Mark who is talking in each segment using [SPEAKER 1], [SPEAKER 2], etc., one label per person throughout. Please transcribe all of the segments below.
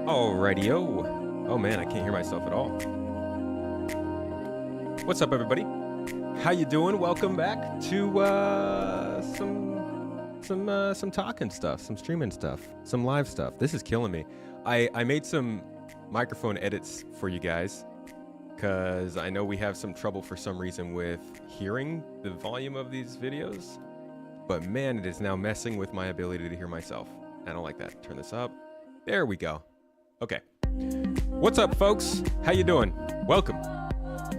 [SPEAKER 1] Alrighty-o. Oh man, I can't hear myself at all. What's up, everybody? How you doing? Welcome back to some talking stuff, some streaming stuff, some live stuff. This is killing me. I made some microphone edits for you guys because I know we have some trouble for some reason with hearing the volume of these videos, but man, it is now messing with my ability to hear myself. I don't like that. Turn this up. There we go. Okay. What's up, folks? How you doing? Welcome.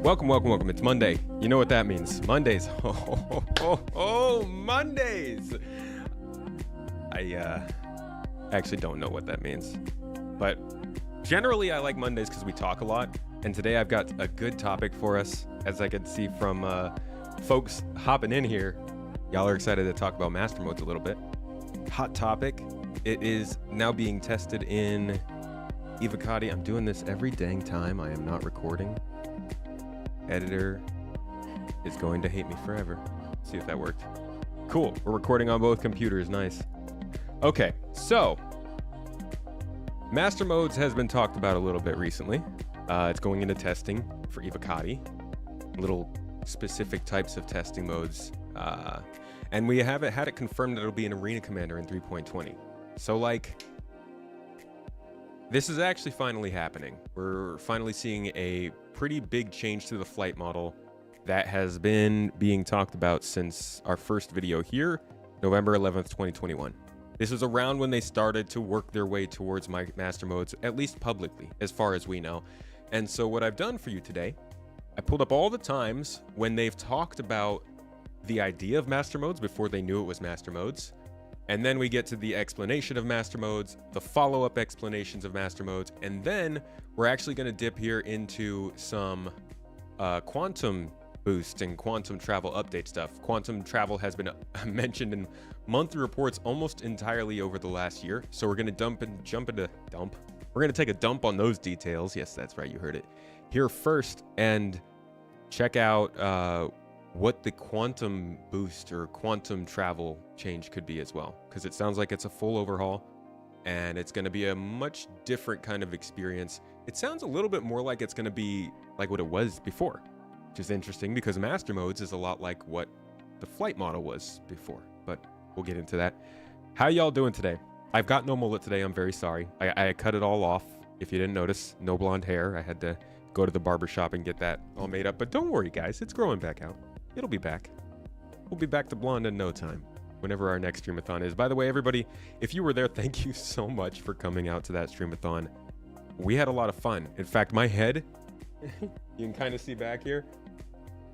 [SPEAKER 1] Welcome. It's Monday. You know what that means. Mondays. Oh, Mondays. I actually don't know what that means. But generally, I like Mondays because we talk a lot. And today I've got a good topic for us. As I can see from folks hopping in here, y'all are excited to talk about master modes a little bit. Hot topic. It is now being tested in Evocati. I'm doing this every dang time I am not recording. Editor is going to hate me forever. See if that worked. Cool. We're recording on both computers. Nice. Okay, so master modes has been talked about a little bit recently. It's going into testing for Evocati. Little specific types of testing modes. And we haven't had it confirmed that it'll be an Arena Commander in 3.20. So like, this is actually finally happening. We're finally seeing a pretty big change to the flight model that has been being talked about since our first video here, November 11th, 2021. This is around when they started to work their way towards my master modes, at least publicly, as far as we know. And so what I've done for you today, I pulled up all the times when they've talked about the idea of master modes before they knew it was master modes. And then we get to the explanation of master modes, the follow-up explanations of master modes, and then we're actually going to dip here into some quantum boost and quantum travel update stuff. Quantum travel has been mentioned in monthly reports almost entirely over the last year, so we're going to We're going to take a dump on those details. Yes, that's right, you heard it here first, and check out what the quantum boost or quantum travel change could be as well, because it sounds like it's a full overhaul and it's going to be a much different kind of experience. It sounds a little bit more like it's going to be like what it was before, which is interesting because master modes is a lot like what the flight model was before, but we'll get into that. How y'all doing today? I've got no mullet today. I'm very sorry. I cut it all off. If you didn't notice, no blonde hair. I had to go to the barber shop and get that all made up, but don't worry guys, it's growing back out. It'll be back. We'll be back to blonde in no time, whenever our next streamathon is. By the way, everybody, if you were there, thank you so much for coming out to that streamathon. We had a lot of fun. In fact, my head, you can kind of see back here,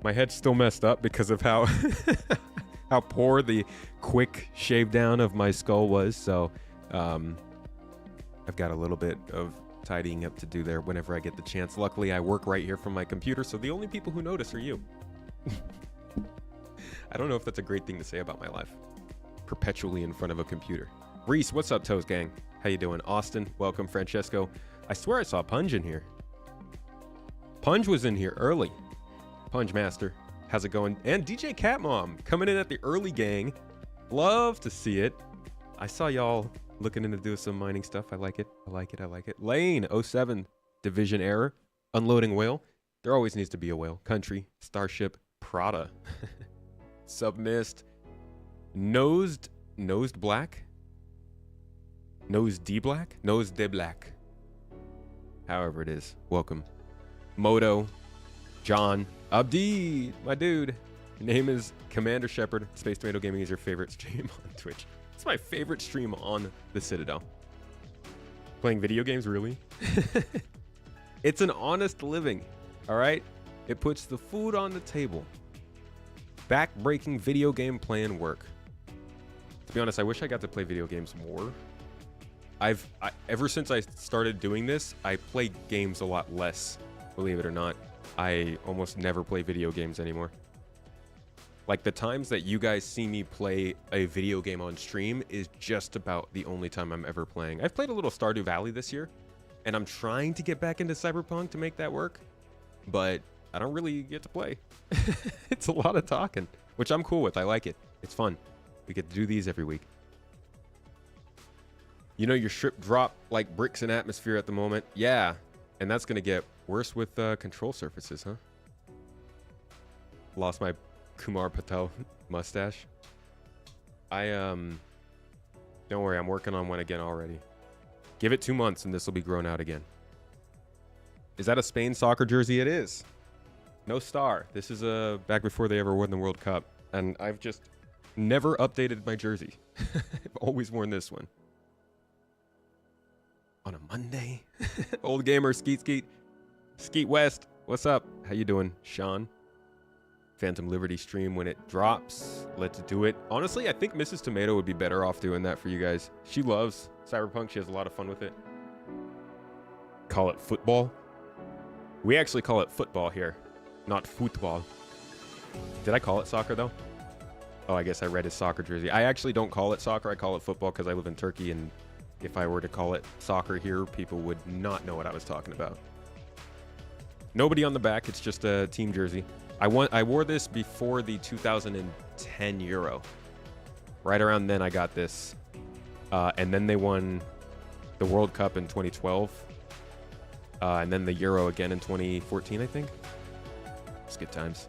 [SPEAKER 1] my head's still messed up because of how how poor the quick shave down of my skull was. So I've got a little bit of tidying up to do there whenever I get the chance. Luckily, I work right here from my computer, so the only people who notice are you. I don't know if that's a great thing to say about my life. Perpetually in front of a computer. Reese, what's up, Toes Gang? How you doing? Austin, welcome. Francesco. I swear I saw Punj in here. Punj was in here early. Punj Master, how's it going? And DJ Catmom coming in at the early gang. Love to see it. I saw y'all looking into doing some mining stuff. I like it. Lane 07, Division Error, Unloading Whale. There always needs to be a whale. Country, Starship, Prada. Submist, Nosed Black, Nose D Black, Nose De Black. However it is, welcome. Moto, John, Abdi, my dude. Your name is Commander Shepard. Space Tomato Gaming is your favorite stream on Twitch. It's my favorite stream on the Citadel. Playing video games, really? It's an honest living, all right? It puts the food on the table. Back-breaking video game playing work. To be honest, I wish I got to play video games more. Ever since I started doing this, I play games a lot less, believe it or not. I almost never play video games anymore. Like the times that you guys see me play a video game on stream is just about the only time I'm ever playing. I've played a little Stardew Valley this year, and I'm trying to get back into Cyberpunk to make that work, but I don't really get to play. It's a lot of talking, which I'm cool with. I like it. It's fun. We get to do these every week. You know, your ship drop like bricks in atmosphere at the moment. Yeah, and that's going to get worse with control surfaces, huh? Lost my Kumar Patel mustache. Don't worry, I'm working on one again already. Give it 2 months and this will be grown out again. Is that a Spain soccer jersey? It is. No star. This is back before they ever won the World Cup. And I've just never updated my jersey. I've always worn this one. On a Monday. Old gamer, Skeet West. What's up? How you doing, Sean? Phantom Liberty stream when it drops. Let's do it. Honestly, I think Mrs. Tomato would be better off doing that for you guys. She loves Cyberpunk. She has a lot of fun with it. Call it football. We actually call it football here, not football. Did I call it soccer though? Oh, I guess I read his soccer jersey. I actually don't call it soccer. I call it football because I live in Turkey, and if I were to call it soccer here, people would not know what I was talking about. Nobody on the back. It's just a team jersey. I wore this before the 2010 Euro. Right around then I got this. And then they won the World Cup in 2012. And then the Euro again in 2014, I think. It's good times.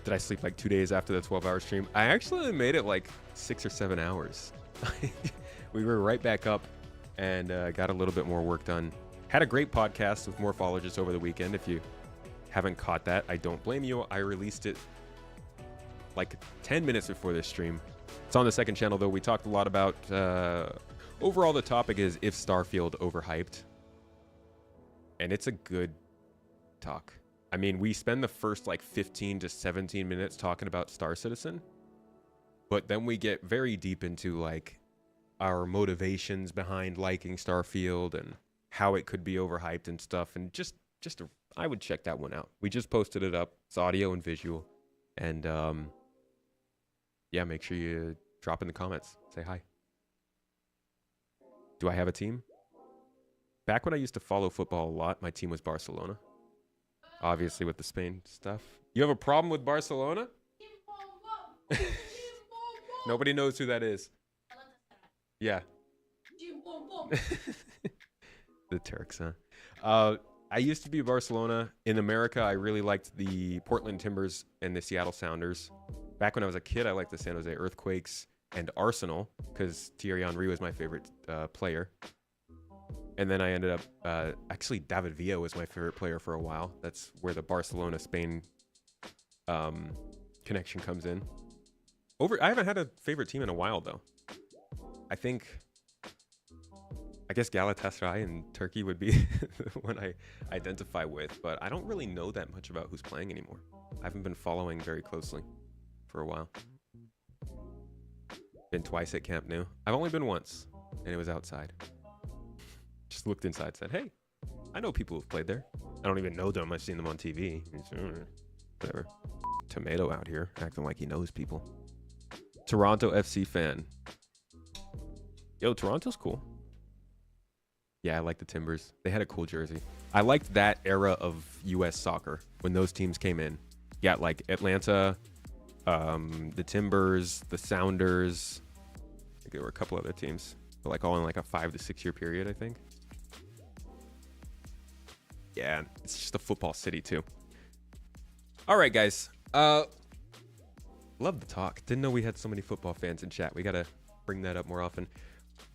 [SPEAKER 1] Did I sleep like 2 days after the 12-hour stream? I actually made it like 6 or 7 hours. We were right back up and got a little bit more work done. Had a great podcast with Morphologists over the weekend. If you haven't caught that, I don't blame you. I released it like 10 minutes before this stream. It's on the second channel, though. We talked a lot about... overall, the topic is if Starfield overhyped. And it's a good talk. I mean, we spend the first like 15 to 17 minutes talking about Star Citizen. But then we get very deep into like our motivations behind liking Starfield and how it could be overhyped and stuff. And I would check that one out. We just posted it up. It's audio and visual. And yeah, make sure you drop in the comments. Say hi. Do I have a team? Back when I used to follow football a lot, my team was Barcelona. Obviously with the Spain stuff. You have a problem with Barcelona? Nobody knows who that is. Yeah. The Turks, huh? I used to be Barcelona. In America, I really liked the Portland Timbers and the Seattle Sounders. Back when I was a kid, I liked the San Jose Earthquakes and Arsenal because Thierry Henry was my favorite player. And then I ended up, actually David Villa was my favorite player for a while. That's where the Barcelona-Spain connection comes in. I haven't had a favorite team in a while, though. I guess Galatasaray in Turkey would be the one I identify with, but I don't really know that much about who's playing anymore. I haven't been following very closely for a while. Been twice at Camp Nou. I've only been once, and it was outside. Just looked inside, said, hey, I know people who've played there. I don't even know them. I've seen them on TV. Whatever. Tomato out here acting like he knows people. Toronto FC fan. Yo, Toronto's cool. Yeah, I like the Timbers. They had a cool jersey. I liked that era of U.S. soccer when those teams came in. Yeah, like Atlanta, the Timbers, the Sounders. I think there were a couple other teams, but like all in like a 5 to 6 year period, I think. Yeah, it's just a football city too. All right, guys. Love the talk. Didn't know we had so many football fans in chat. We got to bring that up more often.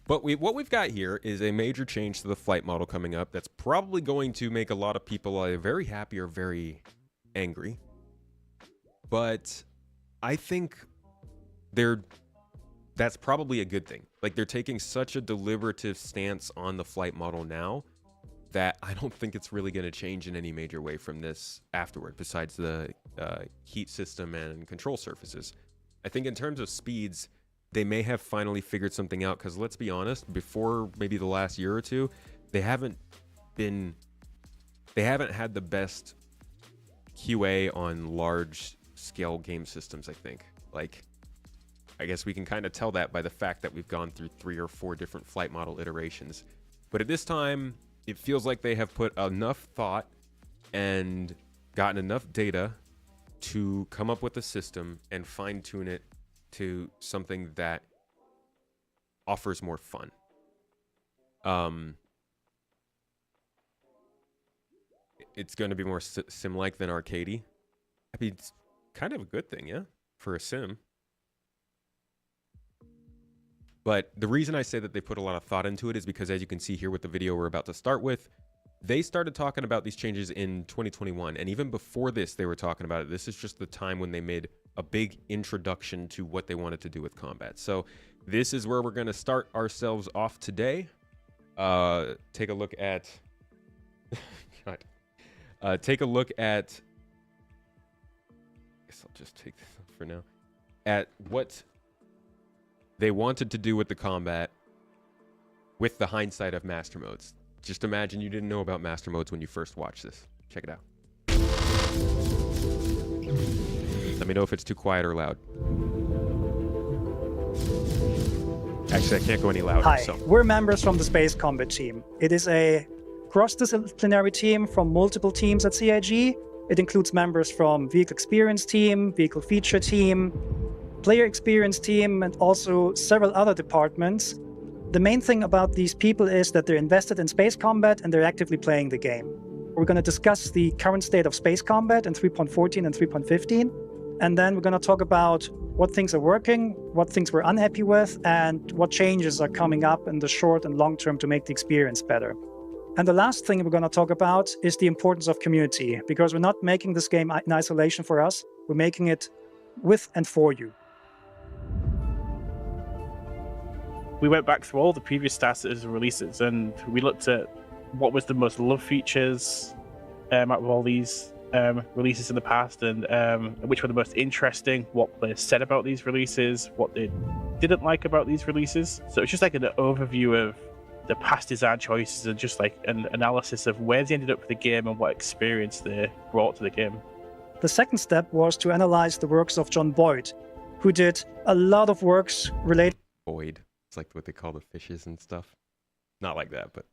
[SPEAKER 1] But what we've got here is a major change to the flight model coming up that's probably going to make a lot of people very happy or very angry. But I think that's probably a good thing. Like, they're taking such a deliberative stance on the flight model now that I don't think it's really going to change in any major way from this afterward, besides the heat system and control surfaces. I think in terms of speeds, they may have finally figured something out, because let's be honest, before maybe the last year or two, they haven't had the best QA on large scale game systems, I think. Like, I guess we can kind of tell that by the fact that we've gone through 3 or 4 different flight model iterations. But at this time, it feels like they have put enough thought and gotten enough data to come up with a system and fine-tune it to something that offers more fun. It's going to be more sim-like than arcadey. I mean, it's kind of a good thing, yeah, for a sim. But the reason I say that they put a lot of thought into it is because, as you can see here with the video we're about to start with, they started talking about these changes in 2021. And even before this, they were talking about it. This is just the time when they made a big introduction to what they wanted to do with combat. So this is where we're going to start ourselves off today. Take a look at... God. Take a look at... I guess I'll just take this off for now. At what they wanted to do with the combat with the hindsight of master modes. Just imagine you didn't know about master modes when you first watched this. Check it out. Let me know if it's too quiet or loud. Actually, I can't go any louder.
[SPEAKER 2] Hi,
[SPEAKER 1] so.
[SPEAKER 2] We're members from the Space Combat team. It is a cross-disciplinary team from multiple teams at CIG. It includes members from Vehicle Experience team, Vehicle Feature team, Player Experience team, and also several other departments. The main thing about these people is that they're invested in space combat and they're actively playing the game. We're going to discuss the current state of space combat in 3.14 and 3.15, and then we're going to talk about what things are working, what things we're unhappy with, and what changes are coming up in the short and long term to make the experience better. And the last thing we're going to talk about is the importance of community, because we're not making this game in isolation for us, we're making it with and for you.
[SPEAKER 3] We went back through all the previous status and releases, and we looked at what was the most loved features out of all these releases in the past, and which were the most interesting, what players said about these releases, what they didn't like about these releases. So it's just like an overview of the past design choices and just like an analysis of where they ended up with the game and what experience they brought to the game.
[SPEAKER 2] The second step was to analyze the works of John Boyd, who did a lot of works related...
[SPEAKER 1] Boyd. It's like what they call the fishes and stuff. Not like that, but...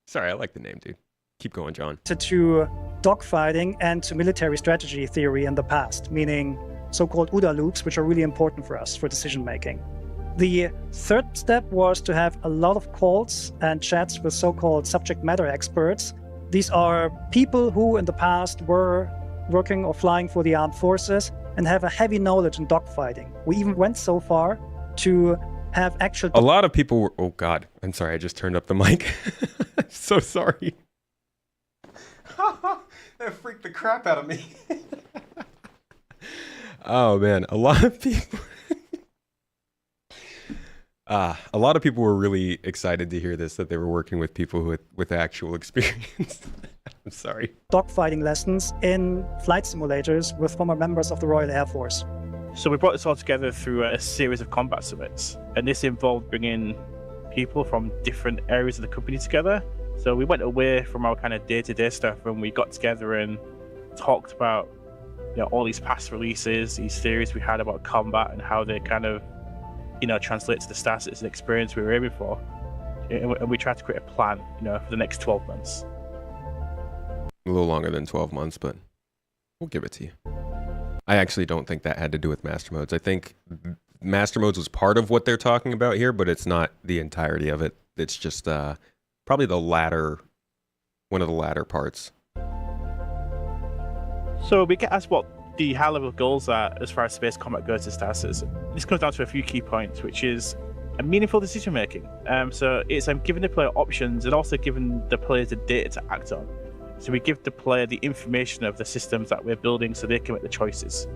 [SPEAKER 1] Sorry, I like the name, dude. Keep going, John.
[SPEAKER 2] ...to dogfighting and to military strategy theory in the past, meaning so-called OODA loops, which are really important for us for decision-making. The third step was to have a lot of calls and chats with so-called subject matter experts. These are people who in the past were working or flying for the armed forces and have a heavy knowledge in dogfighting. We even went so far to have actual...
[SPEAKER 1] A lot of people were... Oh, God. I'm sorry. I just turned up the mic. I'm so sorry. That freaked the crap out of me. Oh, man. A lot of people... a lot of people were really excited to hear this, that they were working with people with actual experience. I'm sorry.
[SPEAKER 2] Dogfighting lessons in flight simulators with former members of the Royal Air Force.
[SPEAKER 3] So we brought this all together through a series of combat summits, and this involved bringing people from different areas of the company together. So we went away from our kind of day-to-day stuff, and we got together and talked about, you know, all these past releases, these theories we had about combat and how they kind of, you know, translate to the status and experience we were aiming for. And we tried to create a plan, you know, for the next 12 months.
[SPEAKER 1] A little longer than 12 months, but we'll give it to you. I actually don't think that had to do with master modes. I think master modes was part of what they're talking about here, but it's not the entirety of it. It's just probably the latter, one of the latter parts.
[SPEAKER 3] So we get asked what the high-level goals are as far as space combat goes to status. This comes down to a few key points, which is a meaningful decision-making. So it's giving the player options and also giving the players the data to act on. So we give the player the information of the systems that we're building so they can make the choices.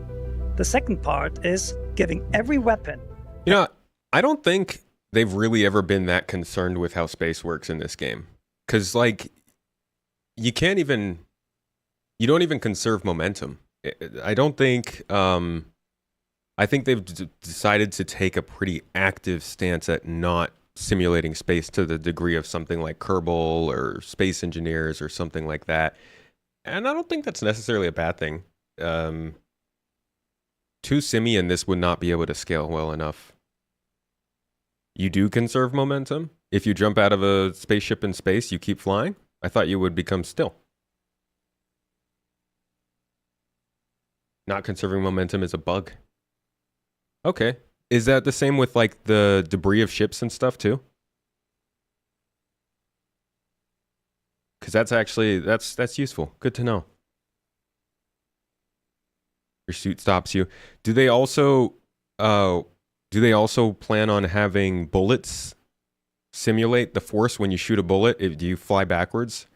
[SPEAKER 2] The second part is giving every weapon.
[SPEAKER 1] You know, I don't think they've really ever been that concerned with how space works in this game. Because, like, you don't even conserve momentum. I don't think, I think they've decided to take a pretty active stance at not simulating space to the degree of something like Kerbal or Space Engineers or something like that. And I don't think that's necessarily a bad thing. Too simmy and this would not be able to scale well enough. You do conserve momentum. If you jump out of a spaceship in space, you keep flying. I thought you would become still. Not conserving momentum is a bug. Okay. Is that the same with like the debris of ships and stuff too? Because that's actually that's useful. Good to know. Your suit stops you. Do they also plan on having bullets simulate the force when you shoot a bullet? Do you fly backwards,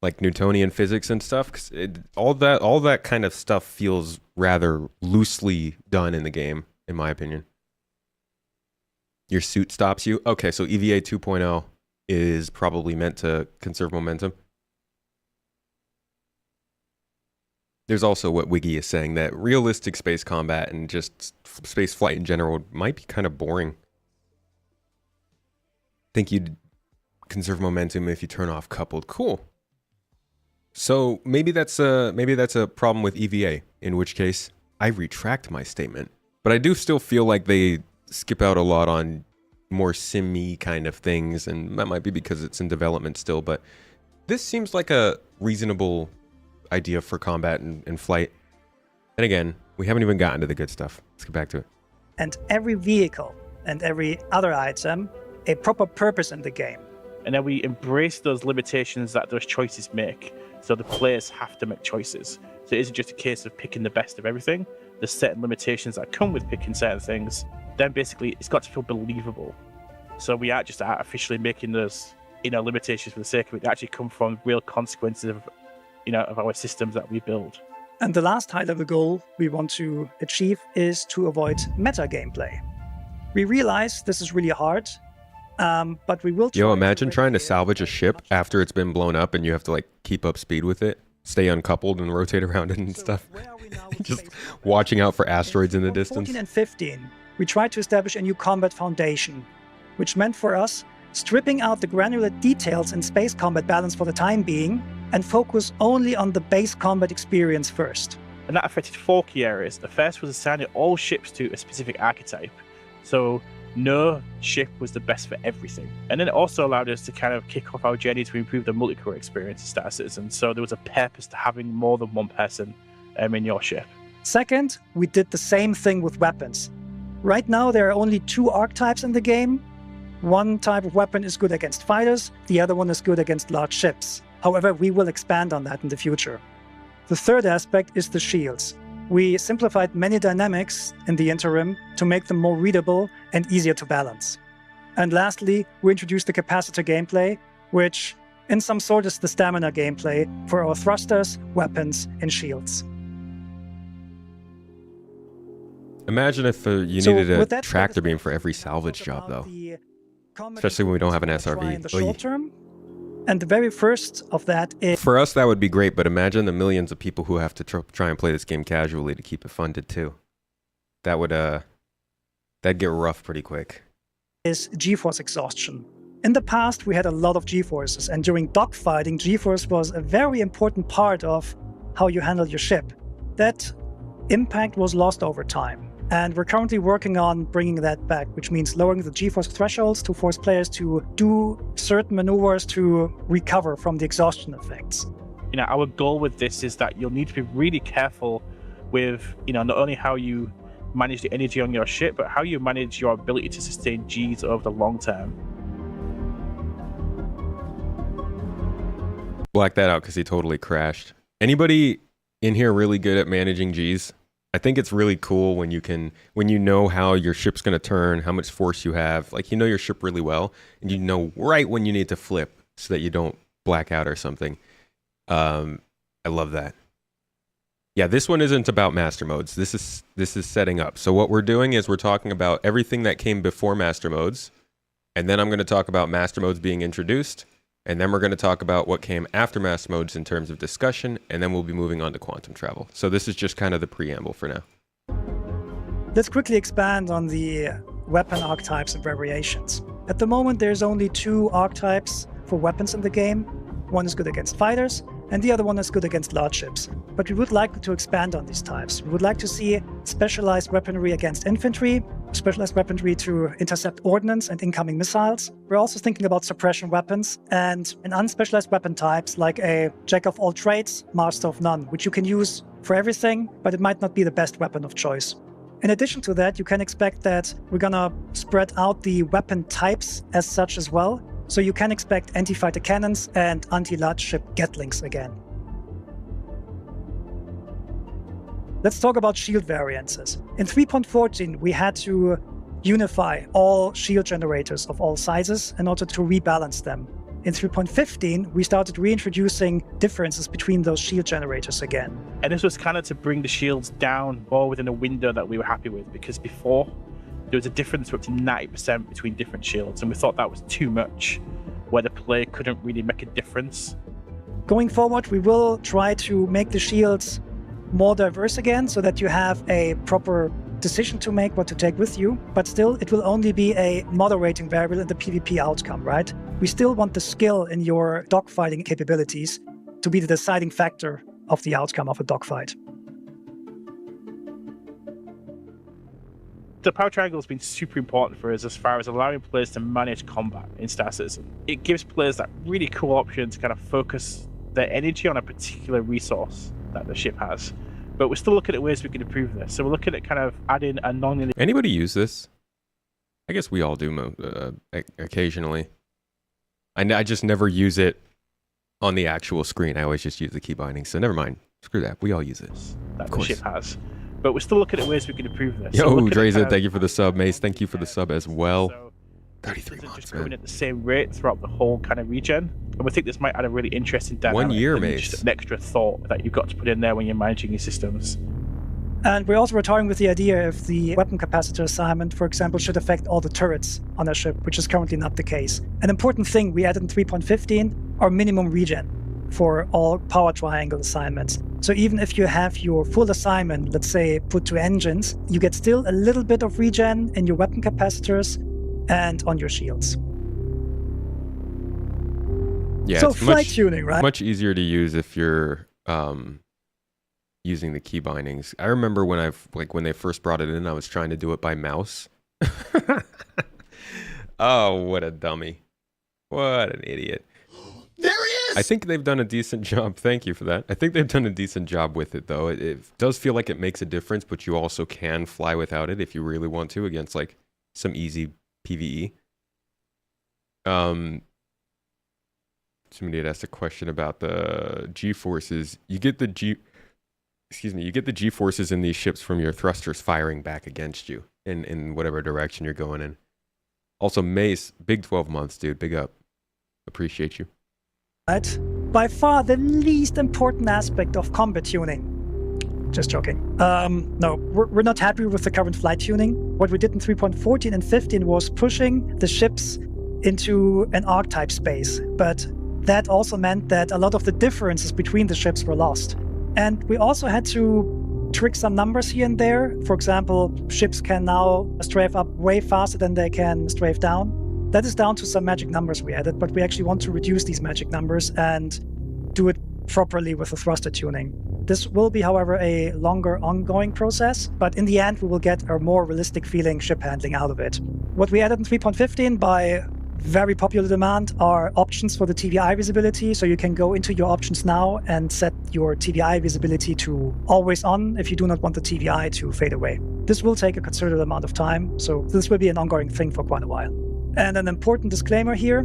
[SPEAKER 1] like Newtonian physics and stuff? 'Cause all that kind of stuff feels rather loosely done in the game, in my opinion. Your suit stops you. Okay, so EVA 2.0 is probably meant to conserve momentum. There's also what Wiggy is saying, that realistic space combat and just space flight in general might be kind of boring. Think you'd conserve momentum if you turn off coupled. Cool. So maybe that's a problem with EVA, in which case I retract my statement. But I do still feel like they skip out a lot on more sim-y kind of things, and that might be because it's in development still, but this seems like a reasonable idea for combat and flight. And again, we haven't even gotten to the good stuff. Let's get back to it.
[SPEAKER 2] And every vehicle and every other item a proper purpose in the game.
[SPEAKER 3] And then we embrace those limitations that those choices make. So the players have to make choices. So it isn't just a case of picking the best of everything. There's certain limitations that come with picking certain things. Then basically it's got to feel believable. So we aren't just artificially making those, limitations for the sake of it. They actually come from real consequences of our systems that we build.
[SPEAKER 2] And the last high-level goal we want to achieve is to avoid meta gameplay. We realize this is really hard, but we will.
[SPEAKER 1] Imagine trying to salvage a ship after it's been blown up and you have to keep up speed with it, stay uncoupled and rotate around it and stuff. Just watching out for asteroids in the distance.
[SPEAKER 2] 14 and 15, we tried to establish a new combat foundation, which meant for us stripping out the granular details in space combat balance for the time being and focus only on the base combat experience first.
[SPEAKER 3] And that affected 4 key areas. The first was assigning all ships to a specific archetype. So no ship was the best for everything. And then it also allowed us to kind of kick off our journey to improve the multiplayer experience of Star Citizen. So there was a purpose to having more than one person in your ship.
[SPEAKER 2] Second, we did the same thing with weapons. Right now, there are only 2 archetypes in the game. One type of weapon is good against fighters, the other one is good against large ships. However, we will expand on that in the future. The third aspect is the shields. We simplified many dynamics in the interim to make them more readable and easier to balance. And lastly, we introduced the capacitor gameplay, which in some sort is the stamina gameplay for our thrusters, weapons, and shields.
[SPEAKER 1] Imagine if you needed a tractor beam for every salvage job, though. Especially when we don't have an SRV.
[SPEAKER 2] In the short term. And the very first of that is...
[SPEAKER 1] For us, that would be great, but imagine the millions of people who have to try and play this game casually to keep it funded, too. That would, that'd get rough pretty quick.
[SPEAKER 2] Is G-force exhaustion. In the past, we had a lot of G-forces, and during dogfighting, G-force was a very important part of how you handle your ship. That impact was lost over time. And we're currently working on bringing that back, which means lowering the G-force thresholds to force players to do certain maneuvers to recover from the exhaustion effects.
[SPEAKER 3] Our goal with this is that you'll need to be really careful with, not only how you manage the energy on your ship, but how you manage your ability to sustain Gs over the long term.
[SPEAKER 1] Black that out because he totally crashed. Anybody in here really good at managing Gs? I think it's really cool when you know how your ship's going to turn, how much force you have. You know your ship really well, and you know right when you need to flip so that you don't black out or something. I love that. Yeah, this one isn't about master modes. This is setting up. So what we're doing is we're talking about everything that came before master modes, and then I'm going to talk about master modes being introduced, and then we're going to talk about what came after master modes in terms of discussion, and then we'll be moving on to quantum travel. So this is just kind of the preamble for now.
[SPEAKER 2] Let's quickly expand on the weapon archetypes and variations. At the moment, there's only 2 archetypes for weapons in the game. One is good against fighters, and the other one is good against large ships. But we would like to expand on these types. We would like to see specialized weaponry against infantry, specialized weaponry to intercept ordnance and incoming missiles. We're also thinking about suppression weapons and an unspecialized weapon types like a jack of all trades, master of none, which you can use for everything, but it might not be the best weapon of choice. In addition to that, you can expect that we're gonna spread out the weapon types as such as well. So you can expect anti-fighter cannons and anti-large ship Gatlings again. Let's talk about shield variances. In 3.14, we had to unify all shield generators of all sizes in order to rebalance them. In 3.15, we started reintroducing differences between those shield generators again.
[SPEAKER 3] And this was kind of to bring the shields down more within a window that we were happy with, because before there was a difference of up to 90% between different shields, and we thought that was too much, where the player couldn't really make a difference.
[SPEAKER 2] Going forward, we will try to make the shields more diverse again, so that you have a proper decision to make what to take with you, but still it will only be a moderating variable in the PvP outcome, right? We still want the skill in your dogfighting capabilities to be the deciding factor of the outcome of a dogfight.
[SPEAKER 3] The power triangle has been super important for us as far as allowing players to manage combat in Star Citizen. It gives players that really cool option to kind of focus their energy on a particular resource that the ship has. But we're still looking at ways we can improve this. So we're looking at kind of adding a non-linear...
[SPEAKER 1] Anybody use this? I guess we all do occasionally. I just never use it on the actual screen. I always just use the key binding. So never mind. Screw that. We all use it.
[SPEAKER 3] That the ship has. But we're still looking at ways we can improve this.
[SPEAKER 1] Yo, Drazen, thank you for the sub. Mace, thank you for the sub as well.
[SPEAKER 3] So
[SPEAKER 1] 33 months,
[SPEAKER 3] just
[SPEAKER 1] man.
[SPEAKER 3] going at the same rate throughout the whole kind of region. And we think this might add a really interesting dynamic.
[SPEAKER 1] 1 year,
[SPEAKER 3] and
[SPEAKER 1] Mace.
[SPEAKER 3] just an extra thought that you've got to put in there when you're managing your systems.
[SPEAKER 2] And we're also retiring with the idea if the weapon capacitor assignment, for example, should affect all the turrets on a ship, which is currently not the case. An important thing we added in 3.15 are minimum regen for all power triangle assignments. So even if you have your full assignment, let's say put to engines, you get still a little bit of regen in your weapon capacitors and on your shields.
[SPEAKER 1] Yeah,
[SPEAKER 2] so
[SPEAKER 1] it's
[SPEAKER 2] flight tuning, right?
[SPEAKER 1] Much easier to use if you're using the key bindings. I remember when they first brought it in, I was trying to do it by mouse. Oh, what a dummy. What an idiot.
[SPEAKER 4] There he is!
[SPEAKER 1] I think they've done a decent job. Thank you for that. I think they've done a decent job with it, though. It does feel like it makes a difference, but you also can fly without it if you really want to against like some easy PvE. Somebody had asked a question about the G-forces. You get the G-forces in these ships from your thrusters firing back against you in whatever direction you're going in. Also, Mace, big 12 months, dude. Big up. Appreciate you.
[SPEAKER 2] Right? By far the least important aspect of combat tuning. Just joking. No, we're not happy with the current flight tuning. What we did in 3.14 and 15 was pushing the ships into an archetype space, but that also meant that a lot of the differences between the ships were lost. And we also had to trick some numbers here and there. For example, ships can now strafe up way faster than they can strafe down. That is down to some magic numbers we added, but we actually want to reduce these magic numbers and do it properly with the thruster tuning. This will be, however, a longer ongoing process, but in the end, we will get a more realistic feeling ship handling out of it. What we added in 3.15 by very popular demand are options for the TVI visibility. So you can go into your options now and set your TVI visibility to always on if you do not want the TVI to fade away. This will take a considerable amount of time, so this will be an ongoing thing for quite a while. And an important disclaimer here,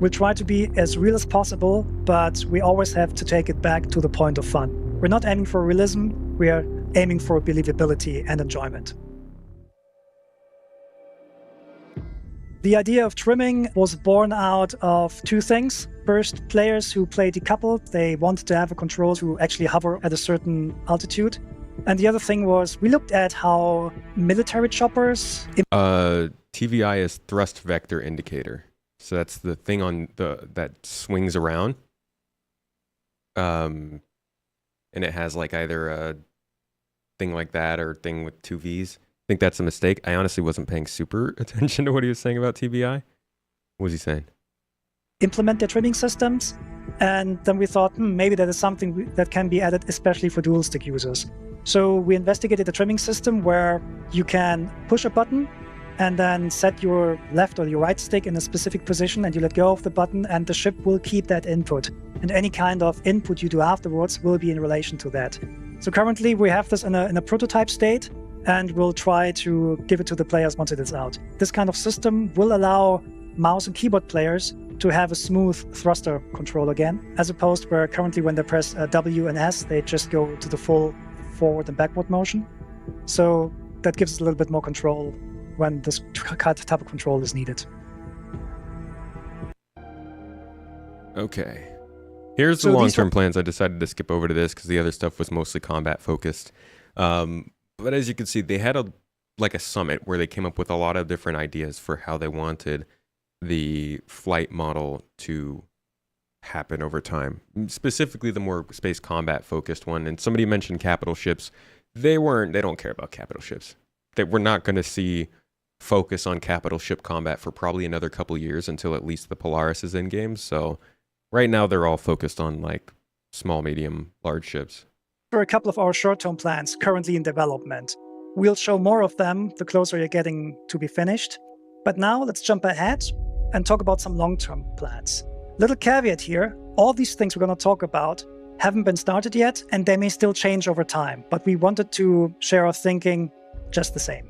[SPEAKER 2] we'll try to be as real as possible, but we always have to take it back to the point of fun. We're not aiming for realism, we are aiming for believability and enjoyment. The idea of trimming was born out of two things. First, players who play decoupled, they wanted to have a control to actually hover at a certain altitude. And the other thing was, we looked at how military choppers...
[SPEAKER 1] TVI is thrust vector indicator. So that's the thing on that swings around. And it has like either a thing like that or a thing with two V's. I think that's a mistake. I honestly wasn't paying super attention to what he was saying about TVI. What was he saying?
[SPEAKER 2] Implement their trimming systems. And then we thought, maybe that is something that can be added, especially for dual stick users. So we investigated a trimming system where you can push a button and then set your left or your right stick in a specific position, and you let go of the button, and the ship will keep that input. And any kind of input you do afterwards will be in relation to that. So currently we have this in a prototype state, and we'll try to give it to the players once it is out. This kind of system will allow mouse and keyboard players to have a smooth thruster control again, as opposed to where currently when they press W and S, they just go to the full forward and backward motion. So that gives us a little bit more control when this type of control is needed.
[SPEAKER 1] Okay. Here's the long-term plans. I decided to skip over to this because the other stuff was mostly combat focused. But as you can see, they had a summit where they came up with a lot of different ideas for how they wanted the flight model to happen over time. Specifically, the more space combat focused one. And somebody mentioned capital ships. They don't care about capital ships. We're not going to see focus on capital ship combat for probably another couple years until at least the Polaris is in game. So right now they're all focused on like small, medium, large ships.
[SPEAKER 2] For a couple of our short-term plans currently in development. We'll show more of them the closer you're getting to be finished. But now let's jump ahead and talk about some long-term plans. Little caveat here, all these things we're going to talk about haven't been started yet, and they may still change over time, but we wanted to share our thinking just the same.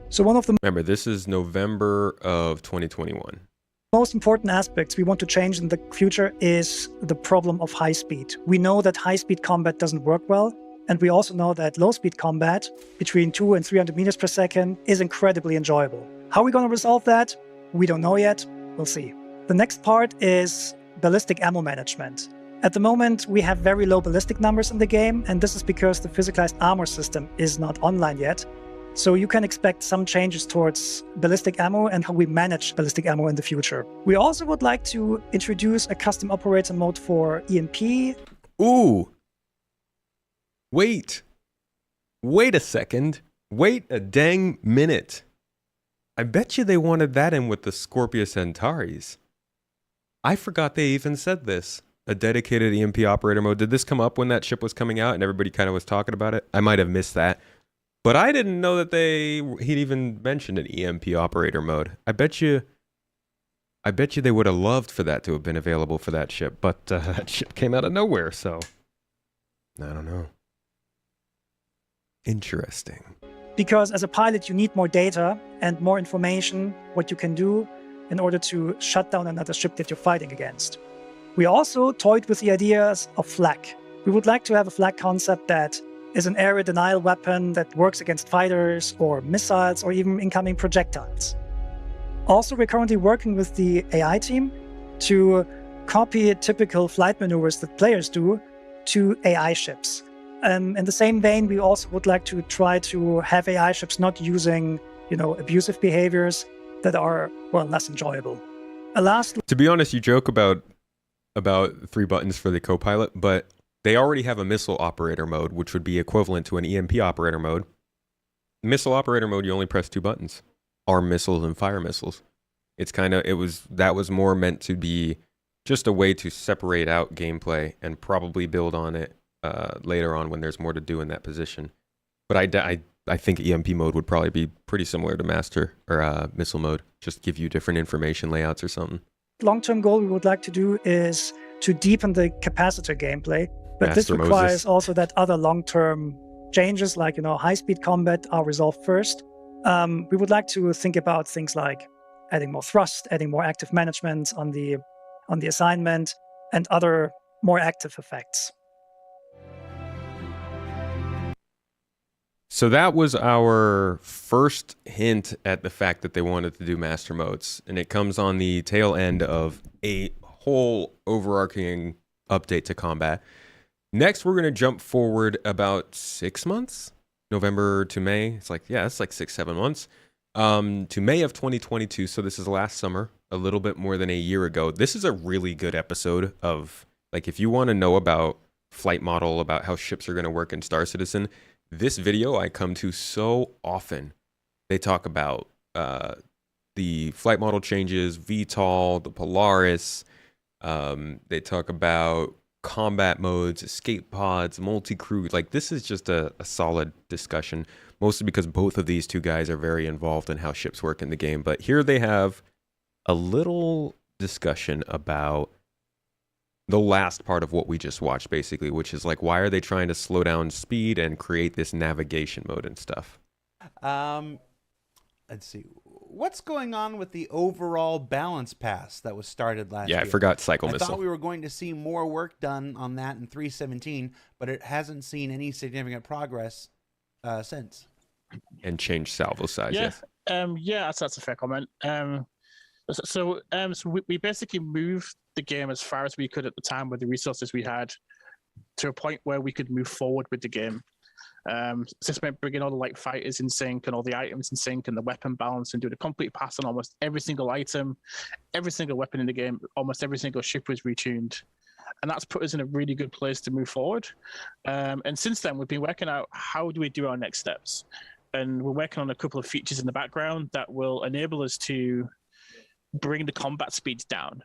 [SPEAKER 2] So
[SPEAKER 1] Remember, this is November of 2021.
[SPEAKER 2] Most important aspects we want to change in the future is the problem of high speed. We know that high-speed combat doesn't work well, and we also know that low-speed combat between 200 and 300 meters per second is incredibly enjoyable. How are we going to resolve that? We don't know yet. We'll see. The next part is ballistic ammo management. At the moment, we have very low ballistic numbers in the game, and this is because the physicalized armor system is not online yet. So you can expect some changes towards ballistic ammo and how we manage ballistic ammo in the future. We also would like to introduce a custom operator mode for EMP.
[SPEAKER 1] Ooh. Wait a second. Wait a dang minute. I bet you they wanted that in with the Scorpia Centauris. I forgot they even said this. A dedicated EMP operator mode. Did this come up when that ship was coming out and everybody kind of was talking about it? I might have missed that. But I didn't know that he'd even mentioned an EMP operator mode. I bet you they would have loved for that to have been available for that ship, but that ship came out of nowhere, so I don't know. Interesting.
[SPEAKER 2] Because as a pilot, you need more data and more information, what you can do in order to shut down another ship that you're fighting against. We also toyed with the ideas of flak. We would like to have a flak concept that is an area denial weapon that works against fighters or missiles or even incoming projectiles. Also, we're currently working with the AI team to copy typical flight maneuvers that players do to AI ships. In the same vein, we also would like to try to have AI ships not using, abusive behaviors that are, less enjoyable.
[SPEAKER 1] To be honest, you joke about 3 buttons for the co-pilot, but they already have a missile operator mode, which would be equivalent to an EMP operator mode. Missile operator mode, you only press 2 buttons. Arm missiles and fire missiles. That was more meant to be just a way to separate out gameplay and probably build on it later on when there's more to do in that position. But I think EMP mode would probably be pretty similar to master or missile mode. Just give you different information layouts or something.
[SPEAKER 2] Long-term goal we would like to do is to deepen the capacitor gameplay. But
[SPEAKER 1] Master
[SPEAKER 2] this requires
[SPEAKER 1] Moses.
[SPEAKER 2] also that other long-term changes like, high-speed combat are resolved first. We would like to think about things like adding more thrust, adding more active management on the assignment, and other more active effects.
[SPEAKER 1] So that was our first hint at the fact that they wanted to do master modes, and it comes on the tail end of a whole overarching update to combat. Next, we're going to jump forward about 6 months, November to May. It's like 6-7 months, to May of 2022. So this is last summer, a little bit more than a year ago. This is a really good episode of, if you want to know about flight model, about how ships are going to work in Star Citizen, this video I come to so often. They talk about the flight model changes, VTOL, the Polaris. They talk about combat modes, escape pods, multi-crew. This is just a solid discussion, mostly because both of these two guys are very involved in how ships work in the game. But here they have a little discussion about the last part of what we just watched, basically, which is why are they trying to slow down speed and create this navigation mode and stuff?
[SPEAKER 4] Let's see. What's going on with the overall balance pass that was started last year?
[SPEAKER 1] Yeah, I forgot Cycle
[SPEAKER 4] I
[SPEAKER 1] Missile.
[SPEAKER 4] thought we were going to see more work done on that in 3.17, but it hasn't seen any significant progress since.
[SPEAKER 1] And change salvo size,
[SPEAKER 3] Yeah,
[SPEAKER 1] yes.
[SPEAKER 3] yeah, that's a fair comment. So we basically moved the game as far as we could at the time with the resources we had to a point where we could move forward with the game. So this meant bringing all the like fighters in sync and all the items in sync and the weapon balance and doing a complete pass on almost every single item, every single weapon in the game, almost every single ship was retuned. And that's put us in a really good place to move forward. And since then, we've been working out how do we do our next steps. And we're working on a couple of features in the background that will enable us to bring the combat speeds down.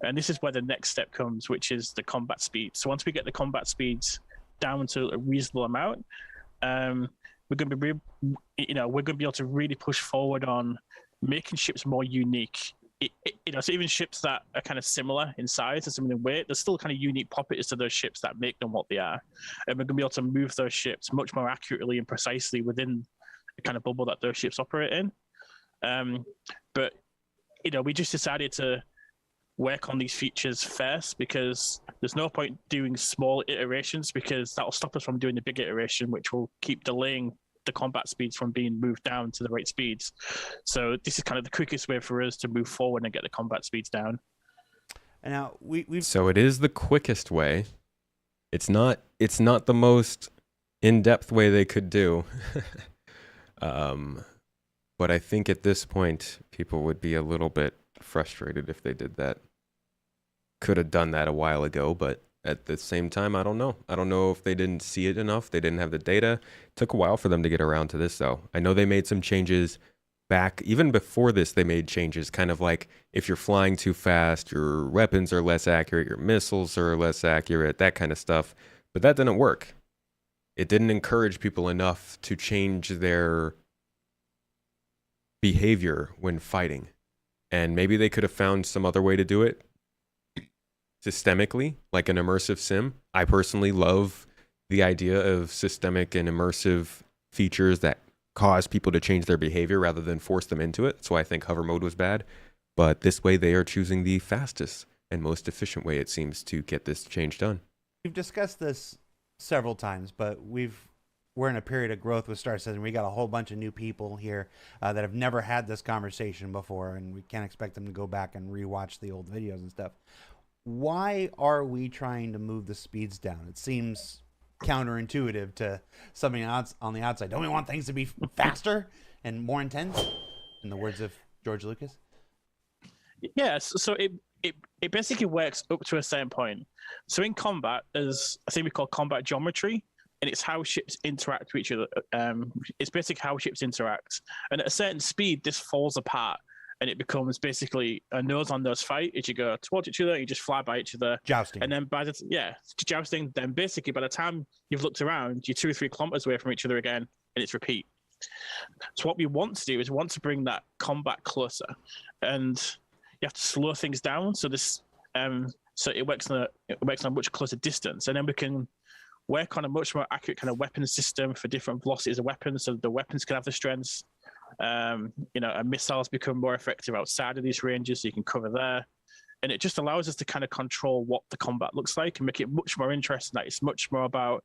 [SPEAKER 3] And this is where the next step comes, which is the combat speed. So once we get the combat speeds down to a reasonable amount, we're going to be, we're going to be able to really push forward on making ships more unique. So even ships that are kind of similar in size and similar in weight, there's still kind of unique properties to those ships that make them what they are. And we're going to be able to move those ships much more accurately and precisely within the kind of bubble that those ships operate in. But we just decided to work on these features first because there's no point doing small iterations because that'll stop us from doing the big iteration, which will keep delaying the combat speeds from being moved down to the right speeds. So this is kind of the quickest way for us to move forward and get the combat speeds down.
[SPEAKER 4] And now we've
[SPEAKER 1] So it is the quickest way. It's not the most in-depth way they could do. But I think at this point, people would be a little bit frustrated if they did that. Could have done that a while ago, but at the same time, I don't know. I don't know if they didn't see it enough. They didn't have the data. It took a while for them to get around to this, though. I know they made some changes back. Even before this, they made changes, kind of like if you're flying too fast, your weapons are less accurate, your missiles are less accurate, that kind of stuff. But that didn't work. It didn't encourage people enough to change their behavior when fighting. And maybe they could have found some other way to do it systemically, like an immersive sim. I personally love the idea of systemic and immersive features that cause people to change their behavior rather than force them into it. So I think hover mode was bad. But this way they are choosing the fastest and most efficient way, it seems, to get this change done.
[SPEAKER 4] We've discussed this several times, but we're in a period of growth with Star Citizen. We got a whole bunch of new people here that have never had this conversation before, and we can't expect them to go back and rewatch the old videos and stuff. Why are we trying to move the speeds down? It seems counterintuitive to something else on the outside. Don't we want things to be faster and more intense? In the words of George Lucas.
[SPEAKER 3] Yes, so it basically works up to a certain point. So in combat, there's a thing we call combat geometry, and it's how ships interact with each other. It's basically how ships interact, and at a certain speed, this falls apart, and it becomes basically a nose-on-nose fight. As you go towards each other, you just fly by each other,
[SPEAKER 4] Jousting.
[SPEAKER 3] and then jousting. Then basically, by the time you've looked around, you're 2 or 3 kilometers away from each other again, and it's repeat. So what we want to do is we want to bring that combat closer, and you have to slow things down. So this, so it works on a much closer distance, and then we can work on a much more accurate kind of weapon system for different velocities of weapons, so the weapons can have the strengths. And missiles become more effective outside of these ranges, so you can cover there. And it just allows us to kind of control what the combat looks like and make it much more interesting. That it's much more about,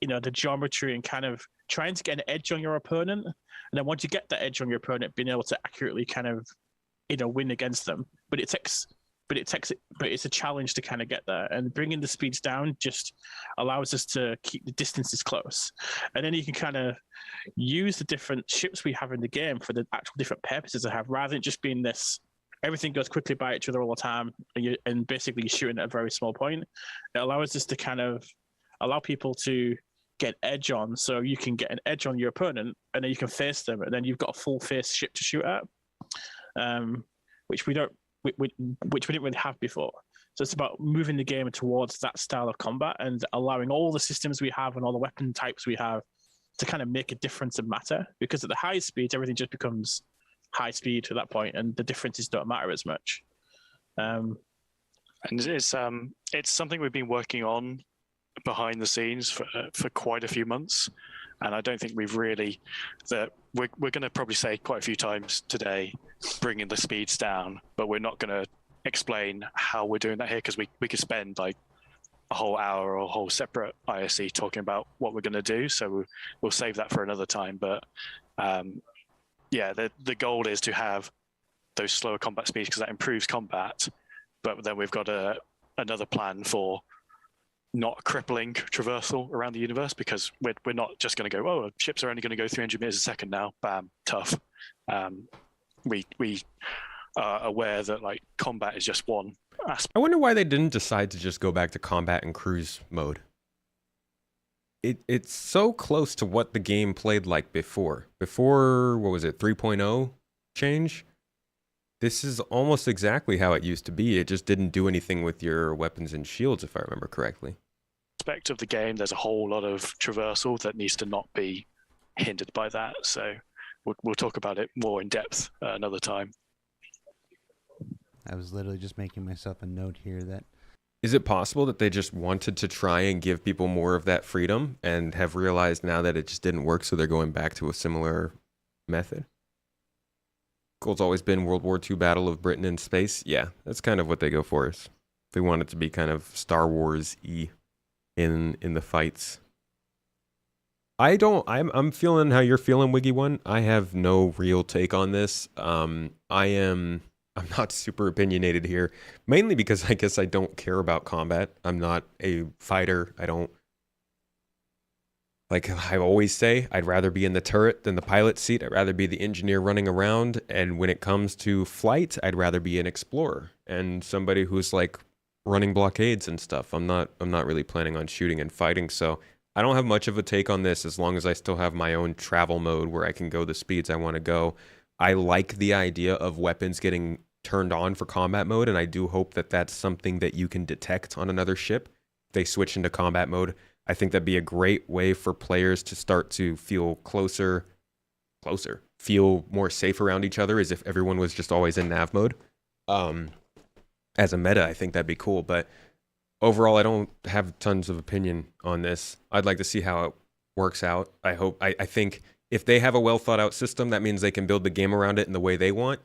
[SPEAKER 3] the geometry and kind of trying to get an edge on your opponent. And then once you get that edge on your opponent, being able to accurately kind of, win against them. But it's a challenge to kind of get there, and bringing the speeds down just allows us to keep the distances close. And then you can kind of use the different ships we have in the game for the actual different purposes they have, rather than just being this, everything goes quickly by each other all the time, and basically you're shooting at a very small point. It allows us to kind of allow people to get edge on, so you can get an edge on your opponent, and then you can face them, and then you've got a full face ship to shoot at, which we didn't really have before. So it's about moving the game towards that style of combat and allowing all the systems we have and all the weapon types we have to kind of make a difference and matter. Because at the high speeds, everything just becomes high speed to that point, and the differences don't matter as much.
[SPEAKER 5] And it's something we've been working on behind the scenes for quite a few months. And I don't think we've really, that we're going to probably say quite a few times today, bringing the speeds down, but we're not going to explain how we're doing that here, because we could spend like a whole hour or a whole separate ISE talking about what we're going to do. So we'll save that for another time. But yeah, the goal is to have those slower combat speeds because that improves combat. But then we've got another plan for not crippling traversal around the universe, because we're not just going to go, oh, ships are only going to go 300 meters a second now, bam, tough. We are aware that like combat is just one aspect.
[SPEAKER 1] I wonder why they didn't decide to just go back to combat and cruise mode. It's so close to what the game played like before. Before, what was it, 3.0 change? This is almost exactly how it used to be. It just didn't do anything with your weapons and shields, if I remember correctly.
[SPEAKER 5] Aspect of the game, there's a whole lot of traversal that needs to not be hindered by that. So we'll talk about it more in depth another time.
[SPEAKER 4] I was literally just making myself a note here that...
[SPEAKER 1] Is it possible that they just wanted to try and give people more of that freedom and have realized now that it just didn't work, so they're going back to a similar method? Goal's always been World War II Battle of Britain in space. Yeah, that's kind of what they go for. Is they want it to be kind of Star Wars-y in the fights. I'm feeling how you're feeling, Wiggy One. I have no real take on this. I'm not super opinionated here, mainly because I guess I don't care about combat. I'm not a fighter. Like I always say, I'd rather be in the turret than the pilot seat. I'd rather be the engineer running around. And when it comes to flight, I'd rather be an explorer and somebody who's like running blockades and stuff. I'm not really planning on shooting and fighting. So I don't have much of a take on this as long as I still have my own travel mode where I can go the speeds I want to go. I like the idea of weapons getting turned on for combat mode, and I do hope that that's something that you can detect on another ship. If they switch into combat mode, I think that'd be a great way for players to start to feel closer, feel more safe around each other, as if everyone was just always in nav mode. As a meta, I think that'd be cool, but overall, I don't have tons of opinion on this. I'd like to see how it works out. I think if they have a well thought out system, that means they can build the game around it in the way they want,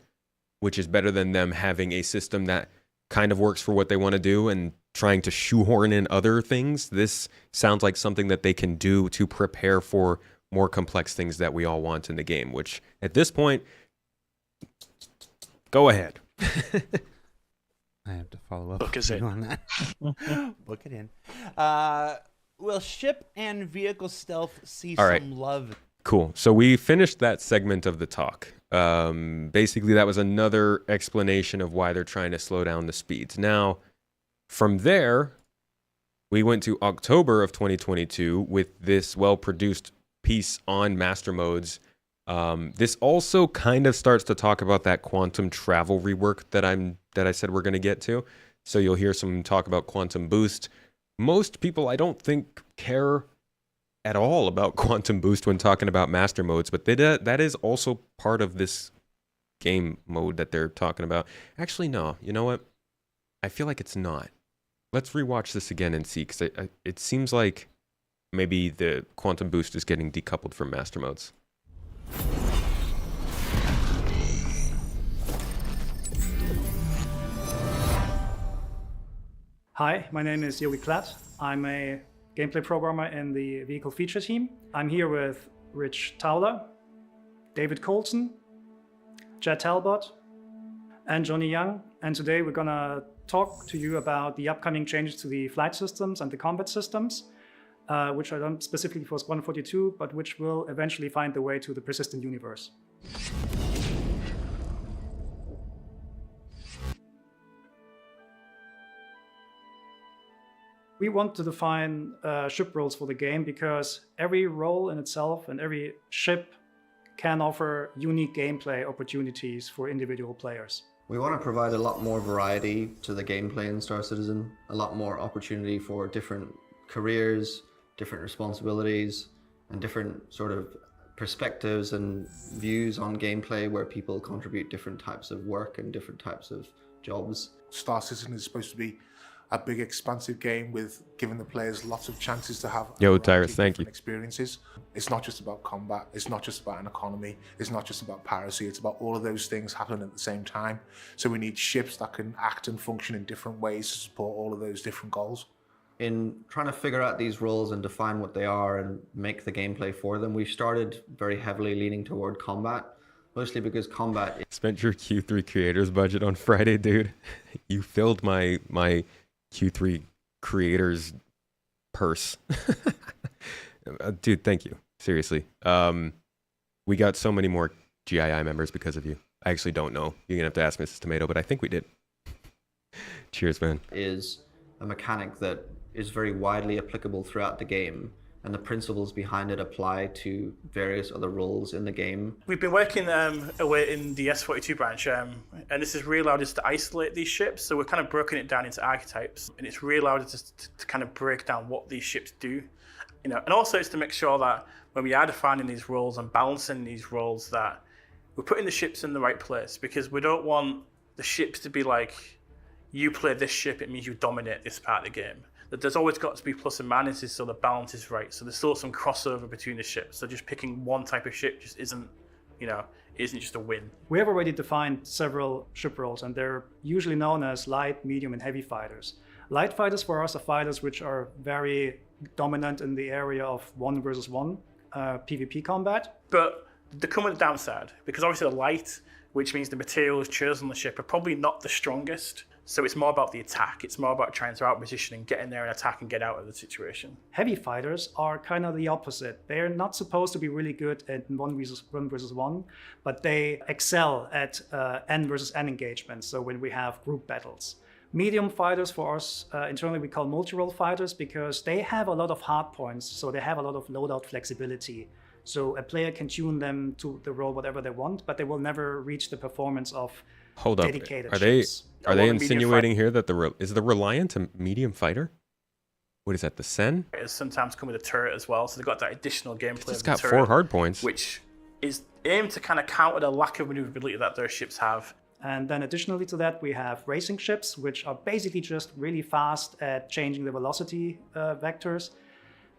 [SPEAKER 1] which is better than them having a system that kind of works for what they want to do and trying to shoehorn in other things. This sounds like something that they can do to prepare for more complex things that we all want in the game, which at this point, go ahead.
[SPEAKER 4] I have to follow up
[SPEAKER 5] Book
[SPEAKER 4] with
[SPEAKER 5] is
[SPEAKER 4] you
[SPEAKER 5] in.
[SPEAKER 4] on that. Book it in. Will ship and vehicle stealth see
[SPEAKER 1] All right.
[SPEAKER 4] some love?
[SPEAKER 1] Cool. So we finished that segment of the talk. Basically, that was another explanation of why they're trying to slow down the speeds. Now, from there, we went to October of 2022 with this well-produced piece on master modes. This also kind of starts to talk about that quantum travel rework that I said we're going to get to. So you'll hear some talk about quantum boost. Most people, I don't think, care at all about quantum boost when talking about master modes, but that is also part of this game mode that they're talking about. Actually, no. You know what? I feel like it's not. Let's rewatch this again and see, because it seems like maybe the quantum boost is getting decoupled from master modes.
[SPEAKER 2] Hi, my name is Yogi Klatt. I'm a gameplay programmer in the vehicle feature team. I'm here with Rich Towler, David Colson, Jed Talbot, and Johnny Young. And today we're gonna talk to you about the upcoming changes to the flight systems and the combat systems, which are done specifically for Squadron 42, but which will eventually find their way to the persistent universe. We want to define ship roles for the game because every role in itself and every ship can offer unique gameplay opportunities for individual players.
[SPEAKER 6] We want to provide a lot more variety to the gameplay in Star Citizen, a lot more opportunity for different careers, different responsibilities, and different sort of perspectives and views on gameplay where people contribute different types of work and different types of jobs.
[SPEAKER 7] Star Citizen is supposed to be a big expansive game with giving the players lots of chances to have
[SPEAKER 1] Yo,
[SPEAKER 7] a variety
[SPEAKER 1] Tyrus,
[SPEAKER 7] of
[SPEAKER 1] thank
[SPEAKER 7] different
[SPEAKER 1] you.
[SPEAKER 7] experiences. It's not just about combat, it's not just about an economy, it's not just about piracy, it's about all of those things happening at the same time. So we need ships that can act and function in different ways to support all of those different goals.
[SPEAKER 6] In trying to figure out these roles and define what they are and make the gameplay for them, we started very heavily leaning toward combat, mostly because combat...
[SPEAKER 1] Spent your Q3 creators budget on Friday, dude. You filled my Q3 creators purse. Dude, thank you. Seriously. We got so many more GII members because of you. I actually don't know. You're gonna have to ask Mrs. Tomato, but I think we did. Cheers, man.
[SPEAKER 6] is a mechanic that is very widely applicable throughout the game, and the principles behind it apply to various other roles in the game.
[SPEAKER 8] We've been working away in the S42 branch, and this has really allowed us to isolate these ships. So we're kind of broken it down into archetypes, and it's really allowed us to kind of break down what these ships do. You know, and also it's to make sure that when we are defining these roles and balancing these roles, that we're putting the ships in the right place, because we don't want the ships to be like, you play this ship, it means you dominate this part of the game. That there's always got to be plus and minuses so the balance is right. So there's still some crossover between the ships. So just picking one type of ship just isn't just a win.
[SPEAKER 2] We have already defined several ship roles, and they're usually known as light, medium, and heavy fighters. Light fighters for us are fighters which are very dominant in the area of 1v1 PvP combat.
[SPEAKER 8] But they come with a downside, because obviously the light, which means the materials chosen on the ship, are probably not the strongest. So it's more about the attack. It's more about trying to outposition and get in there and attack and get out of the situation.
[SPEAKER 2] Heavy fighters are kind of the opposite. They're not supposed to be really good at 1v1, but they excel at N versus N engagements, so when we have group battles. Medium fighters for us, internally we call multi-role fighters, because they have a lot of hard points, so they have a lot of loadout flexibility. So a player can tune them to the role whatever they want, but they will never reach the performance of
[SPEAKER 1] Hold up.
[SPEAKER 2] dedicated
[SPEAKER 1] Are they
[SPEAKER 2] ships.
[SPEAKER 1] are they insinuating here that is the Reliant a medium fighter? What is that? The Sen?
[SPEAKER 8] It sometimes come with a turret as well, so they've got that additional gameplay.
[SPEAKER 1] It's
[SPEAKER 8] of
[SPEAKER 1] got
[SPEAKER 8] the
[SPEAKER 1] 4
[SPEAKER 8] turret,
[SPEAKER 1] hard points.
[SPEAKER 8] which is aimed to kind of counter the lack of maneuverability that their ships have.
[SPEAKER 2] And then additionally to that, we have racing ships, which are basically just really fast at changing the velocity vectors.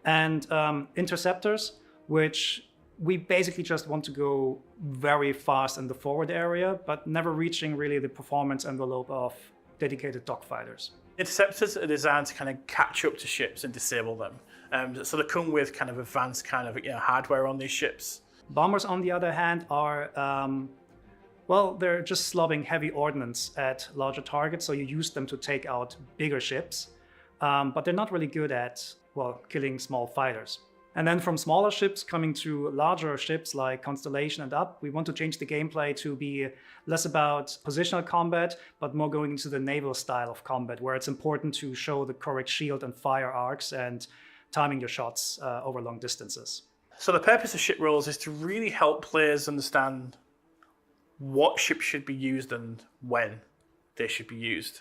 [SPEAKER 2] And interceptors, which we basically just want to go very fast in the forward area, but never reaching really the performance envelope of dedicated dogfighters.
[SPEAKER 8] Interceptors are designed to kind of catch up to ships and disable them. So they come with kind of advanced kind of hardware on these ships.
[SPEAKER 2] Bombers, on the other hand, are they're just slobbing heavy ordnance at larger targets, so you use them to take out bigger ships, but they're not really good at, killing small fighters. And then from smaller ships coming to larger ships like Constellation and up, we want to change the gameplay to be less about positional combat, but more going into the naval style of combat, where it's important to show the correct shield and fire arcs and timing your shots over long distances.
[SPEAKER 8] So the purpose of ship roles is to really help players understand what ships should be used and when they should be used.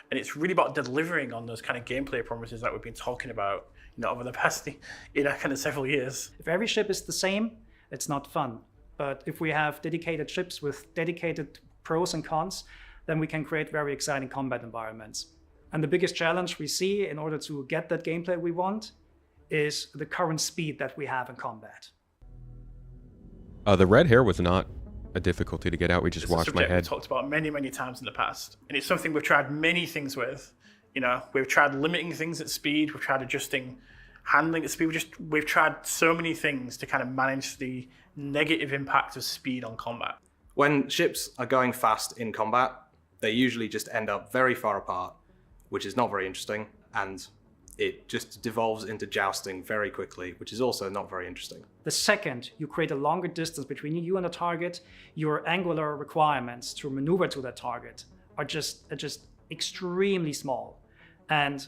[SPEAKER 8] And it's really about delivering on those kind of gameplay promises that we've been talking about over the past kind of several years.
[SPEAKER 2] If every ship is the same, it's not fun. But if we have dedicated ships with dedicated pros and cons, then we can create very exciting combat environments. And the biggest challenge we see in order to get that gameplay we want is the current speed that we have in combat.
[SPEAKER 1] The red hair was not a difficulty to get out. We just
[SPEAKER 8] It's a
[SPEAKER 1] washed my
[SPEAKER 8] subject
[SPEAKER 1] head.
[SPEAKER 8] we've talked about many, many times in the past. And it's something we've tried many things with. We've tried limiting things at speed. We've tried adjusting handling at speed. We've tried so many things to kind of manage the negative impact of speed on combat.
[SPEAKER 9] When ships are going fast in combat, they usually just end up very far apart, which is not very interesting. And it just devolves into jousting very quickly, which is also not very interesting.
[SPEAKER 2] The second you create a longer distance between you and a target, your angular requirements to maneuver to that target are just extremely small. And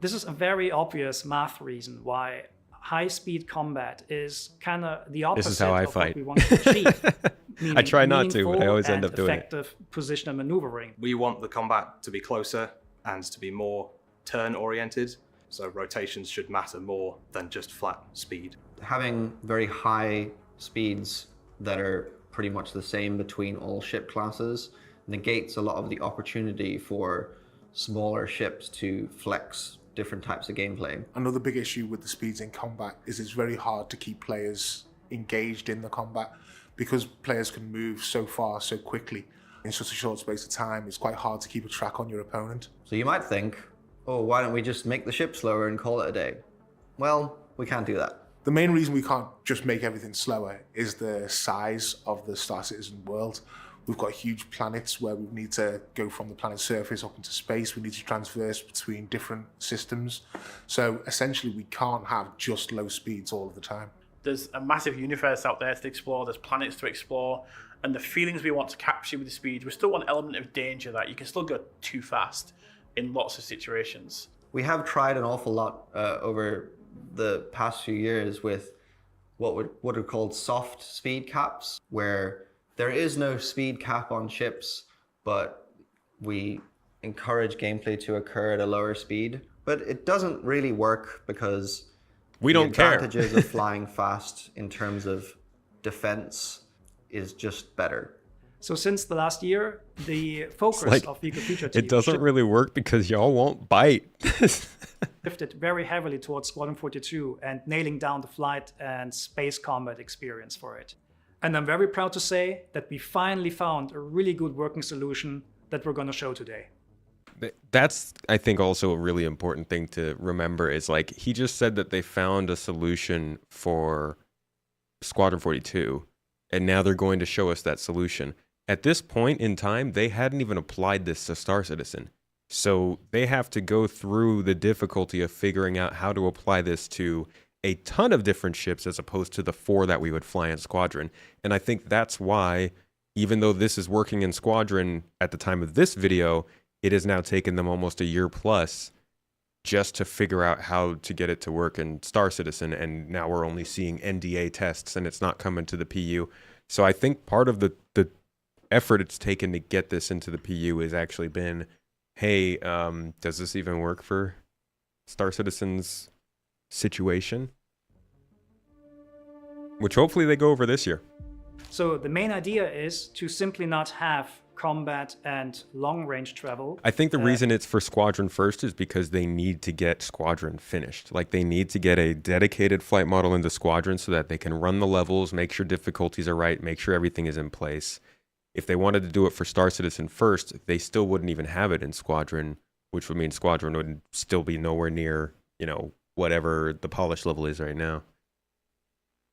[SPEAKER 2] this is a very obvious math reason why high-speed combat is kind of the opposite
[SPEAKER 1] This is how I
[SPEAKER 2] of
[SPEAKER 1] fight.
[SPEAKER 2] what we want to achieve.
[SPEAKER 1] I try not to, but I
[SPEAKER 2] meaningful
[SPEAKER 1] always end
[SPEAKER 2] and
[SPEAKER 1] up doing it.
[SPEAKER 2] effective positional maneuvering.
[SPEAKER 9] We want the combat to be closer and to be more turn-oriented, so rotations should matter more than just flat speed.
[SPEAKER 6] Having very high speeds that are pretty much the same between all ship classes negates a lot of the opportunity for smaller ships to flex different types of gameplay.
[SPEAKER 7] Another big issue with the speeds in combat is it's very hard to keep players engaged in the combat because players can move so far so quickly in such a short space of time. It's quite hard to keep a track on your opponent.
[SPEAKER 6] So you might think, oh, why don't we just make the ship slower and call it a day? Well, we can't do that.
[SPEAKER 7] The main reason we can't just make everything slower is the size of the Star Citizen world. We've got huge planets where we need to go from the planet's surface up into space. We need to transverse between different systems. So essentially, we can't have just low speeds all of the time.
[SPEAKER 8] There's a massive universe out there to explore. There's planets to explore. And the feelings we want to capture with the speed, we still want an element of danger that you can still go too fast in lots of situations.
[SPEAKER 6] We have tried an awful lot over the past few years with what are called soft speed caps, where there is no speed cap on ships, but we encourage gameplay to occur at a lower speed. But it doesn't really work because
[SPEAKER 1] we don't care.
[SPEAKER 6] The advantages of flying fast in terms of defense is just better.
[SPEAKER 2] So since the last year, the focus of Vehicle Feature Team
[SPEAKER 1] it doesn't really work because y'all won't bite.
[SPEAKER 2] shifted very heavily towards Squadron 42 and nailing down the flight and space combat experience for it. And I'm very proud to say that we finally found a really good working solution that we're going to show today.
[SPEAKER 1] That's, I think, also a really important thing to remember is like he just said that they found a solution for Squadron 42, and now they're going to show us that solution. At this point in time, they hadn't even applied this to Star Citizen. So they have to go through the difficulty of figuring out how to apply this to a ton of different ships as opposed to the 4 that we would fly in Squadron. And I think that's why, even though this is working in Squadron at the time of this video, it has now taken them almost a year plus just to figure out how to get it to work in Star Citizen. And now we're only seeing NDA tests and it's not coming to the PU. So I think part of the effort it's taken to get this into the PU has actually been, hey, does this even work for Star Citizen's situation? Which hopefully they go over this year.
[SPEAKER 2] So the main idea is to simply not have combat and long-range travel.
[SPEAKER 1] I think the reason it's for Squadron first is because they need to get Squadron finished. Like they need to get a dedicated flight model into Squadron so that they can run the levels, make sure difficulties are right, make sure everything is in place. If they wanted to do it for Star Citizen first, they still wouldn't even have it in Squadron, which would mean Squadron would still be nowhere near, whatever the polish level is right now.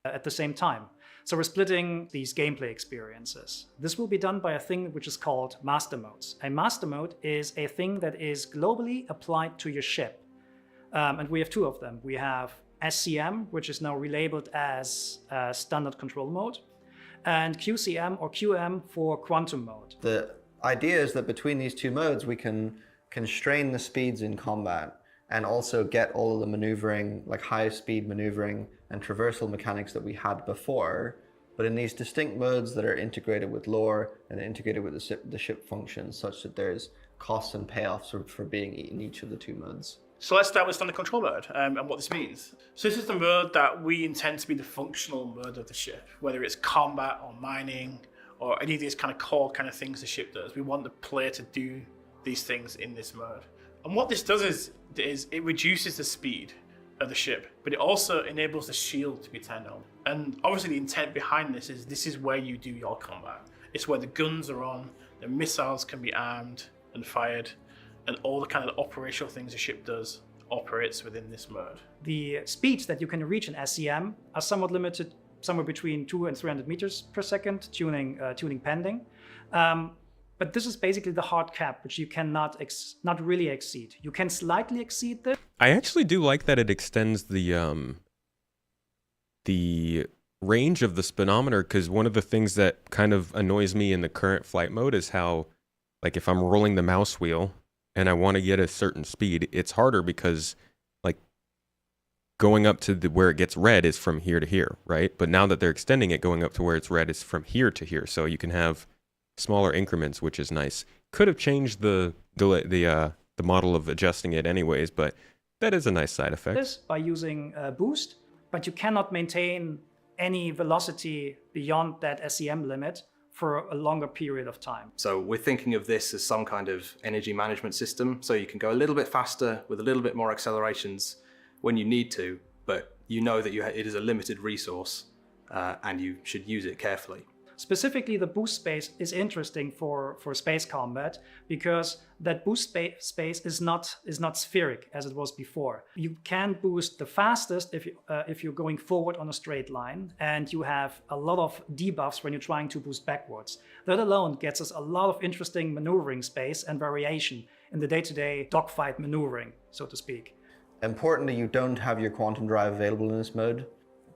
[SPEAKER 2] At the same time. So we're splitting these gameplay experiences. This will be done by a thing which is called master modes. A master mode is a thing that is globally applied to your ship. And we have 2 of them. We have SCM, which is now relabeled as standard control mode, and QCM or QM for quantum mode.
[SPEAKER 6] The idea is that between these 2 modes, we can constrain the speeds in combat and also get all of the maneuvering, like high speed maneuvering and traversal mechanics that we had before, but in these distinct modes that are integrated with lore and integrated with the ship functions, such that there's costs and payoffs for being in each of the 2 modes.
[SPEAKER 8] So let's start with standard control mode and what this means. So this is the mode that we intend to be the functional mode of the ship, whether it's combat or mining or any of these kind of core kind of things the ship does. We want the player to do these things in this mode. And what this does is it reduces the speed of the ship, but it also enables the shield to be turned on. And obviously the intent behind this is where you do your combat. It's where the guns are on, the missiles can be armed and fired, and all the kind of operational things a ship does operates within this mode.
[SPEAKER 2] The speeds that you can reach in SCM are somewhat limited, somewhere between 200 and 300 meters per second, tuning pending. But this is basically the hard cap, which you cannot not really exceed. You can slightly exceed this.
[SPEAKER 1] I actually do like that it extends the range of the speedometer, because one of the things that kind of annoys me in the current flight mode is how, like, if I'm rolling the mouse wheel and I want to get a certain speed, it's harder because, like, going up to where it gets red is from here to here, right? But now that they're extending it, going up to where it's red is from here to here, so you can have smaller increments, which is nice. Could have changed the model of adjusting it anyways, but that is a nice side effect.
[SPEAKER 2] This by using boost, but you cannot maintain any velocity beyond that SCM limit for a longer period of time.
[SPEAKER 9] So we're thinking of this as some kind of energy management system. So you can go a little bit faster with a little bit more accelerations when you need to, but you know that it is a limited resource and you should use it carefully.
[SPEAKER 2] Specifically, the boost space is interesting for space combat because that boost space is not spheric as it was before. You can boost the fastest if you're going forward on a straight line, and you have a lot of debuffs when you're trying to boost backwards. That alone gets us a lot of interesting maneuvering space and variation in the day-to-day dogfight maneuvering, so to speak.
[SPEAKER 6] Importantly, you don't have your quantum drive available in this mode.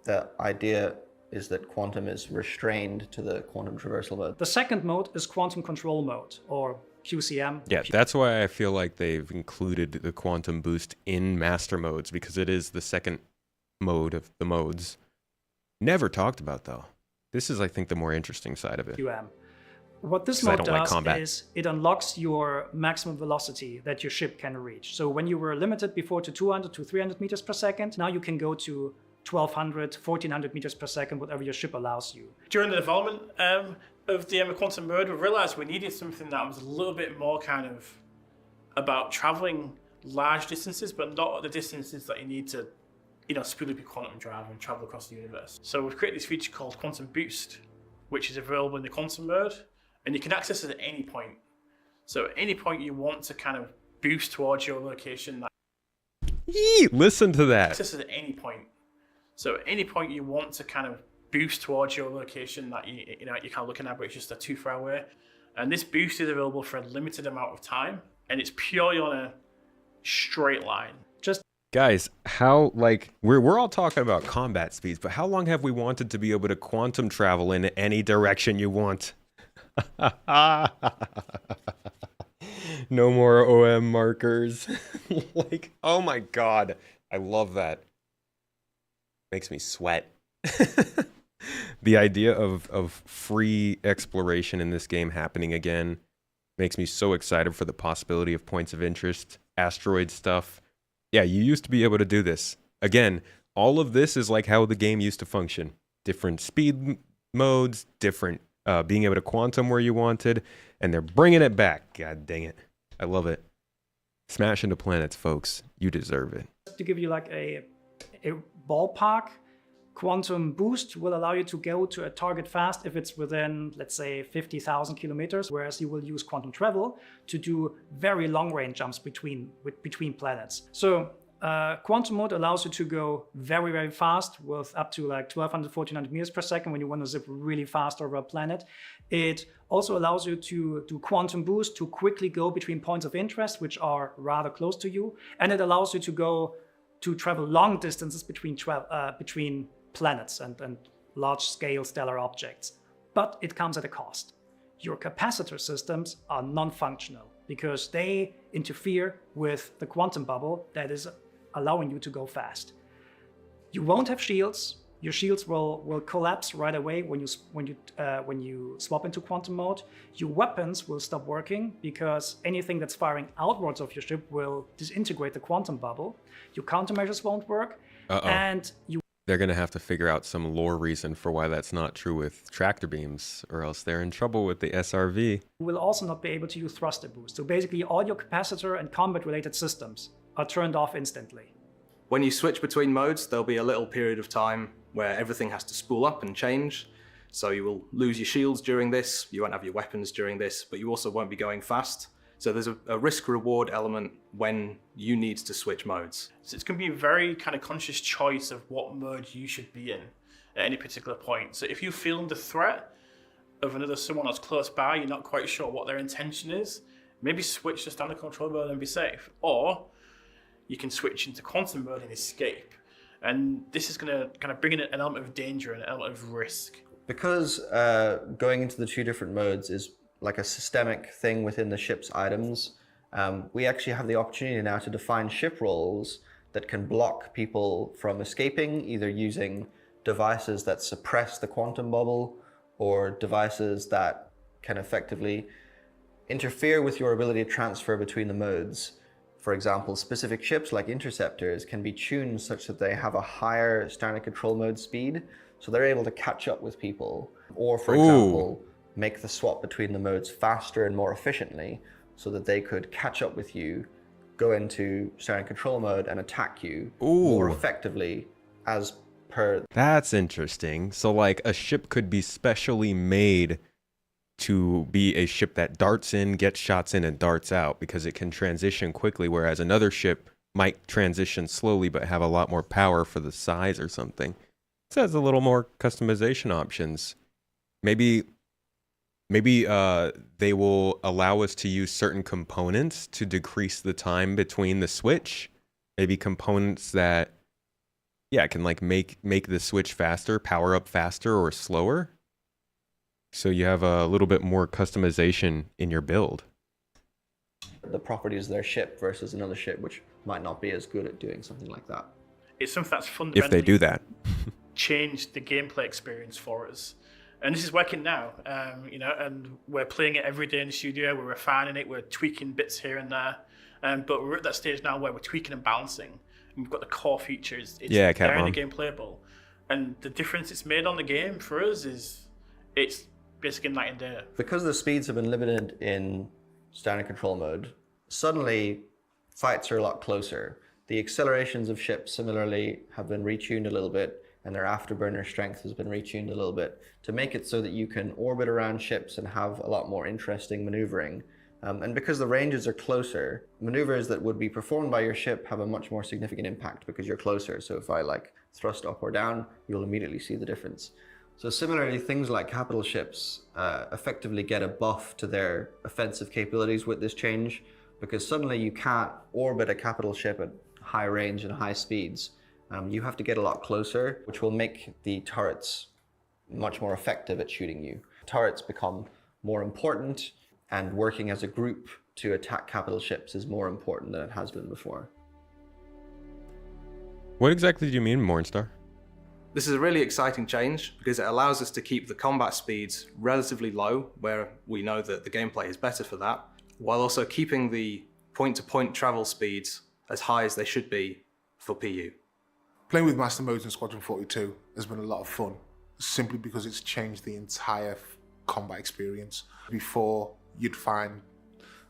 [SPEAKER 6] The idea is that quantum is restrained to the quantum traversal mode.
[SPEAKER 2] The second mode is quantum control mode, or QCM.
[SPEAKER 1] Yeah, that's why I feel like they've included the quantum boost in master modes, because it is the second mode of the modes. Never talked about, though. This is, I think, the more interesting side of it.
[SPEAKER 2] QM. What this mode does is it unlocks your maximum velocity that your ship can reach. So when you were limited before to 200 to 300 meters per second, now you can go to 1200, 1400 meters per second, whatever your ship allows you.
[SPEAKER 8] During the development of the quantum mode, we realized we needed something that was a little bit more kind of about traveling large distances, but not the distances that you need to, speed up your quantum drive and travel across the universe. So we've created this feature called Quantum Boost, which is available in the quantum mode, and you can access it at any point. So at any point you want to kind of boost towards your location.
[SPEAKER 1] Listen to that.
[SPEAKER 8] Access it at any point. So at any point you want to kind of boost towards your location that you're kind of looking at, but it's just too far away. And this boost is available for a limited amount of time, and it's purely on a straight line.
[SPEAKER 1] Guys, how, we're all talking about combat speeds, but how long have we wanted to be able to quantum travel in any direction you want? No more OM markers. Oh my god, I love that. Makes me sweat. The idea of free exploration in this game happening again makes me so excited for the possibility of points of interest, asteroid stuff. Yeah, you used to be able to do this. Again, all of this is like how the game used to function. Different speed modes, different being able to quantum where you wanted, and they're bringing it back. God dang it. I love it. Smash into planets, folks. You deserve it.
[SPEAKER 2] To give you a ballpark, quantum boost will allow you to go to a target fast if it's within, let's say, 50,000 kilometers, whereas you will use quantum travel to do very long range jumps between planets. So quantum mode allows you to go very, very fast with up to 1200, 1400 meters per second when you want to zip really fast over a planet. It also allows you to do quantum boost to quickly go between points of interest, which are rather close to you. And it allows you to travel long distances between planets and large-scale stellar objects. But it comes at a cost. Your capacitor systems are non-functional because they interfere with the quantum bubble that is allowing you to go fast. You won't have shields. Your shields will collapse right away when you swap into quantum mode. Your weapons will stop working because anything that's firing outwards of your ship will disintegrate the quantum bubble. Your countermeasures won't work, and
[SPEAKER 1] they're going to have to figure out some lore reason for why that's not true with tractor beams, or else they're in trouble with the SRV.
[SPEAKER 2] You will also not be able to use thruster boost. So basically all your capacitor and combat-related systems are turned off instantly.
[SPEAKER 9] When you switch between modes, there'll be a little period of time where everything has to spool up and change. So you will lose your shields during this, you won't have your weapons during this, but you also won't be going fast. So there's a risk-reward element when you need to switch modes.
[SPEAKER 8] So it's going to be a very kind of conscious choice of what mode you should be in at any particular point. So if you feel the threat of someone that's close by, you're not quite sure what their intention is, maybe switch to standard control mode and be safe. Or you can switch into quantum mode and escape. And this is going to kind of bring in an element of danger and an element of risk.
[SPEAKER 6] Because going into the two different modes is like a systemic thing within the ship's items, we actually have the opportunity now to define ship roles that can block people from escaping, either using devices that suppress the quantum bubble or devices that can effectively interfere with your ability to transfer between the modes. For example, specific ships like interceptors can be tuned such that they have a higher standard control mode speed, so they're able to catch up with people. Or for example, make the swap between the modes faster and more efficiently so that they could catch up with you, go into standard control mode and attack you more effectively as per.
[SPEAKER 1] That's interesting. So like a ship could be specially made to be a ship that darts in, gets shots in, and darts out because it can transition quickly, whereas another ship might transition slowly but have a lot more power for the size or something. It has a little more customization options. Maybe they will allow us to use certain components to decrease the time between the switch. Maybe components that, yeah, can like make the switch faster, power up faster or slower. So you have a little bit more customization in your build.
[SPEAKER 6] The properties of their ship versus another ship, which might not be as good at doing something like that.
[SPEAKER 8] It's something that's fundamentally
[SPEAKER 1] If they do that.
[SPEAKER 8] changed the gameplay experience for us. And this is working now, and we're playing it every day in the studio. We're refining it. We're tweaking bits here and there. But we're at that stage now where we're tweaking and balancing. And we've got the core features. It's there in the game playable. And the difference it's made on the game for us is it's basically night and day.
[SPEAKER 6] Because the speeds have been limited in standard control mode, suddenly fights are a lot closer. The accelerations of ships similarly have been retuned a little bit, and their afterburner strength has been retuned a little bit to make it so that you can orbit around ships and have a lot more interesting maneuvering. And because the ranges are closer, maneuvers that would be performed by your ship have a much more significant impact because you're closer. So if I like thrust up or down, you'll immediately see the difference. So similarly, things like capital ships effectively get a buff to their offensive capabilities with this change, because suddenly you can't orbit a capital ship at high range and high speeds. You have to get a lot closer, which will make the turrets much more effective at shooting you. Turrets become more important, and working as a group to attack capital ships is more important than it has been before.
[SPEAKER 1] What exactly do you mean, Mornstar?
[SPEAKER 9] This is a really exciting change because it allows us to keep the combat speeds relatively low, where we know that the gameplay is better for that, while also keeping the point-to-point travel speeds as high as they should be for PU.
[SPEAKER 7] Playing with master modes in Squadron 42 has been a lot of fun, simply because it's changed the entire combat experience. Before, you'd find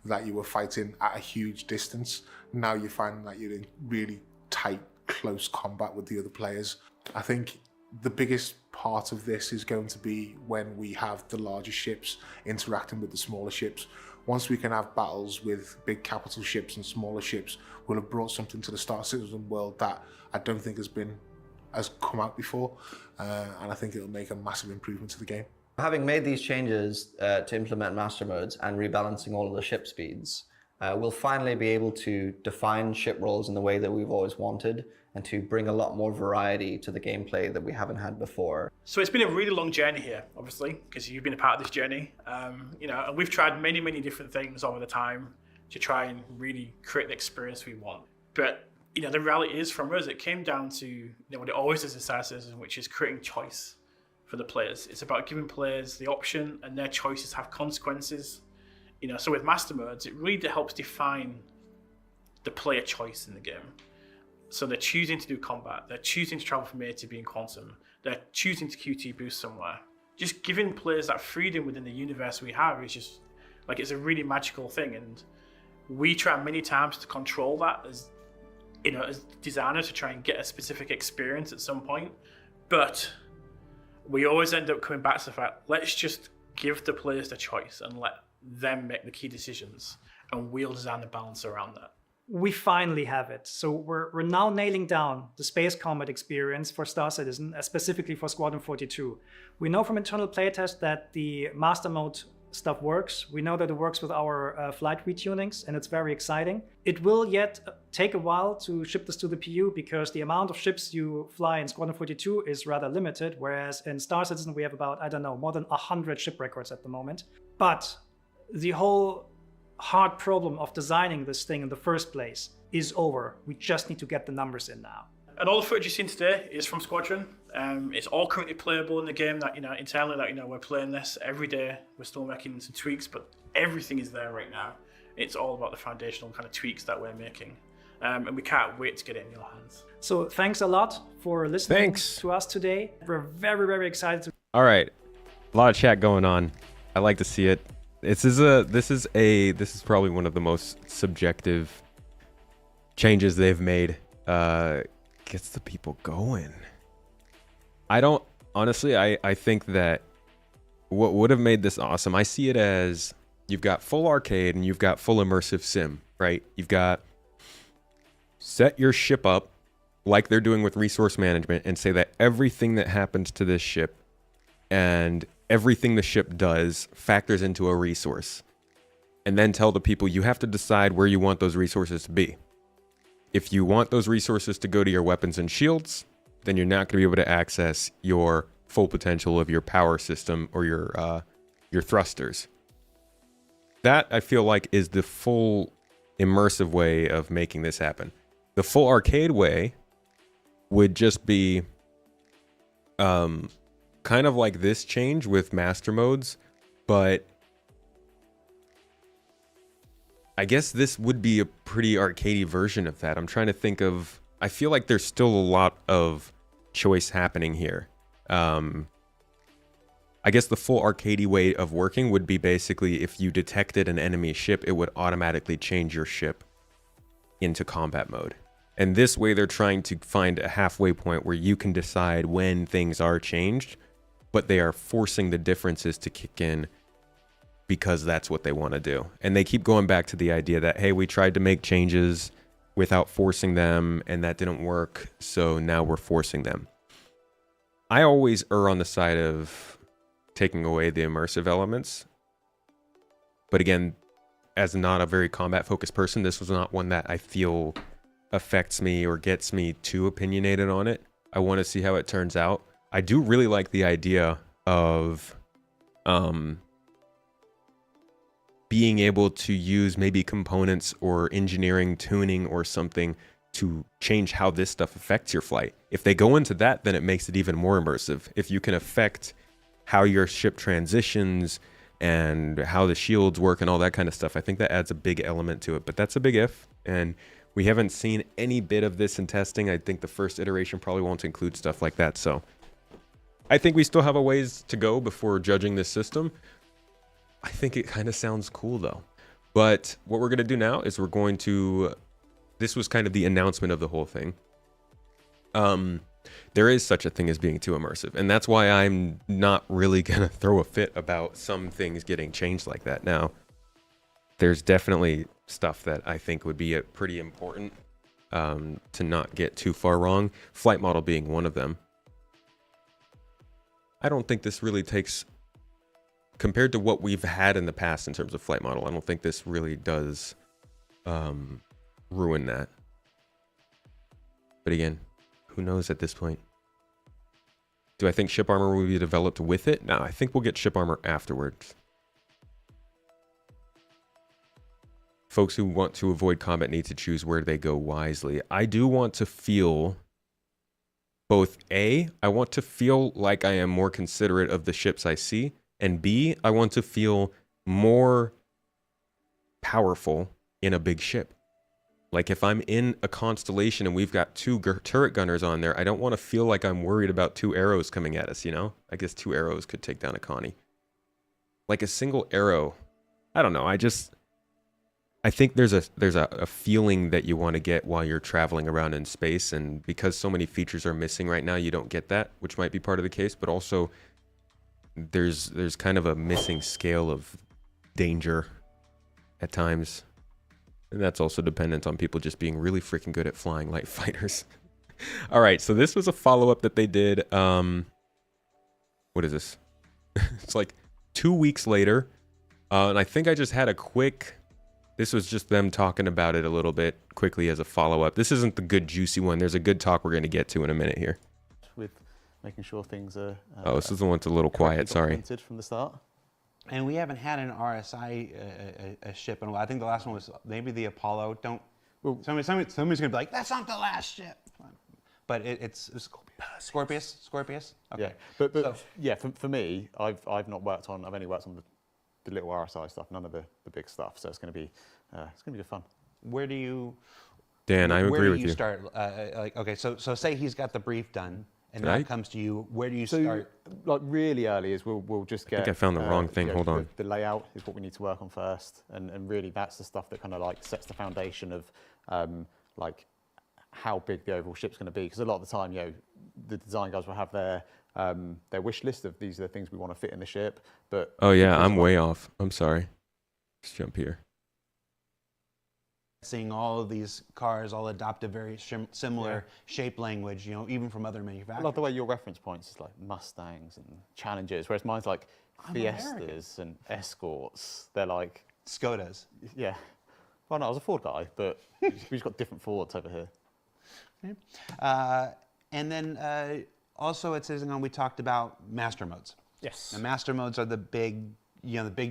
[SPEAKER 7] that you were fighting at a huge distance. Now you find that you're in really tight, close combat with the other players. I think the biggest part of this is going to be when we have the larger ships interacting with the smaller ships. Once we can have battles with big capital ships and smaller ships, we'll have brought something to the Star Citizen world that I don't think has come out before, and I think it'll make a massive improvement to the game.
[SPEAKER 6] Having made these changes to implement master modes and rebalancing all of the ship speeds, we'll finally be able to define ship roles in the way that we've always wanted, and to bring a lot more variety to the gameplay that we haven't had before.
[SPEAKER 8] So it's been a really long journey here, obviously, because you've been a part of this journey. And we've tried many, many different things over the time to try and really create the experience we want. But the reality is, from us, it came down to what it always is in Sci-Fi, which is creating choice for the players. It's about giving players the option, and their choices have consequences. So with master modes, it really helps define the player choice in the game. So they're choosing to do combat, they're choosing to travel from A to B in quantum, they're choosing to QT boost somewhere. Just giving players that freedom within the universe we have is just it's a really magical thing, and we try many times to control that as designers to try and get a specific experience at some point, but we always end up coming back to the fact, let's just give the players the choice and let them make the key decisions, and we'll design the balance around that.
[SPEAKER 2] We finally have it. So we're now nailing down the space combat experience for Star Citizen, specifically for Squadron 42. We know from internal playtest that the master mode stuff works. We know that it works with our flight retunings, and it's very exciting. It will yet take a while to ship this to the PU because the amount of ships you fly in Squadron 42 is rather limited, whereas in Star Citizen we have about, more than 100 ship records at the moment. But the whole hard problem of designing this thing in the first place is over. We just need to get the numbers in now.
[SPEAKER 8] And all the footage you've seen today is from Squadron. It's all currently playable in the game. That internally, we're playing this every day. We're still making some tweaks, but everything is there right now. It's all about the foundational kind of tweaks that we're making, and we can't wait to get it in your hands.
[SPEAKER 2] So thanks a lot for listening to us today. We're very, very excited.
[SPEAKER 1] All right, a lot of chat going on. I like to see it. This is probably one of the most subjective changes they've made. Gets the people going. I think that what would have made this awesome, I see it as you've got full arcade and you've got full immersive sim, right? You've got set your ship up like they're doing with resource management and say that everything that happens to this ship and everything the ship does factors into a resource. And then tell the people you have to decide where you want those resources to be. If you want those resources to go to your weapons and shields, then you're not going to be able to access your full potential of your power system or your thrusters. That, I feel like, is the full immersive way of making this happen. The full arcade way would just be kind of like this change with master modes, but I guess this would be a pretty arcadey version of that. I'm trying to think of, I feel like there's still a lot of choice happening here. I guess the full arcadey way of working would be basically if you detected an enemy ship, it would automatically change your ship into combat mode. And this way they're trying to find a halfway point where you can decide when things are changed, but they are forcing the differences to kick in because that's what they want to do. And they keep going back to the idea that, hey, we tried to make changes without forcing them and that didn't work, so now we're forcing them. I always err on the side of taking away the immersive elements. But again, as not a very combat focused person, this was not one that I feel affects me or gets me too opinionated on it. I want to see how it turns out. I do really like the idea of being able to use maybe components or engineering, tuning or something to change how this stuff affects your flight. If they go into that, then it makes it even more immersive. If you can affect how your ship transitions and how the shields work and all that kind of stuff, I think that adds a big element to it. But that's a big if, and we haven't seen any bit of this in testing. I think the first iteration probably won't include stuff like that. So I think we still have a ways to go before judging this system. I think it kind of sounds cool though. But what we're going to do now is we're going to, this was kind of the announcement of the whole thing. There is such a thing as being too immersive. And that's why I'm not really going to throw a fit about some things getting changed like that. Now, there's definitely stuff that I think would be pretty important to not get too far wrong. Flight model being one of them. I don't think this really takes, compared to what we've had in the past in terms of flight model, I don't think this really does ruin that. But again, who knows at this point? Do I think ship armor will be developed with it? No, I think we'll get ship armor afterwards. Folks who want to avoid combat need to choose where they go wisely. I do want to feel both A, I want to feel like I am more considerate of the ships I see, and B, I want to feel more powerful in a big ship. Like if I'm in a constellation and we've got two turret gunners on there, I don't want to feel like I'm worried about two arrows coming at us, you know? I guess two arrows could take down a Connie. Like a single arrow, I don't know, I think there's a feeling that you want to get while you're traveling around in space, and because so many features are missing right now, you don't get that, which might be part of the case, but also there's kind of a missing scale of danger at times. And that's also dependent on people just being really freaking good at flying light fighters. All right, so this was a follow-up that they did. What is this? It's like 2 weeks later. And I think I just had a quick... This was just them talking about it a little bit quickly as a follow-up. This isn't the good, juicy one. There's a good talk we're going to get to in a minute here.
[SPEAKER 10] With making sure things are...
[SPEAKER 1] oh, this is the one that's a little quiet, sorry.
[SPEAKER 10] From the start.
[SPEAKER 4] And we haven't had an RSI a ship in a while. I think the last one was maybe the Apollo. Somebody's going to be like, that's not the last ship. But it's Scorpius. Okay.
[SPEAKER 10] Yeah, but yeah, for me, I've only worked on the little RSI stuff, none of the big stuff. So it's going to be good fun.
[SPEAKER 4] Where do you...
[SPEAKER 1] Dan, I agree with you.
[SPEAKER 4] Where do you start? Okay, so say he's got the brief done, and that comes to you, where do you start?
[SPEAKER 10] Like really early is we'll just get.
[SPEAKER 1] I think I found the wrong thing. Hold on.
[SPEAKER 10] The layout is what we need to work on first, and really that's the stuff that kind of like sets the foundation of like how big the overall ship's going to be. Because a lot of the time, the design guys will have their wish list of these are the things we want to fit in the ship. But
[SPEAKER 1] oh yeah, I'm way off. I'm sorry. Let's jump here.
[SPEAKER 4] Seeing all of these cars all adopt a very similar shape language, even from other manufacturers.
[SPEAKER 10] I love the way your reference points is like Mustangs and Challengers, whereas mine's like Fiestas and Escorts. They're like
[SPEAKER 4] Skodas.
[SPEAKER 10] Yeah. Well, no, I was a Ford guy, but we've just got different Fords over here.
[SPEAKER 4] Okay. And then also at Citizen we talked about master modes.
[SPEAKER 8] Yes.
[SPEAKER 4] And master modes are the big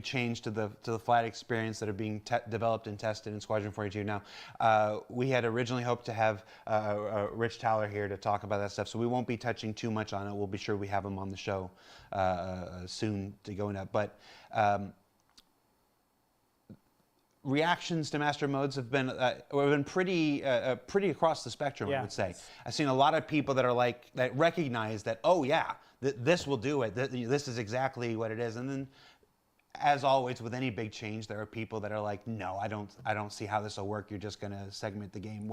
[SPEAKER 4] change to the flight experience that are being developed and tested in Squadron 42. Now, we had originally hoped to have Rich Towler here to talk about that stuff, so we won't be touching too much on it. We'll be sure we have him on the show soon to go into that. But reactions to master modes have been pretty across the spectrum, I would say. I've seen a lot of people that recognize that, oh yeah, this will do it. This is exactly what it is. And then, as always, with any big change, there are people that are like, no, I don't see how this will work. You're just going to segment the game.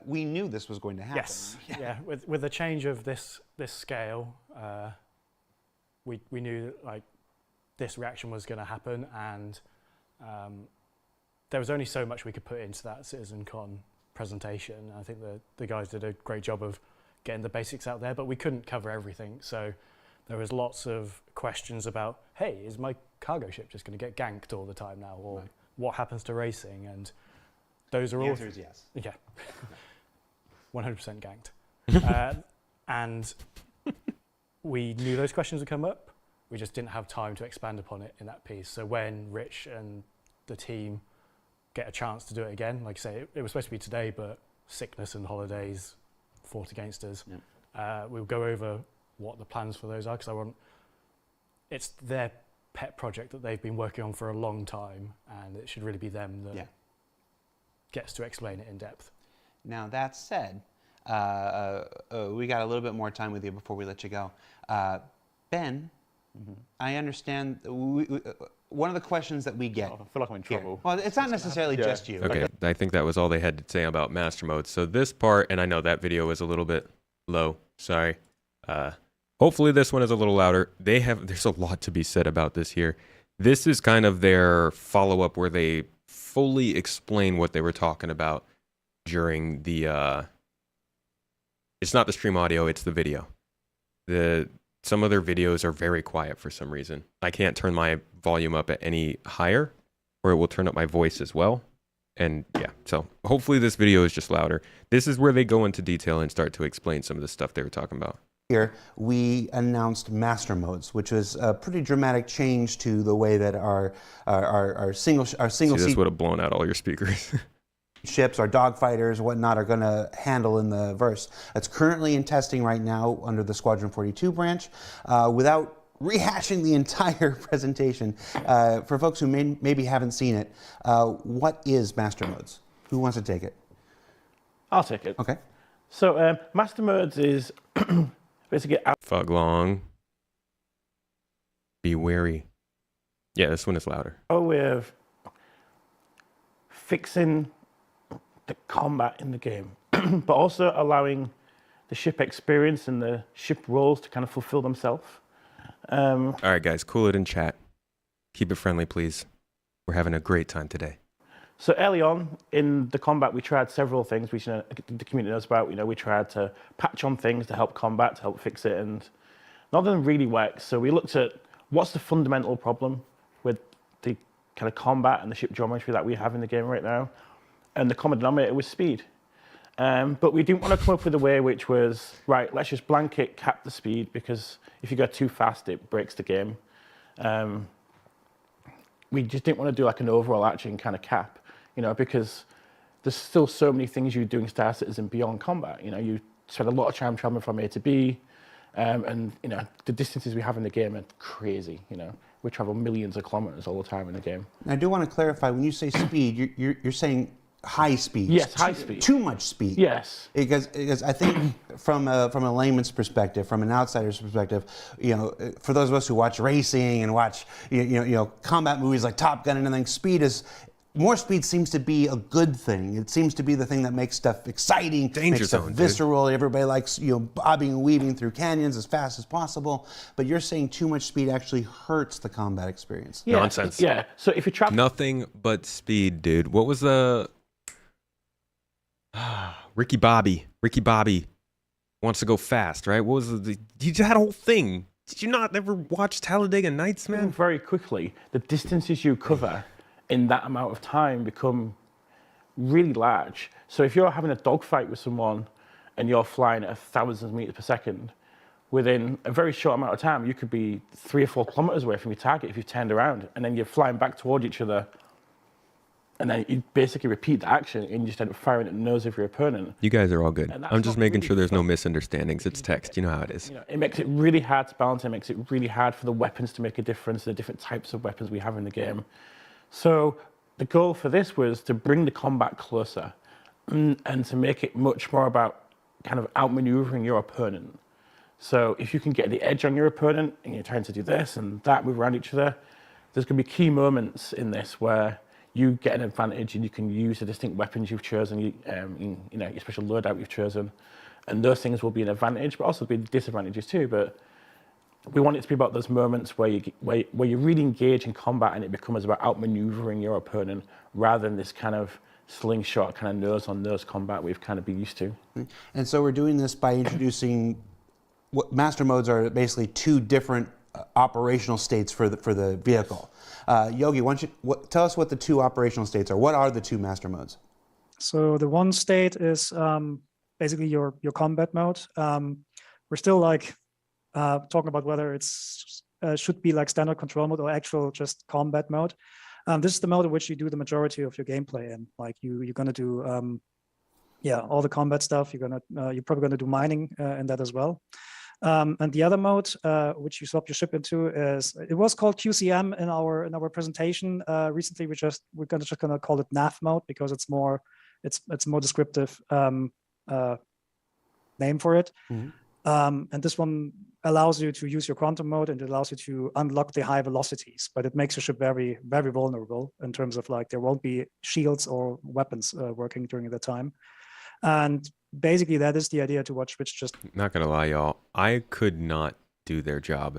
[SPEAKER 4] We knew this was going to happen.
[SPEAKER 11] Yes, yeah. With the change of this scale, we knew that this reaction was going to happen, and there was only so much we could put into that CitizenCon presentation. I think the guys did a great job of getting the basics out there, but we couldn't cover everything. So there was lots of questions about, hey, is my cargo ship just going to get ganked all the time now? Or what happens to racing? And those are all...
[SPEAKER 4] The answer is yes.
[SPEAKER 11] Yeah. 100% ganked. And we knew those questions would come up. We just didn't have time to expand upon it in that piece. So when Rich and the team get a chance to do it again, like I say, it was supposed to be today, but sickness and holidays fought against us. Yep. We'll go over what the plans for those are, because it's their pet project that they've been working on for a long time, and it should really be them that gets to explain it in depth.
[SPEAKER 4] Now, that said, we got a little bit more time with you before we let you go. Ben, I understand one of the questions that we get.
[SPEAKER 10] I feel like I'm in trouble.
[SPEAKER 4] Well, it's not necessarily just you.
[SPEAKER 1] Okay, I think that was all they had to say about master mode. So this part, and I know that video was a little bit low, sorry. Hopefully this one is a little louder. There's a lot to be said about this here. This is kind of their follow-up where they fully explain what they were talking about during the, it's not the stream audio, it's the video. Some of their videos are very quiet for some reason. I can't turn my volume up at any higher, or it will turn up my voice as well. And yeah, so hopefully this video is just louder. This is where they go into detail and start to explain some of the stuff they were talking about.
[SPEAKER 4] Here, we announced master modes, which was a pretty dramatic change to the way that our single
[SPEAKER 1] See, this would have blown out all your speakers.
[SPEAKER 4] ships, our dogfighters, whatnot, are going to handle in the verse. It's currently in testing right now under the Squadron 42 branch. Without rehashing the entire presentation, for folks who maybe haven't seen it, what is master modes? Who wants to take it?
[SPEAKER 3] I'll take it.
[SPEAKER 4] Okay.
[SPEAKER 3] So master modes is basically
[SPEAKER 1] Fug long. Be wary. Yeah, this one is louder.
[SPEAKER 3] With fixing the combat in the game, but also allowing the ship experience and the ship roles to kind of fulfill themselves.
[SPEAKER 1] All right, guys, cool it in chat. Keep it friendly, please. We're having a great time today.
[SPEAKER 3] So early on in the combat, we tried several things which the community knows about. We tried to patch on things to help combat, to help fix it, and none of them really worked. So we looked at what's the fundamental problem with the kind of combat and the ship geometry that we have in the game right now. And the common denominator was speed. But we didn't want to come up with a way which was, right, let's just blanket cap the speed, because if you go too fast, it breaks the game. We just didn't want to do like an overarching kind of cap, because there's still so many things you do in Star Citizen beyond combat. You spend a lot of time traveling from A to B, and the distances we have in the game are crazy. We travel millions of kilometers all the time in the game.
[SPEAKER 4] I do want to clarify, when you say speed, you're saying high speed.
[SPEAKER 3] Yes, high speed.
[SPEAKER 4] Too much speed.
[SPEAKER 3] Yes.
[SPEAKER 4] Because I think from a layman's perspective, from an outsider's perspective, for those of us who watch racing and watch combat movies like Top Gun and everything, more speed seems to be a good thing. It seems to be the thing that makes stuff exciting, makes stuff visceral. Dude. Everybody likes bobbing and weaving through canyons as fast as possible. But you're saying too much speed actually hurts the combat experience.
[SPEAKER 3] Yeah.
[SPEAKER 1] Nonsense.
[SPEAKER 3] Yeah. So if you trap
[SPEAKER 1] nothing but speed, dude. What was the Ricky Bobby wants to go fast, right? What was that whole thing? Did you not ever watch Talladega Nights, man?
[SPEAKER 3] Very quickly, the distances you cover in that amount of time become really large. So if you're having a dogfight with someone and you're flying at 1,000 meters per second, within a very short amount of time, you could be 3 or 4 kilometers away from your target if you turned around, and then you're flying back toward each other. And then you basically repeat the action and you just end up firing at the nose of your opponent.
[SPEAKER 1] You guys are all good. I'm just making sure there's no misunderstandings. It's text. You know how it is.
[SPEAKER 3] It makes it really hard to balance. It makes it really hard for the weapons to make a difference, the different types of weapons we have in the game. So the goal for this was to bring the combat closer and to make it much more about kind of outmaneuvering your opponent. So if you can get the edge on your opponent and you're trying to do this and that, move around each other, there's going to be key moments in this where you get an advantage and you can use the distinct weapons you've chosen, your special loadout you've chosen, and those things will be an advantage, but also be disadvantages too. But we want it to be about those moments where you really engage in combat and it becomes about outmaneuvering your opponent rather than this kind of slingshot, kind of nose-on-nose combat we've kind of been used to.
[SPEAKER 4] And so we're doing this by introducing what master modes are basically 2 different operational states for the vehicle. Yogi, why don't you tell us what the 2 operational states are? What are the 2 master modes?
[SPEAKER 2] So the one state is basically your combat mode. We're still talking about whether it's should be like standard control mode or actual just combat mode. This is the mode in which you do the majority of your gameplay, and like you're gonna do all the combat stuff. You're probably gonna do mining in that as well. And the other mode, which you swap your ship into, it was called QCM in our presentation recently. We're just gonna call it NAF mode because it's more descriptive name for it. Mm-hmm. And this one allows you to use your quantum mode and it allows you to unlock the high velocities, but it makes your ship very, very vulnerable in terms of there won't be shields or weapons working during the time. And basically that is the idea to watch Switch just...
[SPEAKER 1] Not gonna lie, y'all. I could not do their job.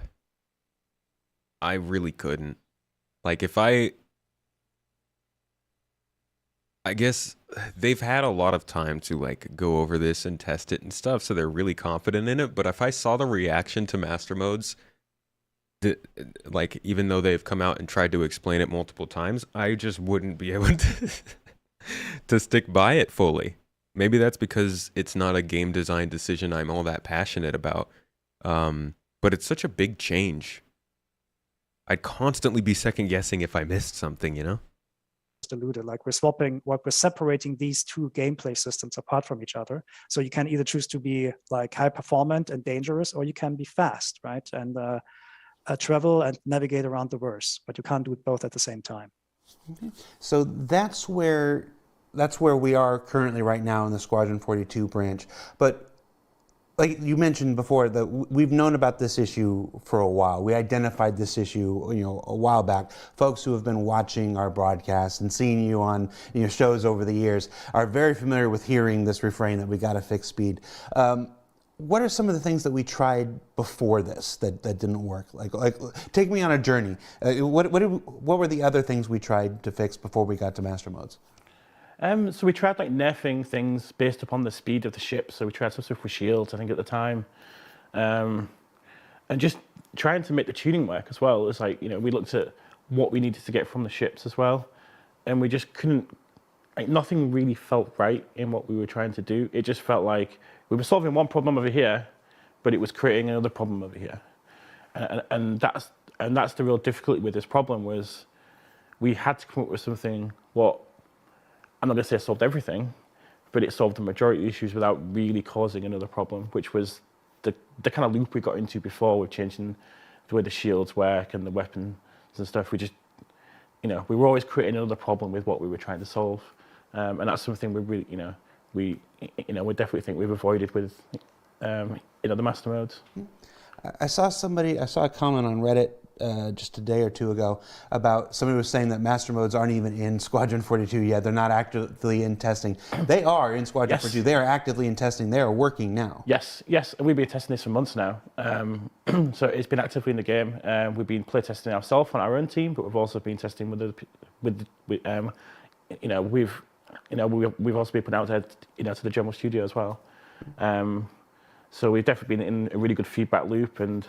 [SPEAKER 1] I really couldn't. I guess they've had a lot of time to go over this and test it and stuff, so they're really confident in it. But if I saw the reaction to master modes, even though they've come out and tried to explain it multiple times, I just wouldn't be able to stick by it fully. Maybe that's because it's not a game design decision I'm all that passionate about. But it's such a big change. I'd constantly be second guessing if I missed something,
[SPEAKER 2] alluded, we're separating these 2 gameplay systems apart from each other. So you can either choose to be high performant and dangerous, or you can be fast, right? And travel and navigate around the verse, but you can't do it both at the same time.
[SPEAKER 4] Okay. So that's where we are currently right now in the Squadron 42 branch. But like you mentioned before, that we've known about this issue for a while. We identified this issue, a while back. Folks who have been watching our broadcasts and seeing you on shows over the years are very familiar with hearing this refrain that we got to fix speed. What are some of the things that we tried before this that didn't work? Like take me on a journey. What were the other things we tried to fix before we got to master modes?
[SPEAKER 3] So we tried nerfing things based upon the speed of the ship. So we tried some stuff with shields, I think, at the time, and just trying to make the tuning work as well. It's we looked at what we needed to get from the ships as well, and we just couldn't. Nothing really felt right in what we were trying to do. It just felt like we were solving one problem over here, but it was creating another problem over here, and that's the real difficulty with this problem was we had to come up with something I'm not going to say it solved everything, but it solved the majority of the issues without really causing another problem, which was the kind of loop we got into before with changing the way the shields work and the weapons and stuff. We just, we were always creating another problem with what we were trying to solve. and that's something we really, we definitely think we've avoided with, the master modes.
[SPEAKER 4] I saw a comment on Reddit just a day or two ago about somebody was saying that master modes aren't even in Squadron 42 yet. They're not actively in testing. They are in Squadron 42. They are actively in testing. They are working now.
[SPEAKER 3] Yes. We've been testing this for months now. So it's been actively in the game. We've been play testing ourselves on our own team, but we've also been testing we've also been put out there, to the general studio as well. So we've definitely been in a really good feedback loop, and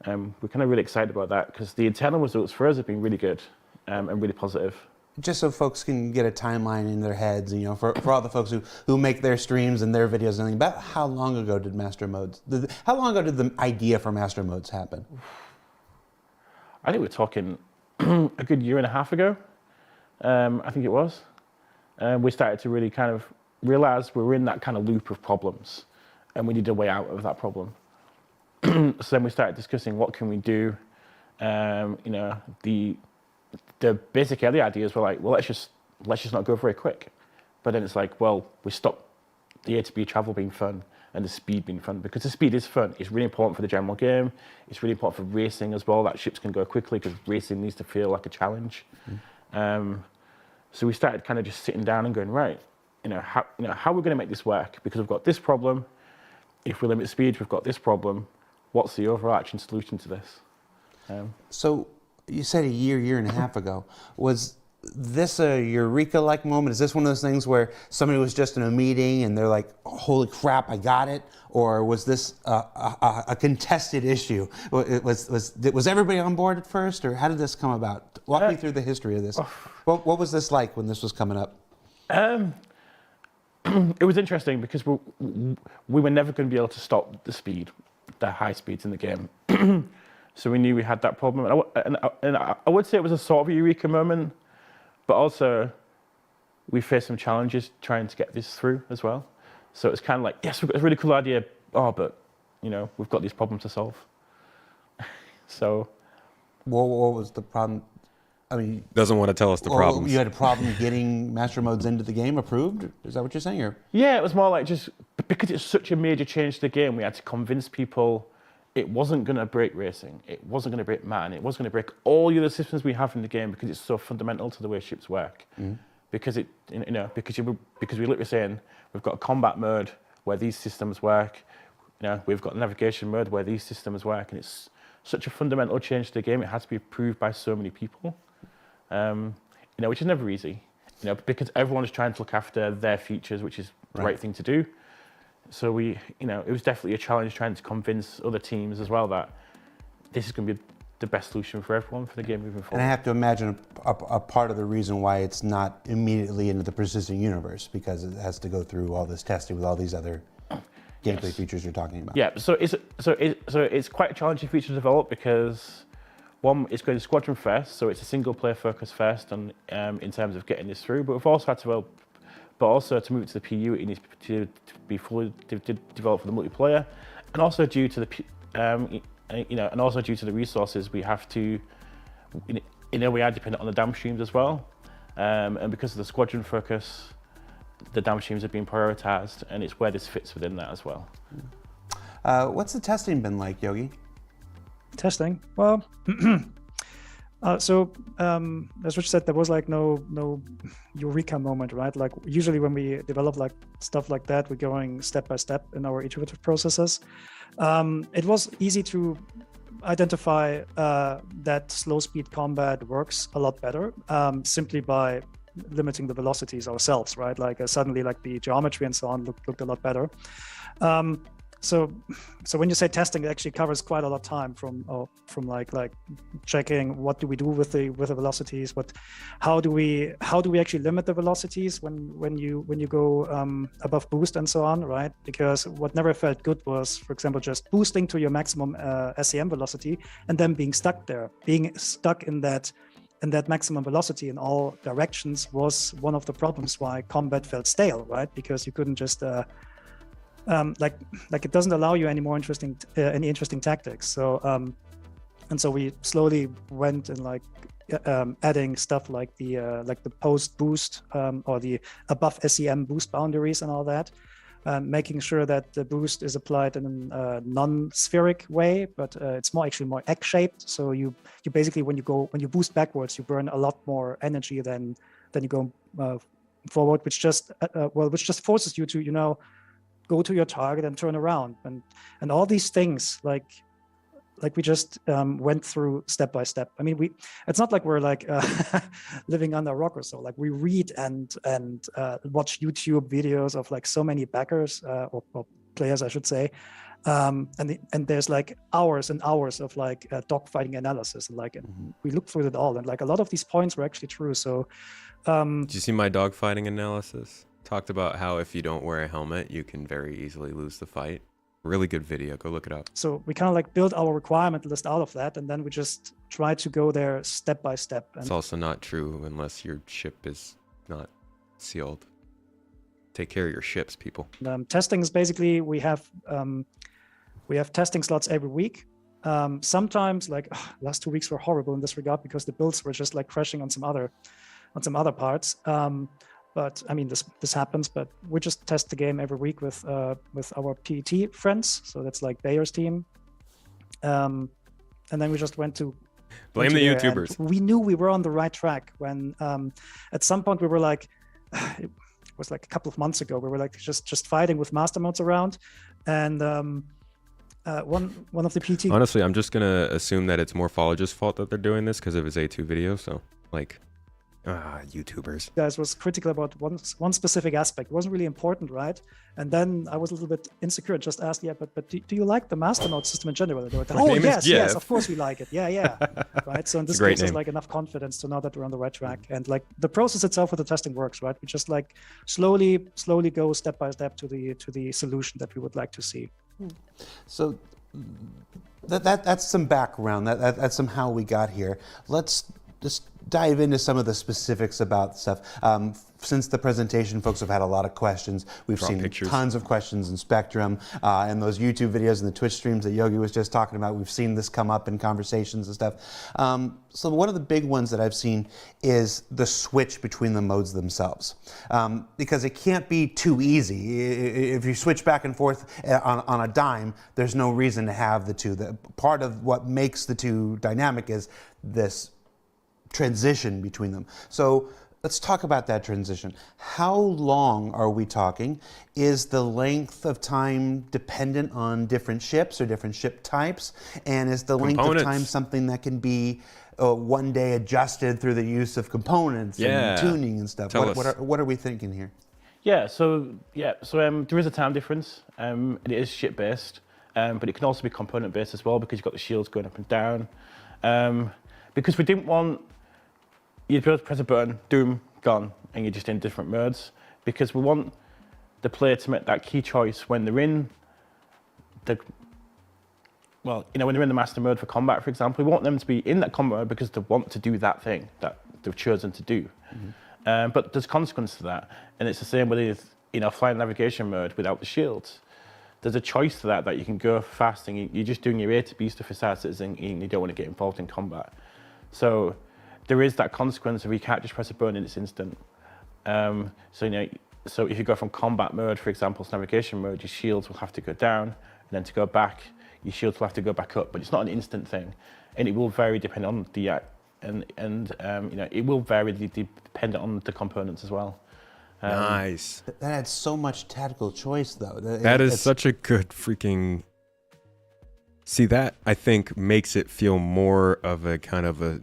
[SPEAKER 3] we're kind of really excited about that because the internal results for us have been really good and really positive.
[SPEAKER 4] Just so folks can get a timeline in their heads, for all the folks who make their streams and their videos and everything, about how long ago did how long ago did the idea for master modes happen?
[SPEAKER 3] I think we're talking a good year and a half ago. I think it was. We started to really kind of realize we were in that kind of loop of problems and we need a way out of that problem. So then we started discussing what can we do. The basic early ideas were like, well, let's just not go very quick. But then it's like, well, we stopped the A to B travel being fun and the speed being fun, because the speed is fun. It's really important for the general game. It's really important for racing as well, that ships can go quickly because racing needs to feel like a challenge. So we started kind of just sitting down and going, right, how are we going to make this work? Because we've got this problem. If we limit speed, we've got this problem. What's the overarching solution to this?
[SPEAKER 4] So you said a year and a half ago. Was this a eureka-like moment? Is this one of those things where somebody was just in a meeting and they're like, holy crap, I got it? Or was this a contested issue? Was everybody on board at first, or how did this come about? Walk me through the history of this. What was this like when this was coming up?
[SPEAKER 3] It was interesting because we were never going to be able to stop the high speeds in the game. So we knew we had that problem. And I would say it was a sort of a eureka moment, but also we faced some challenges trying to get this through as well. So it's kind of like, yes, we've got a really cool idea, but we've got these problems to solve. So
[SPEAKER 4] what was the problem? I mean,
[SPEAKER 1] doesn't want to tell us the problems.
[SPEAKER 4] You had a problem getting master modes into the game approved? Is that what you're saying? Or?
[SPEAKER 3] Yeah, it was more like just because it's such a major change to the game, we had to convince people it wasn't going to break racing. It wasn't going to break man. It wasn't going to break all the other systems we have in the game because it's so fundamental to the way ships work. Because we literally saying we've got a combat mode where these systems work. We've got a navigation mode where these systems work, and it's such a fundamental change to the game. It has to be approved by so many people. Which is never easy, because everyone is trying to look after their features, which is the right thing to do. So it was definitely a challenge trying to convince other teams as well that this is going to be the best solution for everyone for the game moving forward.
[SPEAKER 4] And I have to imagine a part of the reason why it's not immediately into the persistent universe, because it has to go through all this testing with all these other gameplay features you're talking about.
[SPEAKER 3] Yeah, so it's quite a challenging feature to develop because one, it's going to Squadron first, so it's a single player focus first on in terms of getting this through. But we've also had to to move it to the PU, it needs to be fully developed for the multiplayer, and also due to the resources we have to, we are dependent on the dam streams as well, and because of the Squadron focus, the dam streams have been prioritized, and it's where this fits within that as well.
[SPEAKER 4] What's the testing been like, Yogi?
[SPEAKER 2] Testing? Well, as Rich said, there was like no eureka moment, right? Like usually when we develop like stuff like that, we're going step by step in our iterative processes. It was easy to identify that slow speed combat works a lot better simply by limiting the velocities ourselves, right? Like suddenly like the geometry and so on looked a lot better. So when you say testing, it actually covers quite a lot of time from like checking what do we do with the velocities, how do we actually limit the velocities when you go above boost and so on, right? Because what never felt good was, for example, just boosting to your maximum SEM velocity and then being stuck there, being stuck in that maximum velocity in all directions was one of the problems why combat felt stale, right? Because you couldn't just like it doesn't allow you any interesting tactics. So and so we slowly went and like adding stuff like the post boost or the above SEM boost boundaries and all that. Making sure that the boost is applied in a non-spheric way, but it's actually more egg-shaped. So you basically when you boost backwards, you burn a lot more energy than you go forward, which just forces you to go to your target and turn around, and all these things like we just went through step by step. I mean, it's not like we're like living under a rock or so. Like we read and watch YouTube videos of like so many backers or players, I should say. And there's like hours and hours of like dogfighting analysis, and like we looked through it all, and like a lot of these points were actually true. So
[SPEAKER 1] did you see my dogfighting analysis? Talked about how if you don't wear a helmet, you can very easily lose the fight. Really good video. Go look it up.
[SPEAKER 2] So we kind of like build our requirement list out of that, and then we just try to go there step by step. And
[SPEAKER 1] it's also not true unless your ship is not sealed. Take care of your ships, people.
[SPEAKER 2] Testing is basically we have testing slots every week. Sometimes like last 2 weeks were horrible in this regard because the builds were just like crashing on some other parts. But I mean, this happens. But we just test the game every week with our PET friends. So that's like Bayer's team. And then we just went to
[SPEAKER 1] blame the YouTubers.
[SPEAKER 2] We knew we were on the right track when at some point we were like, it was like a couple of months ago. We were like just fighting with master modes around, and one of the PT.
[SPEAKER 1] Honestly, I'm just gonna assume that it's Morphologists' fault that they're doing this because of his A2 video. So like. YouTubers.
[SPEAKER 2] Guys was critical about one specific aspect. It wasn't really important, right? And then I was a little bit insecure. Just asked, but do you like the master mode system in general? They were like, oh yes, of course we like it. Yeah, right. So in this gives us like enough confidence to know that we're on the right track, and like the process itself with the testing works, right? We just like slowly go step by step to the solution that we would like to see.
[SPEAKER 4] So that's some background. That's some how we got here. Let's just dive into some of the specifics about stuff. Since the presentation, folks have had a lot of questions. We've seen tons of questions in Spectrum and those YouTube videos and the Twitch streams that Yogi was just talking about. We've seen this come up in conversations and stuff. So one of the big ones that I've seen is the switch between the modes themselves. Because it can't be too easy. If you switch back and forth on a dime, there's no reason to have the two. Part of what makes the two dynamic is this transition between them. So let's talk about that transition. How long are we talking? Is the length of time dependent on different ships or different ship types? And is the length of time something that can be one day adjusted through the use of components and tuning and stuff? What are we thinking here?
[SPEAKER 3] So there is a time difference. It is ship based, but it can also be component based as well because you've got the shields going up and down. Because we didn't want you'd be able to press a button, doom, gone, and you're just in different modes. Because we want the player to make that key choice when they're in when they're in the master mode for combat, for example. We want them to be in that combat mode because they want to do that thing that they've chosen to do. Mm-hmm. But there's consequence to that, and it's the same with flying navigation mode without the shields. There's a choice to that you can go fast and you're just doing your A to B stuff as Star Citizen and you don't want to get involved in combat. So there is that consequence of you can't just press a button and it's instant. So if you go from combat mode, for example, to navigation mode, your shields will have to go down, and then to go back, your shields will have to go back up. But it's not an instant thing, and it will vary depending on the it will vary dependent on the components as well.
[SPEAKER 1] Nice.
[SPEAKER 4] That adds so much tactical choice, though.
[SPEAKER 1] That is such a good freaking. See, that I think makes it feel more of a kind of a.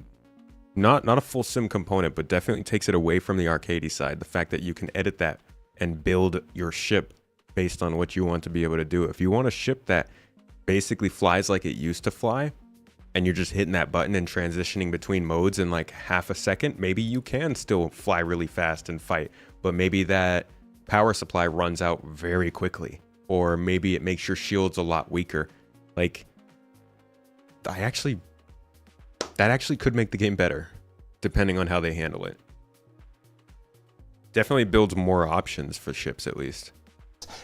[SPEAKER 1] Not a full sim component, but definitely takes it away from the arcadey side. The fact that you can edit that and build your ship based on what you want to be able to do. If you want a ship that basically flies like it used to fly, and you're just hitting that button and transitioning between modes in like half a second, maybe you can still fly really fast and fight, but maybe that power supply runs out very quickly, or maybe it makes your shields a lot weaker. Like, that actually could make the game better, depending on how they handle it. Definitely builds more options for ships, at least.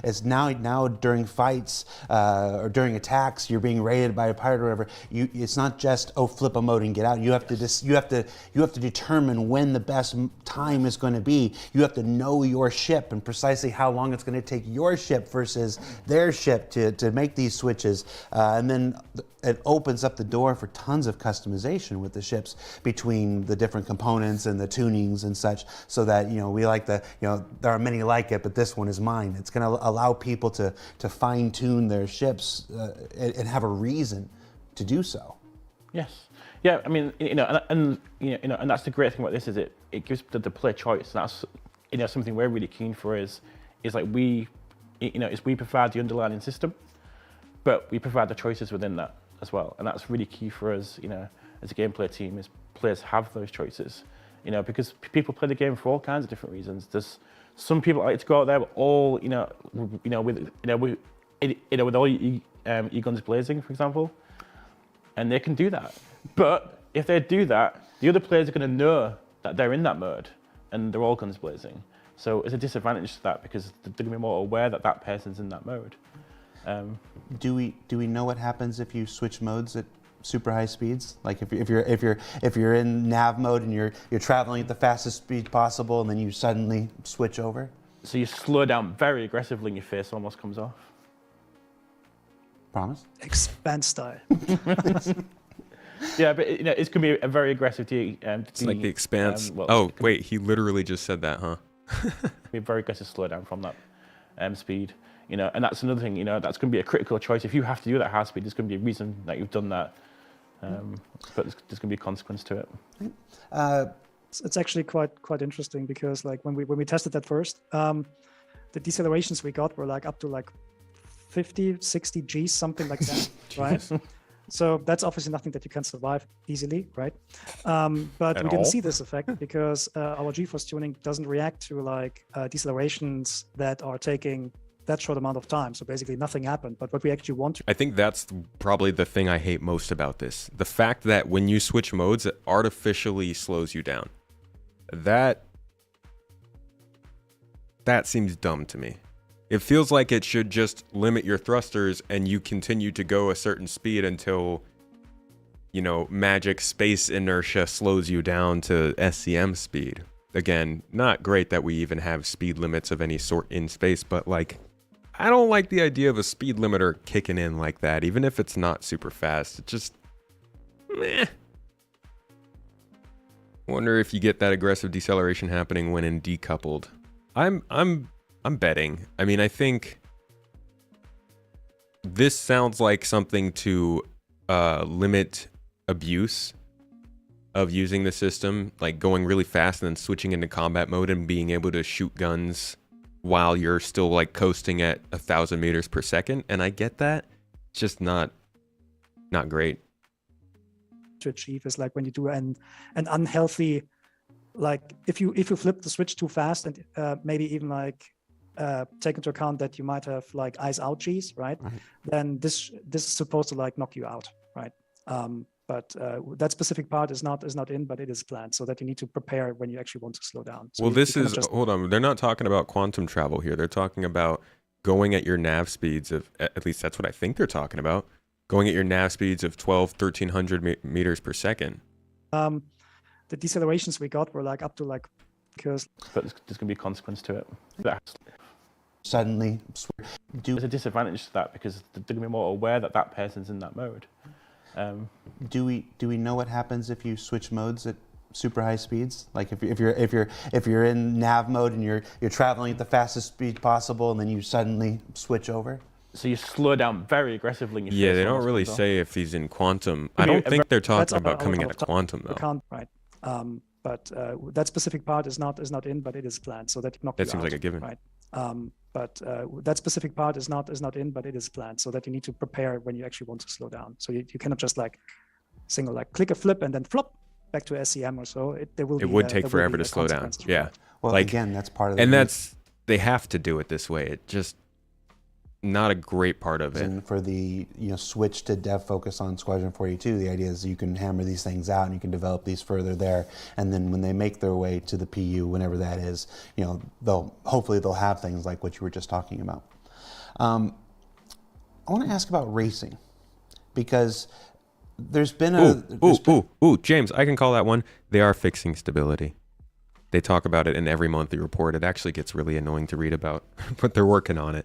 [SPEAKER 4] It's now during fights or during attacks, you're being raided by a pirate or whatever. It's not just flip a mode and get out. You have to determine when the best time is going to be. You have to know your ship and precisely how long it's going to take your ship versus their ship to make these switches, and then it opens up the door for tons of customization with the ships between the different components and the tunings and such, so that we like there are many like it, but this one is mine. It's going to allow people to fine tune their ships and have a reason to do so.
[SPEAKER 3] Yes. Yeah. I mean, and that's the great thing about this is it gives the player choice. And that's something we're really keen for is like we provide the underlying system, but we provide the choices within that as well, and that's really key for us. As a gameplay team, is players have those choices. Because people play the game for all kinds of different reasons. There's some people like to go out there with all with all e-guns blazing, for example, and they can do that. But if they do that, the other players are going to know that they're in that mode and they're all guns blazing. So it's a disadvantage to that because they're going to be more aware that that person's in that mode.
[SPEAKER 4] Do we know what happens if you switch modes at super high speeds? Like if you're in nav mode and you're traveling at the fastest speed possible, and then you suddenly switch over?
[SPEAKER 3] So you slow down very aggressively, and your face almost comes off.
[SPEAKER 4] Promise?
[SPEAKER 2] Expand style.
[SPEAKER 3] Yeah, but it's going to be a very aggressive.
[SPEAKER 1] It's like the Expanse. Wait, he literally just said that, huh?
[SPEAKER 3] Be a very aggressive slowdown from that speed. And that's another thing. That's going to be a critical choice. If you have to do that high speed, there's going to be a reason that you've done that. But there's going to be a consequence to it.
[SPEAKER 2] It's actually quite interesting because like when we tested that first, the decelerations we got were like up to like 50, 60 Gs, something like that, right? So that's obviously nothing that you can survive easily, right? But we didn't see this effect because our GeForce tuning doesn't react to like decelerations that are taking that short amount of time. So basically nothing happened. But what we actually want to...
[SPEAKER 1] I think that's probably the thing I hate most about this. The fact that when you switch modes, it artificially slows you down. That seems dumb to me. It feels like it should just limit your thrusters and you continue to go a certain speed until, magic space inertia slows you down to SCM speed. Again, not great that we even have speed limits of any sort in space, but like, I don't like the idea of a speed limiter kicking in like that, even if it's not super fast. It just, meh. Wonder if you get that aggressive deceleration happening when in decoupled. I'm betting. I mean, I think this sounds like something to limit abuse of using the system, like going really fast and then switching into combat mode and being able to shoot guns while you're still like coasting at 1,000 meters per second. And I get that. It's just not great.
[SPEAKER 2] To achieve is like when you do an unhealthy, like if you flip the switch too fast and maybe even like take into account that you might have like eyes out Gs, right? Then this is supposed to like knock you out, right? But that specific part is not in, but it is planned so that you need to prepare when you actually want to slow down. So
[SPEAKER 1] hold on. They're not talking about quantum travel here. They're talking about going at your nav speeds of, at least that's what I think they're talking about, going at your nav speeds of 1,300 meters per second.
[SPEAKER 2] The decelerations we got were like up to like, because...
[SPEAKER 3] But there's going to be a consequence to it.
[SPEAKER 4] Suddenly,
[SPEAKER 3] there's a disadvantage to that because they're going to be more aware that that person's in that mode.
[SPEAKER 4] Do we know what happens if you switch modes at super high speeds? Like if you're in nav mode and you're traveling at the fastest speed possible, and then you suddenly switch over?
[SPEAKER 3] So you slow down very aggressively.
[SPEAKER 1] Yeah, they don't really say if he's in quantum. I don't think they're talking about coming into quantum though.
[SPEAKER 2] Right. But that specific part is not in, but it is planned so that you knock you out.
[SPEAKER 1] That seems like a given.
[SPEAKER 2] Right. But that specific part is not in, but it is planned so that you need to prepare when you actually want to slow down. So you cannot just like single like click a flip and then flop back to SCM or so. It would
[SPEAKER 1] take forever to slow down. Yeah.
[SPEAKER 4] Well,
[SPEAKER 1] like,
[SPEAKER 4] again, that's part of the
[SPEAKER 1] and that's they have to do it this way. It just not a great part of it.
[SPEAKER 4] And for the switch to dev focus on Squadron 42, the idea is you can hammer these things out and you can develop these further there. And then when they make their way to the PU, whenever that is, hopefully they'll have things like what you were just talking about. I want to ask about racing, because there's been
[SPEAKER 1] James, I can call that one. They are fixing stability. They talk about it in every monthly report. It actually gets really annoying to read about, but they're working on it.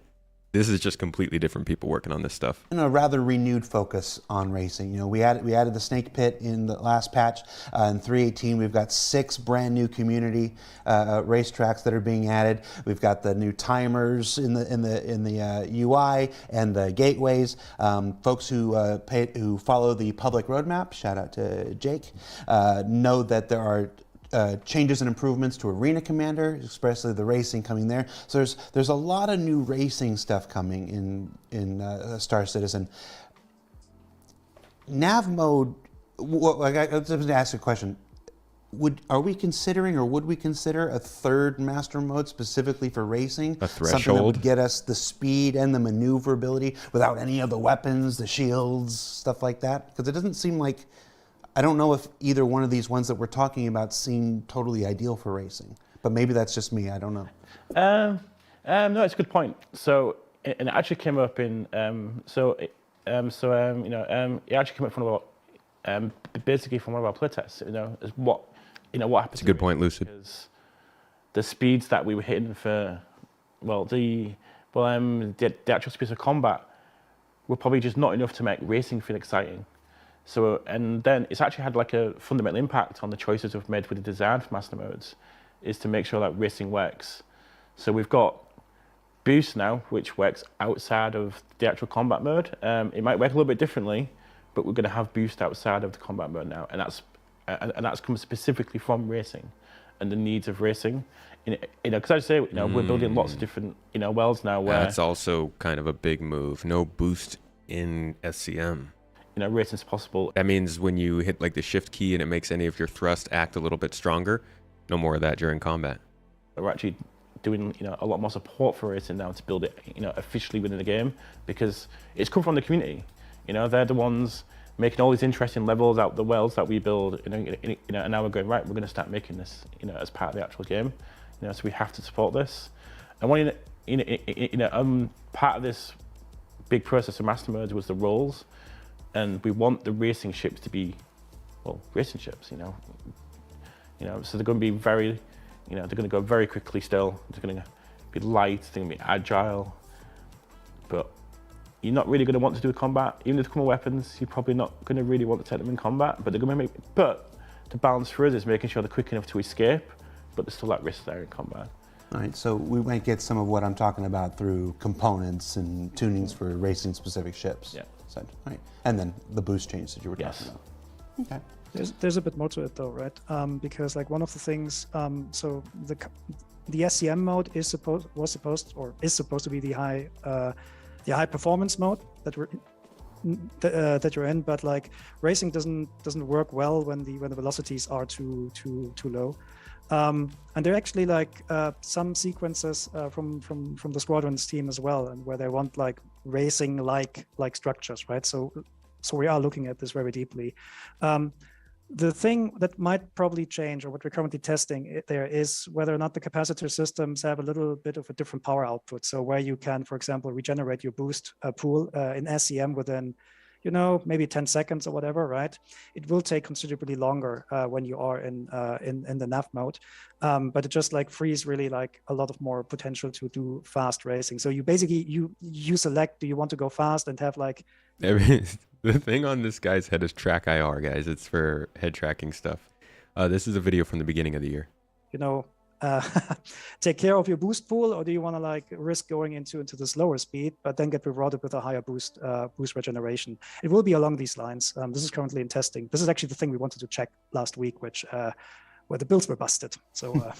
[SPEAKER 1] This is just completely different people working on this stuff.
[SPEAKER 4] A rather renewed focus on racing. We added the snake pit in the last patch. In 3.18, we've got 6 brand new community racetracks that are being added. We've got the new timers in the UI and the gateways. Folks who follow the public roadmap, shout out to Jake, know that there are changes and improvements to Arena Commander, especially the racing coming there. So there's a lot of new racing stuff coming in Star Citizen. Nav mode. Let's ask a question. Would we consider a third master mode specifically for racing?
[SPEAKER 1] A threshold?
[SPEAKER 4] Something that would get us the speed and the maneuverability without any of the weapons, the shields, stuff like that? Because it doesn't seem like, I don't know if either one of these ones that we're talking about seem totally ideal for racing, but maybe that's just me. I don't know.
[SPEAKER 3] No, it's a good point. So, and it actually came up in it actually came up from basically from one of our playtests. As what happens.
[SPEAKER 1] It's a good point, Lucid.
[SPEAKER 3] The speeds that we were hitting for, the actual speeds of combat were probably just not enough to make racing feel exciting. So, and then it's actually had like a fundamental impact on the choices we've made with the design for master modes, is to make sure that racing works. So we've got boost now, which works outside of the actual combat mode. It might work a little bit differently, but we're going to have boost outside of the combat mode now, and that's come specifically from racing and the needs of racing. Because I say, we're building lots of different, worlds now where
[SPEAKER 1] that's also kind of a big move. No boost in SCM.
[SPEAKER 3] Racing's possible.
[SPEAKER 1] That means when you hit like the shift key and it makes any of your thrust act a little bit stronger, no more of that during combat.
[SPEAKER 3] We're actually doing a lot more support for racing now to build it officially within the game, because it's come from the community. They're the ones making all these interesting levels out the worlds that we build. And now we're going, right, we're going to start making this as part of the actual game. So we have to support this. And one part of this big process of master modes was the roles. And we want the racing ships to be, racing ships, So they're going to be very, they're going to go very quickly still. They're going to be light, they're going to be agile. But you're not really going to want to do combat. Even if they come with weapons, you're probably not going to really want to take them in combat. But they're going to but the balance for us is making sure they're quick enough to escape, but there's still that risk there in combat.
[SPEAKER 4] All right, so we might get some of what I'm talking about through components and tunings for racing-specific ships.
[SPEAKER 3] Yeah.
[SPEAKER 4] Right. And then the boost change that you were talking about. Okay.
[SPEAKER 2] There's a bit more to it though, right? Because like one of the things, so the SCM mode is supposed to be the high performance mode that you're in, but like racing doesn't work well when the velocities are too low. And there are actually like some sequences from the Squadrons team as well, and where they want like racing like structures, right? So we are looking at this very deeply. The thing that might probably change, or what we're currently testing there, is whether or not the capacitor systems have a little bit of a different power output. So where you can, for example, regenerate your boost pool in SCM within maybe 10 seconds or whatever, right? It will take considerably longer when you are in the nav mode, but it just like frees really like a lot of more potential to do fast racing. So you basically you select, do you want to go fast and have like.
[SPEAKER 1] The thing on this guy's head is track IR, guys. It's for head tracking stuff. This is a video from the beginning of the year.
[SPEAKER 2] Take care of your boost pool, or do you want to like risk going into the slower speed, but then get rewarded with a higher boost regeneration? It will be along these lines. This is currently in testing. This is actually the thing we wanted to check last week, which where the builds were busted. So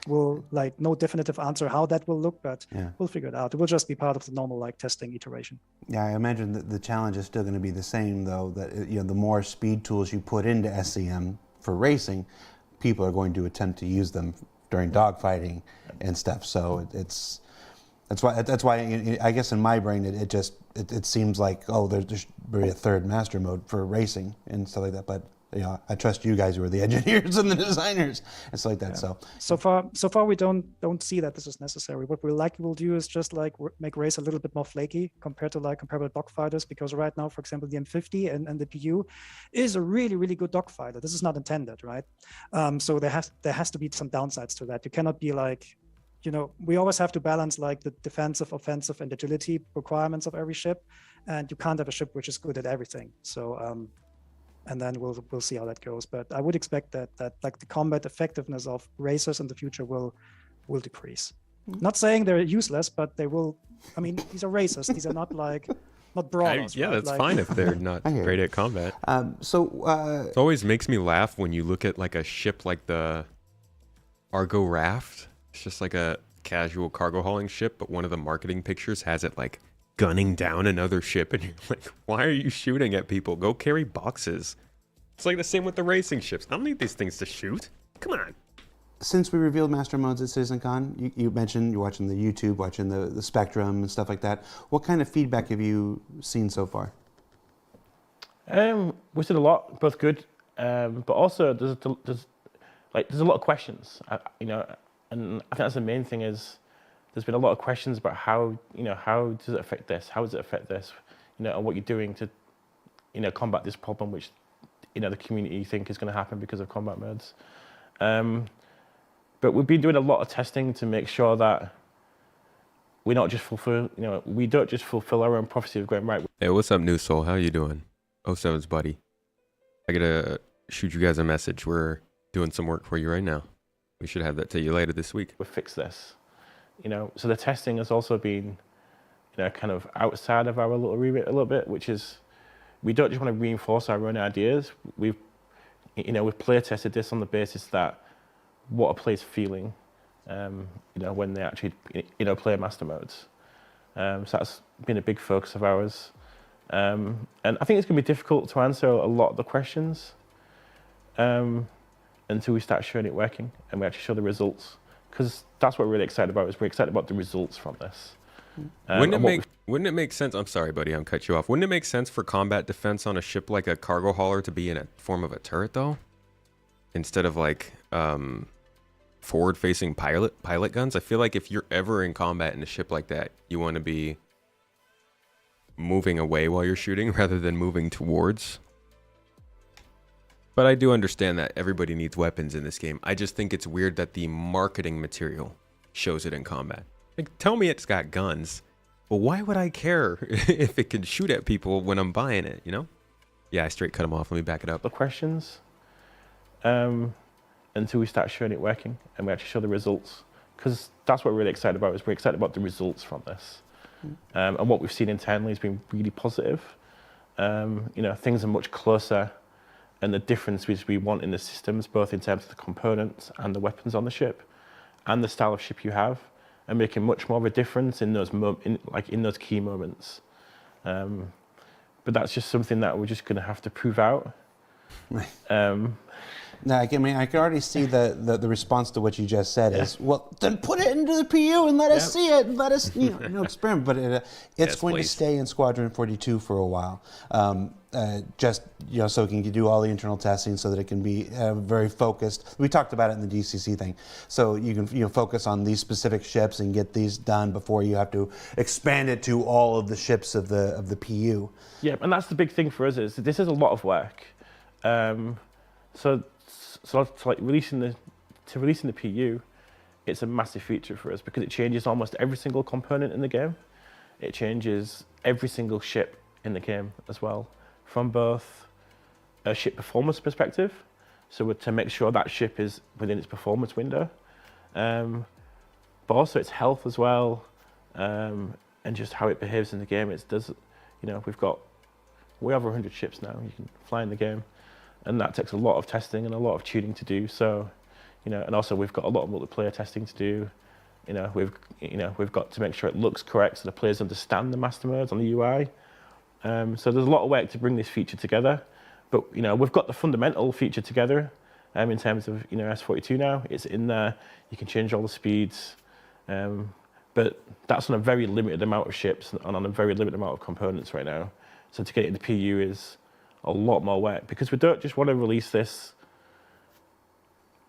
[SPEAKER 2] we'll like no definitive answer how that will look, but we'll figure it out. It will just be part of the normal like testing iteration.
[SPEAKER 4] Yeah, I imagine that the challenge is still going to be the same though. That the more speed tools you put into SCM for racing, people are going to attempt to use them during dogfighting and stuff. So That's why I guess in my brain it seems like, oh, there should be a third master mode for racing and stuff like that. But I trust you guys who are the engineers and the designers and stuff like that.
[SPEAKER 2] Yeah.
[SPEAKER 4] So
[SPEAKER 2] far we don't see that this is necessary. What we likely will do is just like make race a little bit more flaky compared to like comparable dogfighters, because right now, for example, the M50 and the PU is a really, really good dogfighter. This is not intended, right? So there has to be some downsides to that. You cannot be like, we always have to balance like the defensive, offensive, and agility requirements of every ship, and you can't have a ship which is good at everything. So, and then we'll see how that goes. But I would expect that like the combat effectiveness of racers in the future will decrease. Not saying they're useless, but they will. I mean, these are racers. These are not brawlers.
[SPEAKER 1] Yeah,
[SPEAKER 2] right?
[SPEAKER 1] that's fine if they're not great at combat.
[SPEAKER 4] It
[SPEAKER 1] always makes me laugh when you look at like a ship like the Argo Raft. It's just like a casual cargo hauling ship, but one of the marketing pictures has it like gunning down another ship, and you're like, why are you shooting at people? Go carry boxes. It's like the same with the racing ships. I don't need these things to shoot. Come on.
[SPEAKER 4] Since we revealed master modes at CitizenCon, you mentioned you're watching the YouTube, watching the Spectrum and stuff like that. What kind of feedback have you seen so far?
[SPEAKER 3] We've seen a lot, both good, but also there's a lot of questions. And I think that's the main thing is there's been a lot of questions about how does it affect this? How does it affect this? And what you're doing to, combat this problem, which, the community think is going to happen because of combat modes. But we've been doing a lot of testing to make sure that we don't just fulfill our own prophecy of going right.
[SPEAKER 1] Hey, what's up, New Soul? How you doing? 07's buddy. I gotta shoot you guys a message. We're doing some work for you right now. We should have that to you later this week.
[SPEAKER 3] We'll fix this. So the testing has also been, kind of outside of our little remit a little bit, which is we don't just want to reinforce our own ideas. We've play tested this on the basis that what a player's feeling, when they actually, play master modes. So that's been a big focus of ours. And I think it's going to be difficult to answer a lot of the questions until we start showing it working and we actually show the results. Because that's what we're really excited about, is we're excited about the results from this.
[SPEAKER 1] Wouldn't it make sense? I'm sorry, buddy, I'm cut you off. Wouldn't it make sense for combat defense on a ship like a cargo hauler to be in a form of a turret, though, instead of like forward-facing pilot guns? I feel like if you're ever in combat in a ship like that, you want to be moving away while you're shooting rather than moving towards. But I do understand that everybody needs weapons in this game. I just think it's weird that the marketing material shows it in combat. Like, tell me it's got guns, but why would I care if it can shoot at people when I'm buying it, Yeah, I straight cut him off. Let me back it up.
[SPEAKER 3] The questions until we start showing it working and we actually show the results. Because that's what we're really excited about, is we're excited about the results from this. And what we've seen internally has been really positive. Things are much closer, and the difference which we want in the systems, both in terms of the components and the weapons on the ship, and the style of ship you have, and making much more of a difference in those in those key moments. But that's just something that we're just going to have to prove out.
[SPEAKER 4] No, I can already see the response to what you just said is, well, then put it into the PU and let us see it, and let us experiment. But it's going to stay in Squadron 42 for a while, just so it can do all the internal testing, so that it can be very focused. We talked about it in the DCC thing, so you can focus on these specific ships and get these done before you have to expand it to all of the ships of the PU.
[SPEAKER 3] Yeah, and that's the big thing for us, is this is a lot of work. So like releasing the PU, it's a massive feature for us because it changes almost every single component in the game. It changes every single ship in the game as well, from both a ship performance perspective, so to make sure that ship is within its performance window, but also its health as well, and just how it behaves in the game. We have 100 ships now you can fly in the game. And that takes a lot of testing and a lot of tuning to do. So, and also we've got a lot of multiplayer testing to do. We've got to make sure it looks correct so the players understand the master modes on the UI. So there's a lot of work to bring this feature together. But we've got the fundamental feature together in terms of S42 now. It's in there. You can change all the speeds.
[SPEAKER 12] but that's on a very limited amount of ships and on a very limited amount of components right now. So to get it into PU is a lot more work, because we don't just want to release this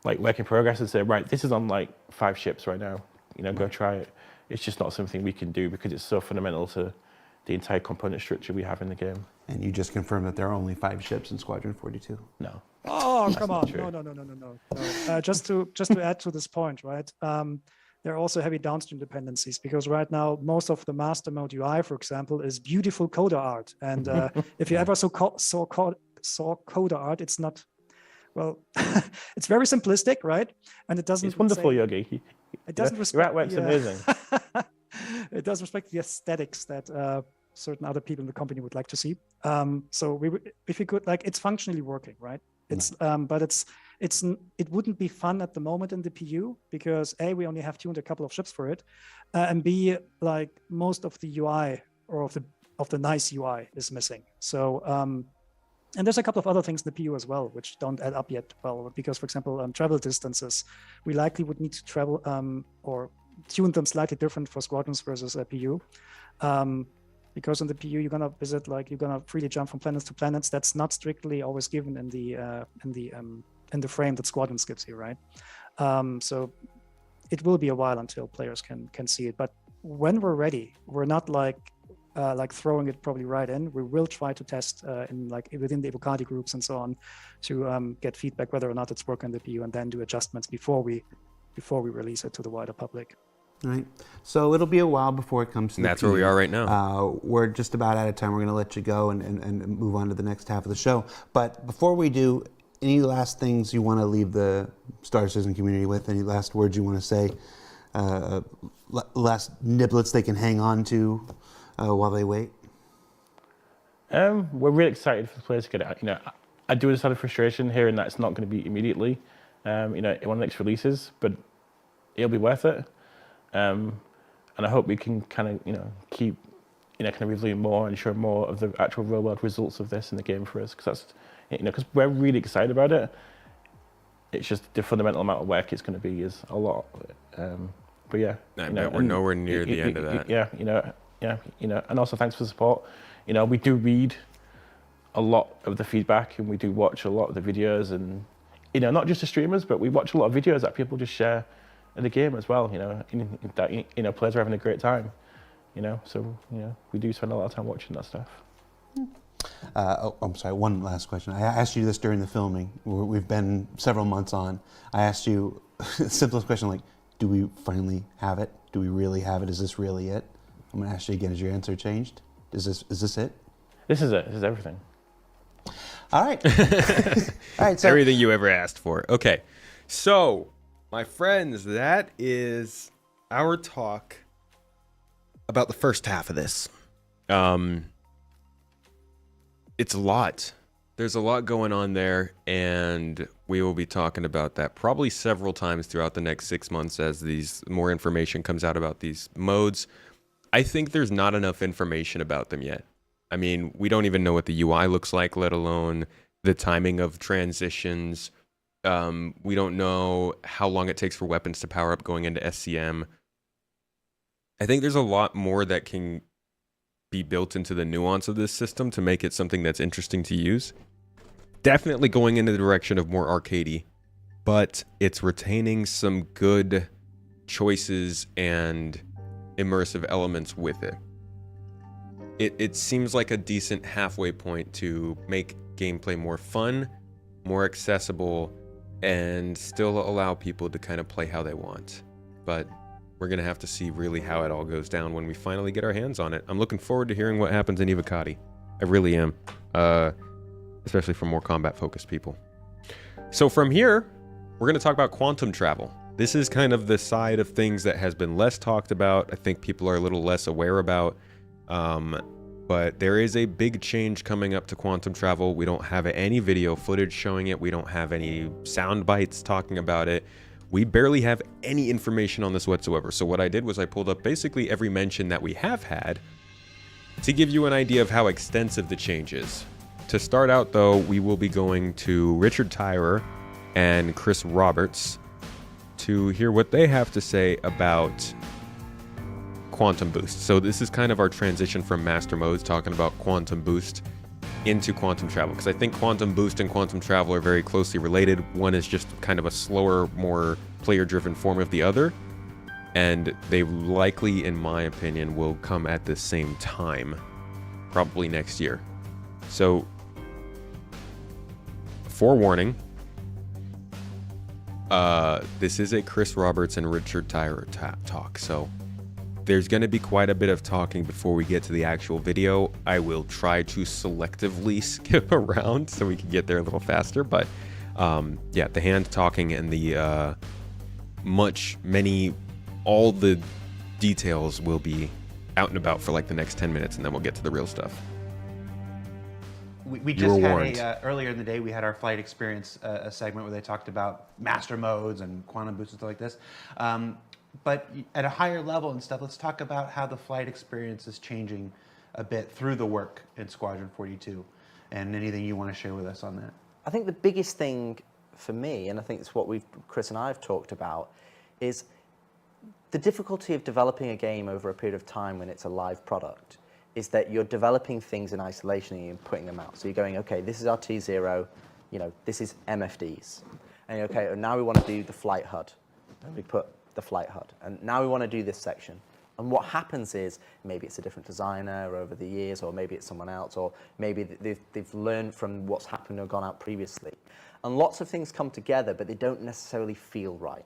[SPEAKER 12] like work in progress and say, right, this is on like 5 ships right now, you know, go try it. It's just not something we can do because it's so fundamental to the entire component structure we have in the game.
[SPEAKER 4] And you just confirmed that there are only 5 ships in Squadron 42.
[SPEAKER 12] No.
[SPEAKER 2] Oh, come on.
[SPEAKER 12] true.
[SPEAKER 2] No. Just to add to this point, right? There are also heavy downstream dependencies, because right now, most of the master mode UI, for example, is beautiful coder art. And if you ever saw coder art, it's not, well, it's very simplistic, right? And it doesn't.
[SPEAKER 12] It's wonderful, Yogi.
[SPEAKER 2] It doesn't
[SPEAKER 12] Your
[SPEAKER 2] respect.
[SPEAKER 12] artwork's amazing.
[SPEAKER 2] It does respect the aesthetics that certain other people in the company would like to see. So if we could, like, it's functionally working, right? It's but it wouldn't be fun at the moment in the PU, because A, we only have tuned a couple of ships for it, and B, like, most of the UI or of the nice UI is missing. So and there's a couple of other things in the PU as well, which don't add up yet. Well, because, for example, travel distances, we likely would need to travel or tune them slightly different for squadrons versus PU. Because in the PU, you're gonna visit, like, you're gonna freely jump from planets to planets. That's not strictly always given in the frame that Squadrons gives you, right? So it will be a while until players can see it. But when we're ready, we're not like throwing it probably right in. We will try to test within the Evocati groups and so on to get feedback whether or not it's working in the PU, and then do adjustments before we release it to the wider public.
[SPEAKER 4] All right. So it'll be a while before it comes to
[SPEAKER 1] And that's where we are right now.
[SPEAKER 4] We're just about out of time. We're going to let you go and move on to the next half of the show. But before we do, any last things you want to leave the Star Citizen community with? Any last words you want to say? Last niblets they can hang on to while they wait?
[SPEAKER 12] We're really excited for the players to get it out. You know, I do understand the frustration hearing that it's not going to be immediately, you know, in one of the next releases, but it'll be worth it. And I hope we can kind of, you know, keep, you know, kind of revealing more and show more of the actual real world results of this in the game for us, because that's, you know, because we're really excited about it. It's just the fundamental amount of work it's going to be is a lot. But yeah,
[SPEAKER 1] I bet we're nowhere near the end of that.
[SPEAKER 12] Yeah, you know, and also thanks for the support. You know, we do read a lot of the feedback, and we do watch a lot of the videos, and, you know, not just the streamers, but we watch a lot of videos that people just share in the game as well, you know, that, you know, players are having a great time, you know, so, you know, we do spend a lot of time watching that stuff.
[SPEAKER 4] I'm sorry, one last question. I asked you this during the filming. We've been several months on. I asked you the simplest question, like, do we finally have it? Do we really have it? Is this really it? I'm going to ask you again, has your answer changed? Is this it?
[SPEAKER 12] This is it. This is everything.
[SPEAKER 4] All right. All right. So
[SPEAKER 1] everything you ever asked for. Okay. So, my friends, that is our talk about the first half of this. It's a lot. There's a lot going on there, and we will be talking about that probably several times throughout the next 6 months as more information comes out about these modes. I think there's not enough information about them yet. I mean, we don't even know what the UI looks like, let alone the timing of transitions. We don't know how long it takes for weapons to power up going into SCM. I think there's a lot more that can be built into the nuance of this system to make it something that's interesting to use. Definitely going in the direction of more arcadey, but it's retaining some good choices and immersive elements with it. It seems like a decent halfway point to make gameplay more fun, more accessible, and still allow people to kind of play how they want. But we're going to have to see really how it all goes down when we finally get our hands on it. I'm looking forward to hearing what happens in Evocati. I really am. Especially for more combat-focused people. So from here, we're going to talk about quantum travel. This is kind of the side of things that has been less talked about. I think people are a little less aware about. But there is a big change coming up to quantum travel. We don't have any video footage showing it. We don't have any sound bites talking about it. We barely have any information on this whatsoever. So what I did was I pulled up basically every mention that we have had to give you an idea of how extensive the change is. To start out, though, we will be going to Richard Tyrer and Chris Roberts to hear what they have to say about Quantum Boost. So this is kind of our transition from master modes, talking about Quantum Boost into Quantum Travel, because I think Quantum Boost and Quantum Travel are very closely related. One is just kind of a slower, more player-driven form of the other, and they likely, in my opinion, will come at the same time, probably next year. So, forewarning, this is a Chris Roberts and Richard Tyrer talk, so there's going to be quite a bit of talking before we get to the actual video. I will try to selectively skip around so we can get there a little faster, but yeah, the hand talking and the all the details will be out and about for like the next 10 minutes, and then we'll get to the real stuff.
[SPEAKER 4] We just had earlier in the day, we had our flight experience a segment where they talked about master modes and quantum boosts and stuff like this. But at a higher level and stuff, let's talk about how the flight experience is changing a bit through the work in Squadron 42, and anything you want to share with us on that.
[SPEAKER 13] I think the biggest thing for me, and I think it's what Chris and I have talked about, is the difficulty of developing a game over a period of time when it's a live product, is that you're developing things in isolation and you're putting them out. So you're going, okay, this is our T0, this is MFDs. And you're, okay, now we want to do the flight HUD. And we put the flight HUD. And now we want to do this section. And what happens is, maybe it's a different designer over the years, or maybe it's someone else, or maybe they've learned from what's happened or gone out previously. And lots of things come together, but they don't necessarily feel right,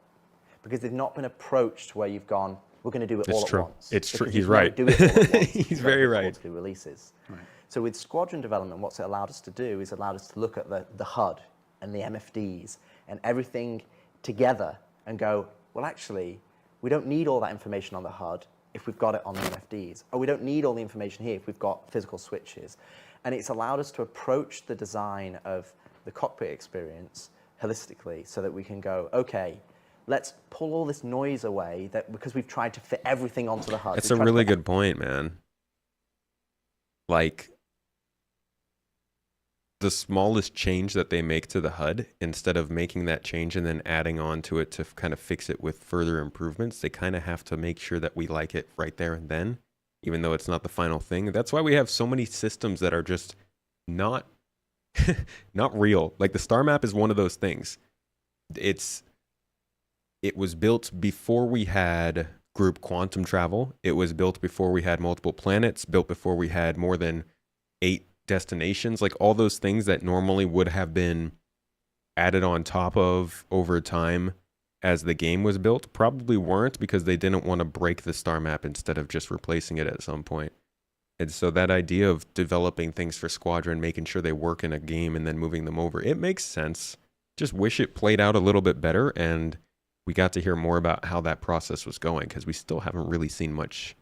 [SPEAKER 13] because they've not been approached where you've gone, we're going to do it all at once.
[SPEAKER 1] It's true.
[SPEAKER 13] Because
[SPEAKER 1] He's right.
[SPEAKER 13] Do it all at once.
[SPEAKER 1] He's very right.
[SPEAKER 13] Releases. Right. So with Squadron development, what's it allowed us to do is allowed us to look at the HUD and the MFDs and everything together and go, well, actually, we don't need all that information on the HUD if we've got it on the MFDs. Or we don't need all the information here if we've got physical switches. And it's allowed us to approach the design of the cockpit experience holistically so that we can go, okay, let's pull all this noise away because we've tried to fit everything onto the HUD.
[SPEAKER 1] It's a really good point, man. Like, the smallest change that they make to the HUD, instead of making that change and then adding on to it to kind of fix it with further improvements, they kind of have to make sure that we like it right there and then, even though it's not the final thing. That's why we have so many systems that are just not not real. Like the star map is one of those things. It was built before we had group quantum travel. It was built before we had multiple planets, built before we had more than 8 destinations. Like all those things that normally would have been added on top of over time as the game was built probably weren't, because they didn't want to break the star map instead of just replacing it at some point. And so that idea of developing things for Squadron, making sure they work in a game and then moving them over, it makes sense. Just wish it played out a little bit better, and we got to hear more about how that process was going, because we still haven't really seen much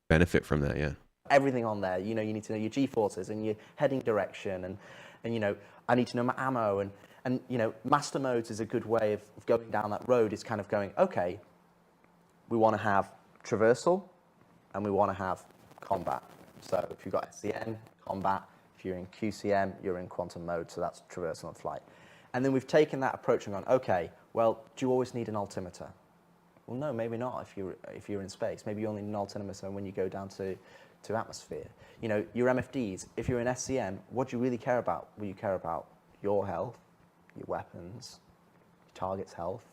[SPEAKER 1] benefit from that yet.
[SPEAKER 13] Everything on there, you need to know your G-forces and your heading direction, and I need to know my ammo, and master modes is a good way of going down that road. Is kind of going, okay, we want to have traversal, and we want to have combat. So if you've got SCN, combat. If you're in QCM, you're in quantum mode, so that's traversal and flight. And then we've taken that approach and gone, okay, well, do you always need an altimeter? Well, no, maybe not if you're in space. Maybe you only need an altimeter when you go down to atmosphere. Your MFDs, if you're in SCM, what do you really care about? Well, you care about your health, your weapons, your target's health,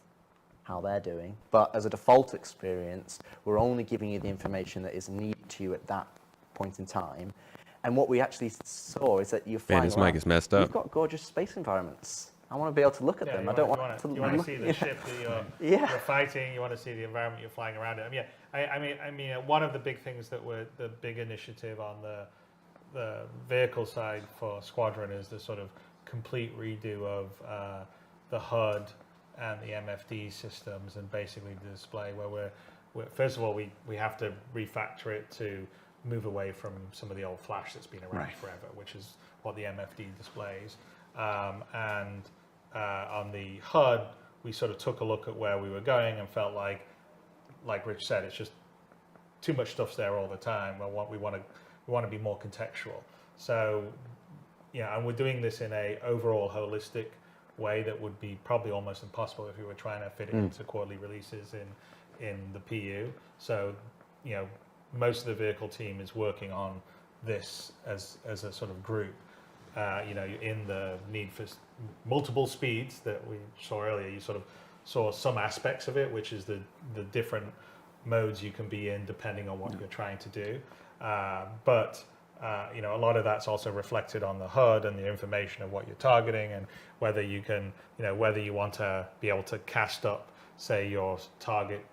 [SPEAKER 13] how they're doing. But as a default experience, we're only giving you the information that is needed to you at that point in time. And what we actually saw is that you're flying
[SPEAKER 1] Man, his mic is messed up.
[SPEAKER 13] You've got gorgeous space environments. I want to be able to look at them. I don't want to.
[SPEAKER 14] You want to see the ship that you're fighting. You want to see the environment you're flying around in. I mean, one of the big things that were the big initiative on the vehicle side for Squadron is the sort of complete redo of the HUD and the MFD systems, and basically the display where we're first of all we have to refactor it to move away from some of the old flash that's been around forever, which is what the MFD displays. And on the HUD, we sort of took a look at where we were going and felt like Rich said, it's just too much stuff's there all the time. We want to be more contextual. So, and we're doing this in a overall holistic way that would be probably almost impossible if we were trying to fit it into quarterly releases in the PU. So, most of the vehicle team is working on this as a sort of group. In the need for multiple speeds that we saw earlier, you sort of saw some aspects of it, which is the different modes you can be in depending on what you're trying to do. But a lot of that's also reflected on the HUD and the information of what you're targeting, and whether you can, whether you want to be able to cast up, say, your target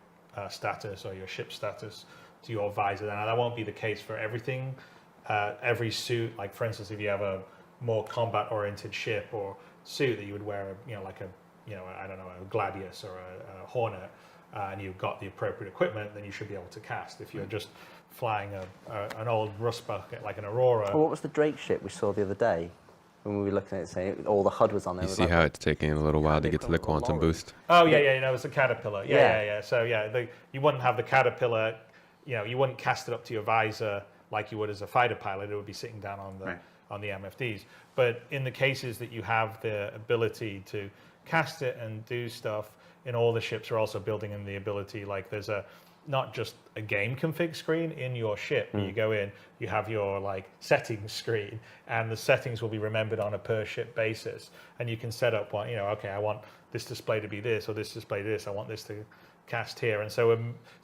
[SPEAKER 14] status or your ship status to your visor. Now, that won't be the case for everything. Every suit, like for instance, if you have a more combat-oriented ship or suit that you would wear, I don't know, a Gladius or a Hornet, and you've got the appropriate equipment, then you should be able to cast. If you're just flying an old rust bucket like an Aurora.
[SPEAKER 13] Well, what was the Drake ship we saw the other day when we were looking at it, saying all the HUD was on there?
[SPEAKER 1] You see how it's taking a little while to get to the quantum boost.
[SPEAKER 14] Oh yeah, it was a Caterpillar. Yeah. So you wouldn't have the Caterpillar. You wouldn't cast it up to your visor like you would as a fighter pilot. It would be sitting down on the MFDs. But in the cases that you have the ability to cast it and do stuff, in all the ships are also building in the ability, like there's not just a game config screen in your ship. You go in, you have your settings screen, and the settings will be remembered on a per ship basis. And you can set up okay, I want this display to be this, or this display this, I want this to cast here. And so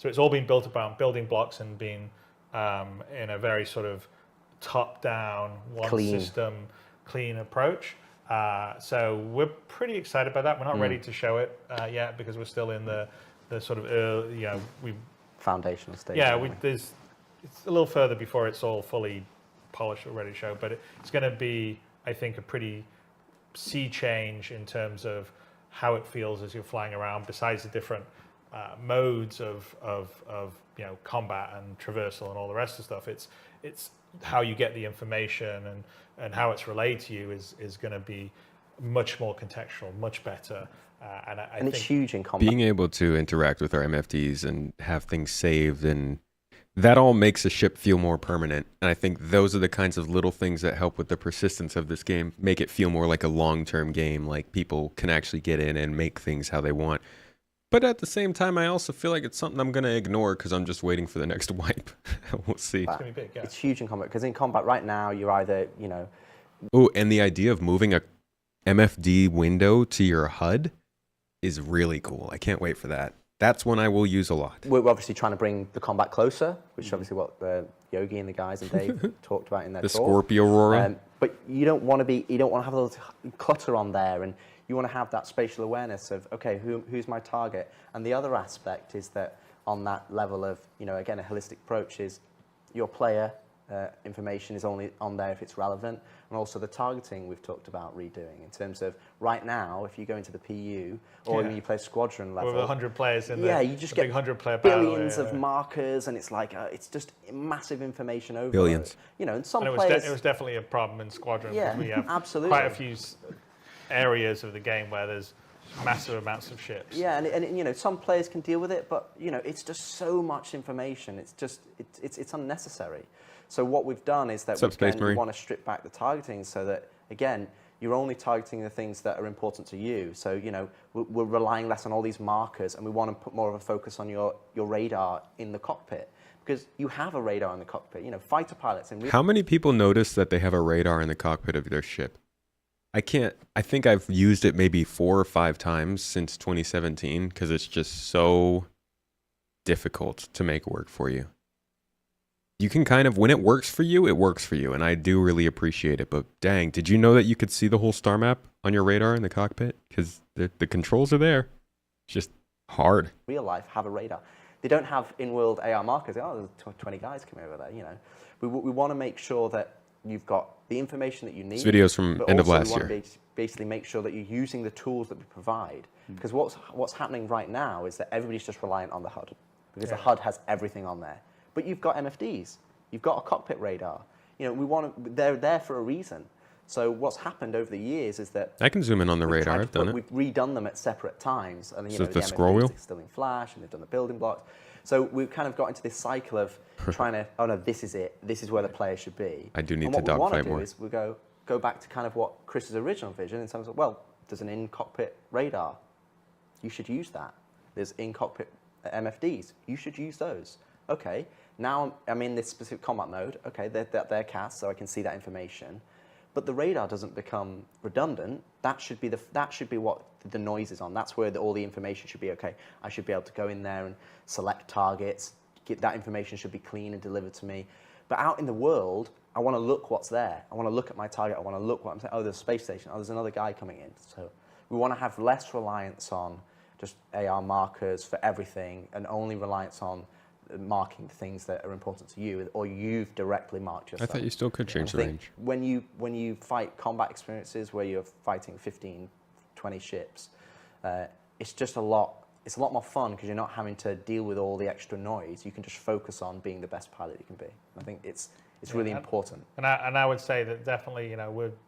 [SPEAKER 14] it's all been built about building blocks and being in a very sort of top-down, one-system, clean approach. So we're pretty excited about that. We're not ready to show it yet because we're still in the sort of early,
[SPEAKER 13] foundational stage.
[SPEAKER 14] Yeah, it's a little further before it's all fully polished or ready to show. But it's going to be, I think, a pretty sea change in terms of how it feels as you're flying around. Besides the different modes of combat and traversal and all the rest of the stuff, it's how you get the information and how it's relayed to you is going to be much more contextual, much better. And I think
[SPEAKER 13] it's huge in combat.
[SPEAKER 1] Being able to interact with our MFDs and have things saved, and that all makes a ship feel more permanent. And I think those are the kinds of little things that help with the persistence of this game, make it feel more like a long-term game, like people can actually get in and make things how they want. But at the same time, I also feel like it's something I'm going to ignore because I'm just waiting for the next wipe. We'll see.
[SPEAKER 14] It's going to be big, yeah.
[SPEAKER 13] It's huge in combat, because in combat right now, you're either,
[SPEAKER 1] Oh, and the idea of moving a MFD window to your HUD is really cool. I can't wait for that. That's one I will use a lot.
[SPEAKER 13] We're obviously trying to bring the combat closer, which is obviously what Yogi and the guys and Dave talked about in their
[SPEAKER 1] the
[SPEAKER 13] talk.
[SPEAKER 1] Scorpio Aurora.
[SPEAKER 13] But you don't want to have a little clutter on there, and you want to have that spatial awareness of, okay, who's my target? And the other aspect is that on that level of, again, a holistic approach is your player information is only on there if it's relevant. And also the targeting we've talked about redoing in terms of right now, if you go into the PU or when you play squadron level.
[SPEAKER 14] With 100 players in
[SPEAKER 13] you just get
[SPEAKER 14] 100-player
[SPEAKER 13] billions of markers, and it's like, it's just massive information overload.
[SPEAKER 1] Billions.
[SPEAKER 13] And some
[SPEAKER 14] and
[SPEAKER 13] players...
[SPEAKER 14] it was definitely a problem in squadron.
[SPEAKER 13] Yeah,
[SPEAKER 14] we have
[SPEAKER 13] absolutely.
[SPEAKER 14] quite a few areas of the game where there's massive amounts of ships.
[SPEAKER 13] Yeah, and some players can deal with it, but it's just so much information. It's just it's unnecessary. So what we've done is that we want to strip back the targeting so that again you're only targeting the things that are important to you. So we're relying less on all these markers, and we want to put more of a focus on your radar in the cockpit, because you have a radar in the cockpit. Fighter pilots in.
[SPEAKER 1] How many people notice that they have a radar in the cockpit of their ship? I think I've used it maybe 4 or 5 times since 2017 because it's just so difficult to make work for you. You can when it works for you, it works for you, and I do really appreciate it. But dang, did you know that you could see the whole star map on your radar in the cockpit? Because the controls are there. It's just hard.
[SPEAKER 13] Real life have a radar. They don't have in-world AR markers. Oh, there's 20 guys coming over there. We want to make sure that you've got the information that you need.
[SPEAKER 1] This video's from end of last year.
[SPEAKER 13] We want to basically make sure that you're using the tools that we provide. Because what's happening right now is that everybody's just reliant on the HUD, because the HUD has everything on there. But you've got MFDs, you've got a cockpit radar. They're there for a reason. So what's happened over the years is that
[SPEAKER 1] I can zoom in on the radar. I've done it.
[SPEAKER 13] We've redone them at separate times, and
[SPEAKER 1] So the
[SPEAKER 13] MFDs
[SPEAKER 1] scroll wheel
[SPEAKER 13] are still in Flash, and they've done the building blocks. So we've kind of got into this cycle of trying to, oh no, this is it. This is where the player should be.
[SPEAKER 1] I do need to
[SPEAKER 13] dogfight more. What we want to do is we go back to kind of what Chris's original vision in terms of, well, there's an in-cockpit radar. You should use that. There's in-cockpit MFDs. You should use those. Okay, now I'm in this specific combat mode. Okay, they're cast, so I can see that information. But the radar doesn't become redundant. That should be what the noise is on. That's where all the information should be. Okay, I should be able to go in there and select targets. That information should be clean and delivered to me. But out in the world, I want to look what's there. I want to look at my target. I want to look what I'm saying. Oh, there's a space station. Oh, there's another guy coming in. So we want to have less reliance on just AR markers for everything and only reliance on marking things that are important to you, or you've directly marked yourself.
[SPEAKER 1] I thought you still could change the range.
[SPEAKER 13] When you fight combat experiences where you're fighting 15, 20 ships, it's just a lot more fun because you're not having to deal with all the extra noise. You can just focus on being the best pilot you can be. I think it's really important.
[SPEAKER 14] And I would say that definitely,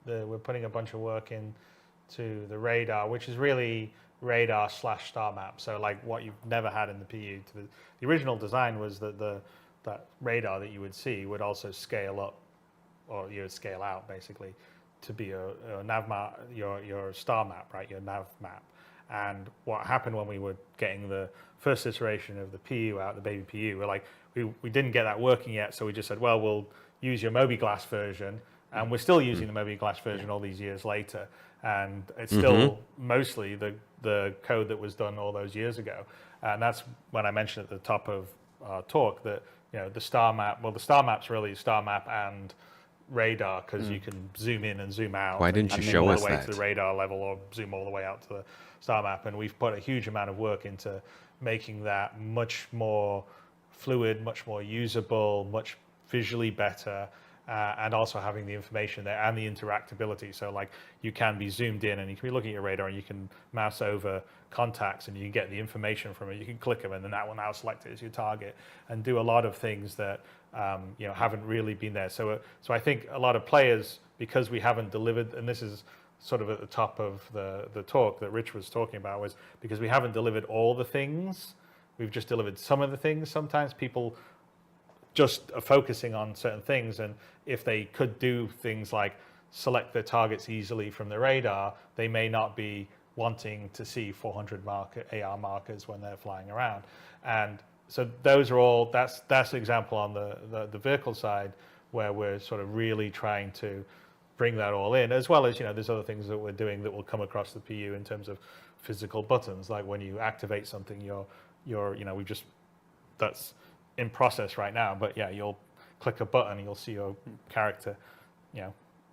[SPEAKER 14] we're putting a bunch of work into the radar, which is really radar/star map. So like what you've never had in the PU. The original design was that that radar that you would see would also scale up, or you would scale out basically, to be a nav map, your star map, right? Your nav map. And what happened when we were getting the first iteration of the PU out, the baby PU, we didn't get that working yet, so we just said, well, we'll use your MobiGlass version, and we're still using the MobiGlass version all these years later, and it's still mostly the code that was done all those years ago. And that's when I mentioned at the top of our talk that the star map. Well, the star map's really star map and radar because you can zoom in and zoom out.
[SPEAKER 1] Why didn't you show us that?
[SPEAKER 14] All the way to the radar level or zoom all the way out to the star map. And we've put a huge amount of work into making that much more fluid, much more usable, much visually better, and also having the information there and the interactability. So like you can be zoomed in and you can be looking at your radar and you can mouse over contacts and you can get the information from it. You can click them and then that will now select it as your target and do a lot of things that haven't really been there. So I think a lot of players, because we haven't delivered, and this is sort of at the top of the talk that Rich was talking about, was because we haven't delivered all the things. We've just delivered some of the things. Sometimes people just are focusing on certain things, and if they could do things like select their targets easily from the radar, they may not be wanting to see 400 AR markers when they're flying around. And so those are all, that's an example on the vehicle side where we're sort of really trying to bring that all in, as well as, there's other things that we're doing that will come across the PU in terms of physical buttons, like when you activate something, that's in process right now, but yeah, you'll click a button and you'll see your character,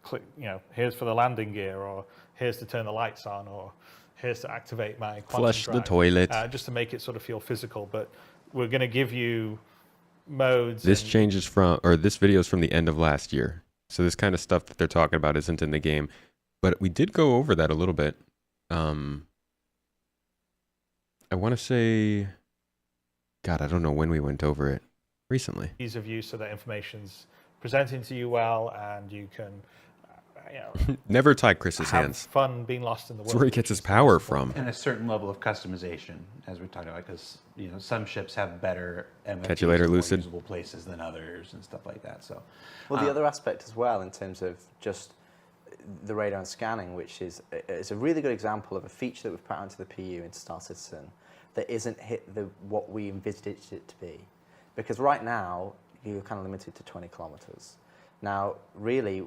[SPEAKER 14] click, here's for the landing gear, or here's to turn the lights on, or here's to activate my quantum
[SPEAKER 1] flush
[SPEAKER 14] drive,
[SPEAKER 1] the toilet,
[SPEAKER 14] just to make it sort of feel physical. But we're going to give you modes.
[SPEAKER 1] This this video is from the end of last year, so this kind of stuff that they're talking about isn't in the game, but we did go over that a little bit. I want to say, God, I don't know when we went over it recently.
[SPEAKER 14] Ease of use, so that information's presenting to you well, and you can
[SPEAKER 1] never tie Chris's
[SPEAKER 14] have
[SPEAKER 1] hands.
[SPEAKER 14] Fun being lost in the world.
[SPEAKER 1] That's where he gets his power from.
[SPEAKER 4] And a certain level of customization, as we talked about, because some ships have better
[SPEAKER 1] Catch you later,
[SPEAKER 4] more
[SPEAKER 1] Lucid.
[SPEAKER 4] usable places than others and stuff like that. So,
[SPEAKER 13] well, the other aspect as well, in terms of just the radar and scanning, which is a really good example of a feature that we've put onto the PU into Star Citizen that isn't hit what we envisaged it to be, because right now you're kind of limited to 20 kilometers. Now, really,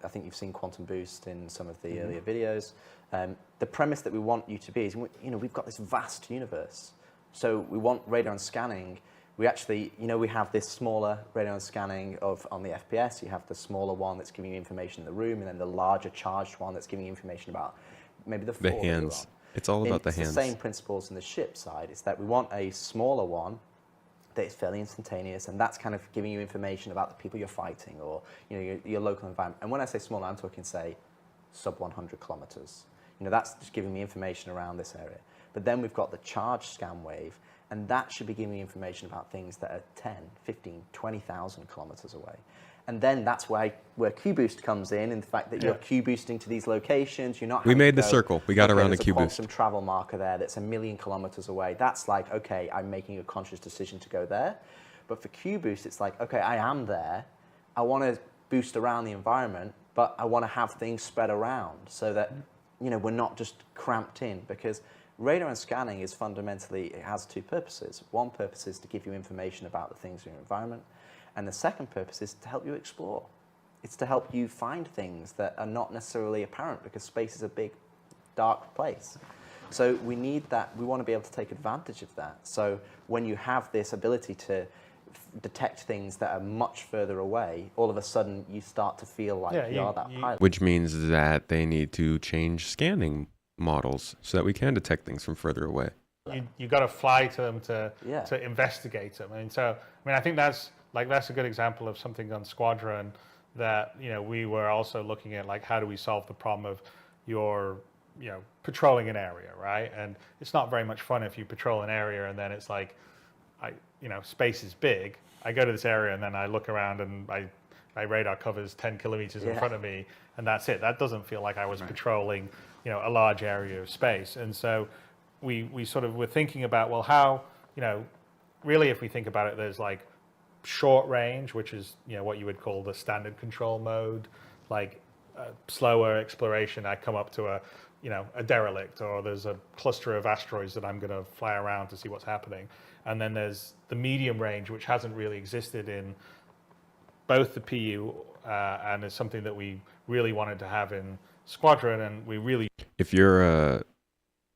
[SPEAKER 13] I think you've seen Quantum Boost in some of the earlier videos. The premise that we want you to be is, we've got this vast universe. So we want radar and scanning. We actually, we have this smaller radar and scanning on the FPS. You have the smaller one that's giving you information in the room, and then the larger charged one that's giving you information about maybe the
[SPEAKER 1] hands. It's all about the hands.
[SPEAKER 13] It's the same principles in the ship side. It's that we want a smaller one that is fairly instantaneous, and that's kind of giving you information about the people you're fighting, or your local environment. And when I say smaller, I'm talking, say, sub 100 kilometers. That's just giving me information around this area. But then we've got the charge scan wave, and that should be giving me information about things that are 10, 15, 20,000 kilometers away. And then that's where Q-Boost comes in the fact that you're Q-boosting to these locations. You're not.
[SPEAKER 1] We made the circle. We got around the Q-Boost.
[SPEAKER 13] There's a travel marker there that's 1 million kilometers away. That's like, okay, I'm making a conscious decision to go there. But for Q-Boost, it's like, okay, I am there. I want to boost around the environment, but I want to have things spread around so that we're not just cramped in. Because radar and scanning is fundamentally, it has two purposes. One purpose is to give you information about the things in your environment, and the second purpose is to help you explore. It's to help you find things that are not necessarily apparent, because space is a big, dark place. So we need that, we want to be able to take advantage of that. So when you have this ability to detect things that are much further away, all of a sudden you start to feel like you are that pilot.
[SPEAKER 1] Which means that they need to change scanning models so that we can detect things from further away.
[SPEAKER 14] You got to fly to them to investigate them. And so, I mean, I think that's a good example of something on Squadron that, you know, we were also looking at, like, how do we solve the problem of your, you know, patrolling an area, right? And it's not very much fun if you patrol an area and then it's like, you know, space is big. I go to this area and then I look around and my radar covers 10 kilometers in front of me, and that's it. That doesn't feel like I was patrolling, you know, a large area of space. And so we sort of were thinking about, well, how, you know, really if we think about it, there's like short range, which is, you know, what you would call the standard control mode, like slower exploration. I come up to a, you know, a derelict, or there's a cluster of asteroids that I'm going to fly around to see what's happening. And then there's the medium range, which hasn't really existed in both the PU and is something that we really wanted to have in Squadron. And we really...
[SPEAKER 1] If you're a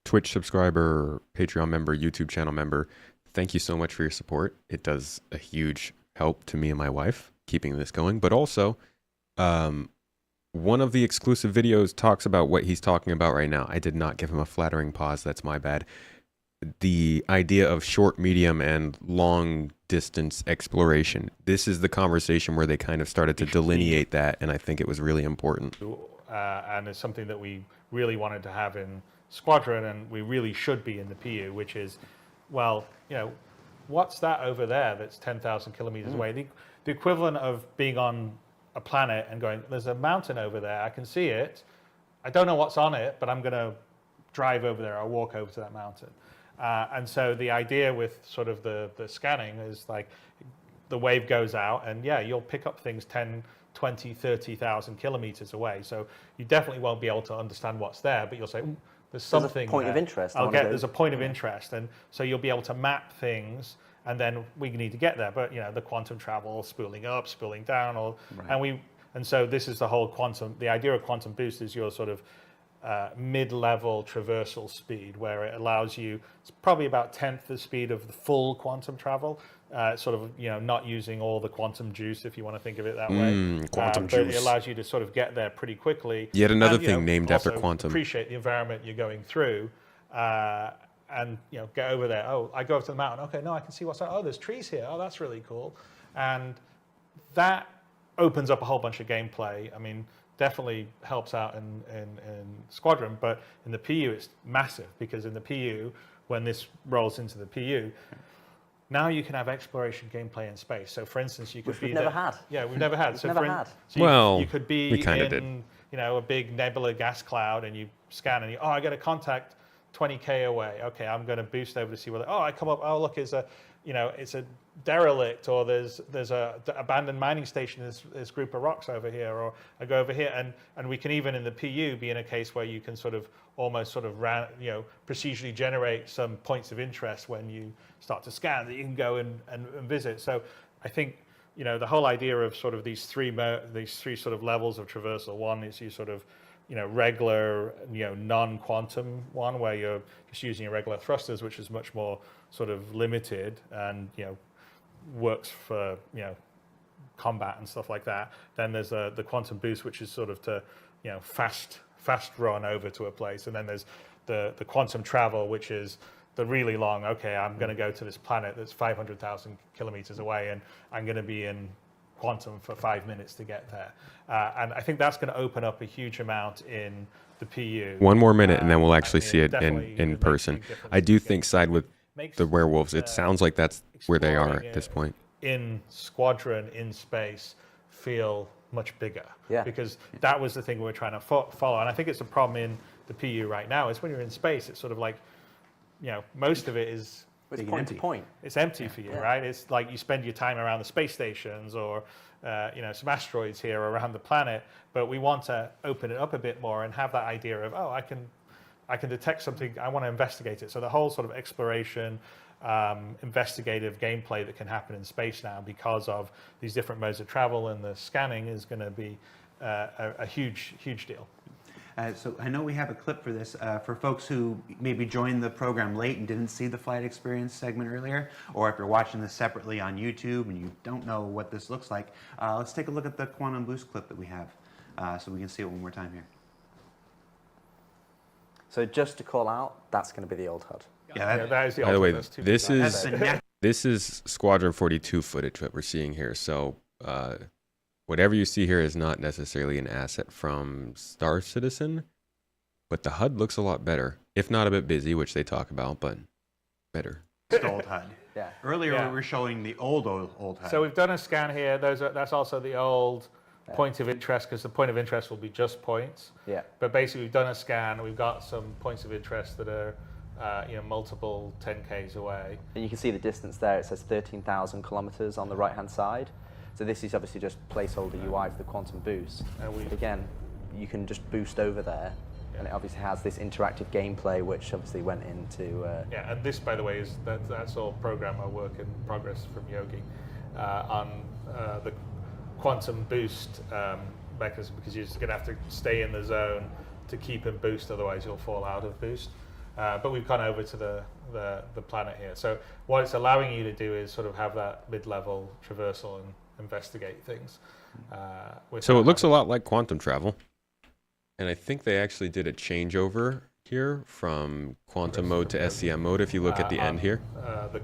[SPEAKER 1] Twitch subscriber, Patreon member, YouTube channel member, thank you so much for your support. It does a huge help to me and my wife keeping this going. But also, one of the exclusive videos talks about what he's talking about right now. I did not give him a flattering pause. That's my bad. The idea of short, medium, and long distance exploration. This is the conversation where they kind of started to delineate that, and I think it was really important.
[SPEAKER 14] And it's something that we really wanted to have in Squadron, and we really should be in the PU, which is, well, you know, what's that over there that's 10,000 kilometers away? The equivalent of being on a planet and going, there's a mountain over there, I can see it. I don't know what's on it, but I'm going to drive over there or walk over to that mountain. And so the idea with sort of the scanning is like the wave goes out and you'll pick up things 10, 20, 30,000 kilometers away. So you definitely won't be able to understand what's there, but you'll say, there's something
[SPEAKER 13] There's a point of interest.
[SPEAKER 14] There's a point of interest. And so you'll be able to map things, and then we need to get there. But, you know, the quantum travel, spooling up, spooling down, and so this is the whole quantum, the idea of quantum boost is your sort of mid-level traversal speed, where it allows you, it's probably about 10th the speed of the full quantum travel, sort of, you know, not using all the quantum juice, if you want to think of it that way.
[SPEAKER 1] Quantum
[SPEAKER 14] but
[SPEAKER 1] juice.
[SPEAKER 14] It allows you to sort of get there pretty quickly.
[SPEAKER 1] Yet another
[SPEAKER 14] and,
[SPEAKER 1] thing named after
[SPEAKER 14] also
[SPEAKER 1] quantum.
[SPEAKER 14] Appreciate the environment you're going through, and, you know, get over there. Oh, I go up to the mountain. Okay, no, I can see what's that. Oh, there's trees here. Oh, that's really cool. And that opens up a whole bunch of gameplay. I mean, definitely helps out in Squadron, but in the PU it's massive, because in the PU, when this rolls into the PU, now you can have exploration gameplay in space. So for instance, you could be
[SPEAKER 13] we've never had.
[SPEAKER 14] Yeah, we've never had.
[SPEAKER 13] So
[SPEAKER 14] you could be in, you know, a big nebula gas cloud, and you scan and I get a contact 20k away. Okay, I'm going to boost over to see whether I come up. Oh, look, it's a, you know, it's a derelict, or there's a abandoned mining station. There's a group of rocks over here, or I go over here, and we can even in the PU be in a case where you can sort of almost sort of procedurally generate some points of interest when you start to scan that you can go and visit. So I think, you know, the whole idea of sort of these three sort of levels of traversal. One is you sort of, you know, regular, you know, non-quantum one, where you're just using your regular thrusters, which is much more sort of limited and, you know, works for, you know, combat and stuff like that. Then there's the quantum boost, which is sort of to, you know, fast run over to a place. And then there's the quantum travel, which is the really long, okay, I'm going to go to this planet that's 500,000 kilometers away, and I'm going to be in quantum for 5 minutes to get there. And I think that's going to open up a huge amount in the PU.
[SPEAKER 1] One more minute, and then we'll actually see it in person. I do think side with the werewolves, it sounds like that's where they are at this point.
[SPEAKER 14] In Squadron, in space, feel much bigger. Because that was the thing we were trying to follow. And I think it's a problem in the PU right now, is when you're in space, it's sort of like, you know, most of it is
[SPEAKER 13] it's point to point.
[SPEAKER 14] It's empty for you, right? It's like you spend your time around the space stations, or you know, some asteroids here around the planet. But we want to open it up a bit more and have that idea of, I I can detect something, I want to investigate it. So the whole sort of exploration, investigative gameplay that can happen in space now because of these different modes of travel and the scanning is going to be a huge deal.
[SPEAKER 4] So I know we have a clip for this. For folks who maybe joined the program late and didn't see the flight experience segment earlier, or if you're watching this separately on YouTube and you don't know what this looks like, let's take a look at the Quantum Boost clip that we have so we can see it one more time here.
[SPEAKER 13] So just to call out, that's going to be the old HUD.
[SPEAKER 14] Yeah, that is the
[SPEAKER 1] By the way,
[SPEAKER 14] ultimate.
[SPEAKER 1] this is Squadron 42 footage that we're seeing here. So whatever you see here is not necessarily an asset from Star Citizen, but the HUD looks a lot better, if not a bit busy, which they talk about, but better.
[SPEAKER 4] It's old HUD.
[SPEAKER 13] Yeah.
[SPEAKER 4] Earlier we were showing the old HUD.
[SPEAKER 14] So we've done a scan here. That's also the old point of interest, because the point of interest will be just points.
[SPEAKER 13] Yeah.
[SPEAKER 14] But basically, we've done a scan. We've got some points of interest that are, multiple 10Ks away.
[SPEAKER 13] And you can see the distance there. It says 13,000 kilometers on the right-hand side. So this is obviously just placeholder UI for the Quantum Boost. Again, you can just boost over there, and it obviously has this interactive gameplay, which obviously went into.
[SPEAKER 14] Yeah, and this, by the way, is that's all programmer work in progress from Yogi on the Quantum Boost mechanism, because you're just going to have to stay in the zone to keep in boost, otherwise you'll fall out of boost. But we've gone over to the planet here. So what it's allowing you to do is sort of have that mid-level traversal and investigate things.
[SPEAKER 1] So it looks a lot like quantum travel. And I think they actually did a changeover here from quantum mode to SCM mode if you look at the end here.
[SPEAKER 14] The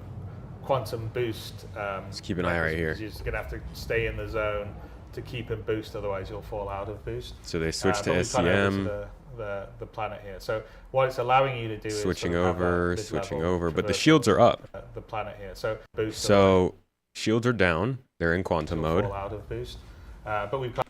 [SPEAKER 14] Quantum Boost.
[SPEAKER 1] Let's keep an eye right here.
[SPEAKER 14] You're just going to have to stay in the zone to keep in boost, otherwise you'll fall out of boost.
[SPEAKER 1] So they switched to
[SPEAKER 14] but we've gone over
[SPEAKER 1] SCM.
[SPEAKER 14] to the planet here. So what it's allowing you to do is
[SPEAKER 1] Switching
[SPEAKER 14] sort of have
[SPEAKER 1] over,
[SPEAKER 14] that
[SPEAKER 1] switching
[SPEAKER 14] mid-level
[SPEAKER 1] over, but the
[SPEAKER 14] traversal,
[SPEAKER 1] shields are up.
[SPEAKER 14] The planet here. So boost.
[SPEAKER 1] So shields are down. They're in quantum mode.
[SPEAKER 14] Fall out of boost. But we've got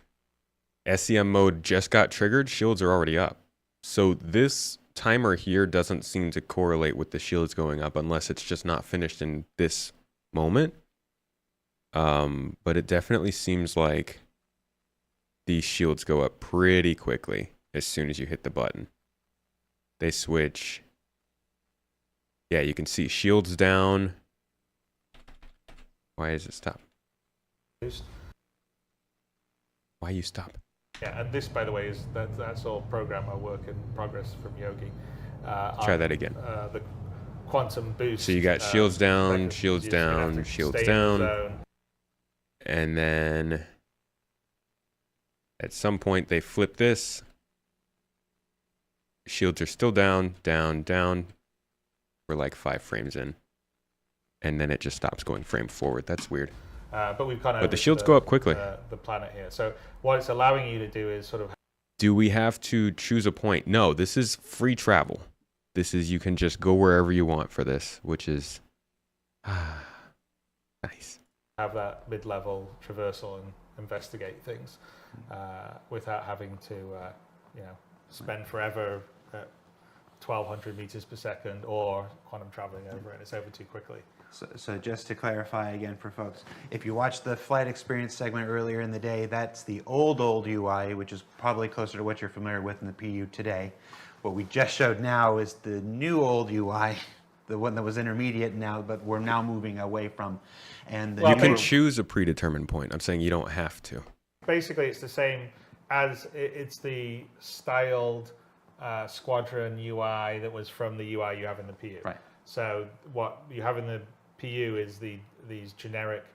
[SPEAKER 1] SCM mode just got triggered. Shields are already up. So this timer here doesn't seem to correlate with the shields going up unless it's just not finished in this moment. But it definitely seems like these shields go up pretty quickly as soon as you hit the button. They switch. Yeah, you can see shields down. Why does it stop?
[SPEAKER 14] boost.
[SPEAKER 1] Why you stop?
[SPEAKER 14] Yeah, and this, by the way, is that's all programmer work in progress from Yogi.
[SPEAKER 1] Try that again.
[SPEAKER 14] The Quantum Boost.
[SPEAKER 1] So you got shields down,
[SPEAKER 14] mechanism.
[SPEAKER 1] shields
[SPEAKER 14] You're just gonna have
[SPEAKER 1] down,
[SPEAKER 14] to
[SPEAKER 1] shields
[SPEAKER 14] stay in the
[SPEAKER 1] down.
[SPEAKER 14] zone.
[SPEAKER 1] And then at some point they flip this. Shields are still down, down, down. We're like 5 frames in. And then it just stops going frame forward. That's weird.
[SPEAKER 14] But we've kind of.
[SPEAKER 1] But the shields go up quickly.
[SPEAKER 14] The planet here. So what it's allowing you to do is sort of.
[SPEAKER 1] Do we have to choose a point? No, this is free travel. This is, you can just go wherever you want for this, which is nice.
[SPEAKER 14] Have that mid-level traversal and investigate things without having to, spend forever at 1,200 meters per second or quantum traveling over it. It's over too quickly.
[SPEAKER 4] So just to clarify again for folks, if you watched the flight experience segment earlier in the day, that's the old UI, which is probably closer to what you're familiar with in the PU today. What we just showed now is the new old UI, the one that was intermediate now, but we're now moving away from. And
[SPEAKER 1] You can choose a predetermined point. I'm saying you don't have to.
[SPEAKER 14] Basically, it's the same as it's the styled Squadron UI that was from the UI you have in the PU.
[SPEAKER 4] Right.
[SPEAKER 14] So what you have in the PU is these generic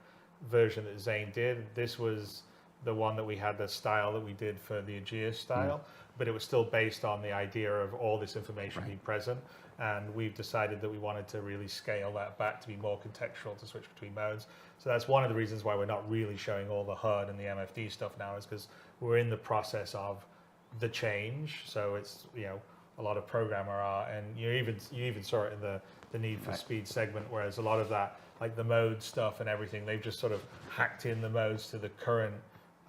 [SPEAKER 14] version that Zane did. This was the one that we had, the style that we did for the Aegis style, but it was still based on the idea of all this information being present. And we've decided that we wanted to really scale that back to be more contextual, to switch between modes. So that's one of the reasons why we're not really showing all the HUD and the MFD stuff now, is because we're in the process of the change. So it's, a lot of programmer are, and you even saw it in the need for speed segment, whereas a lot of that, like the mode stuff and everything, they've just sort of hacked in the modes to the current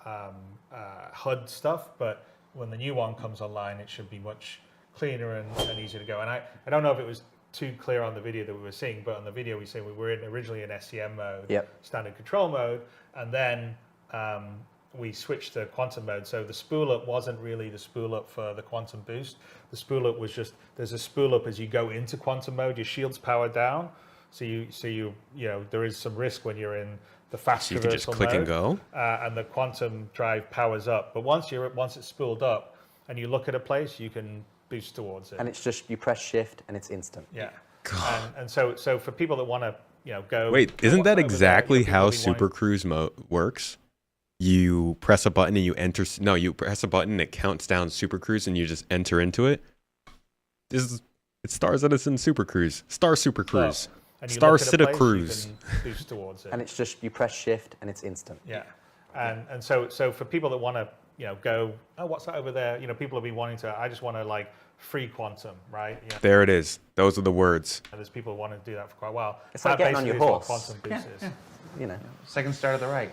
[SPEAKER 14] HUD stuff. But when the new one comes online, it should be much cleaner and easier to go. And I don't know if it was too clear on the video that we were seeing, but on the video we see we were originally in SCM mode, standard control mode, and then we switched to quantum mode. So the spool up wasn't really the spool up for the quantum boost. The spool up was just, there's a spool up as you go into quantum mode, your shield's powered down. So you know, there is some risk when you're in the fast
[SPEAKER 1] So you can just click and go?
[SPEAKER 14] and the quantum drive powers up. But once it's spooled up and you look at a place, you can boost towards it.
[SPEAKER 13] And it's just, you press shift and it's instant.
[SPEAKER 14] Yeah. And so for people that want to, you know, go.
[SPEAKER 1] Wait, isn't that exactly how
[SPEAKER 14] Super
[SPEAKER 1] Super Cruise works? You press a button and you enter. No, you press a button, it counts down Super Cruise, and you just enter into it. It's Star Citizen Super Cruise, Star Super Cruise, Star City Cruise.
[SPEAKER 14] Boost towards it.
[SPEAKER 13] And it's just, you press shift and it's instant.
[SPEAKER 14] Yeah. And so for people that want to, you know, go, oh, what's that over there? You know, people have been wanting to. I just want to like free quantum, right? You know,
[SPEAKER 1] There it is. Those are the words.
[SPEAKER 14] there's people who want to do that for quite a while.
[SPEAKER 13] It's like getting on your
[SPEAKER 14] basically is what
[SPEAKER 13] horse.
[SPEAKER 14] Quantum boost is.
[SPEAKER 13] You know.
[SPEAKER 4] Second star to the right.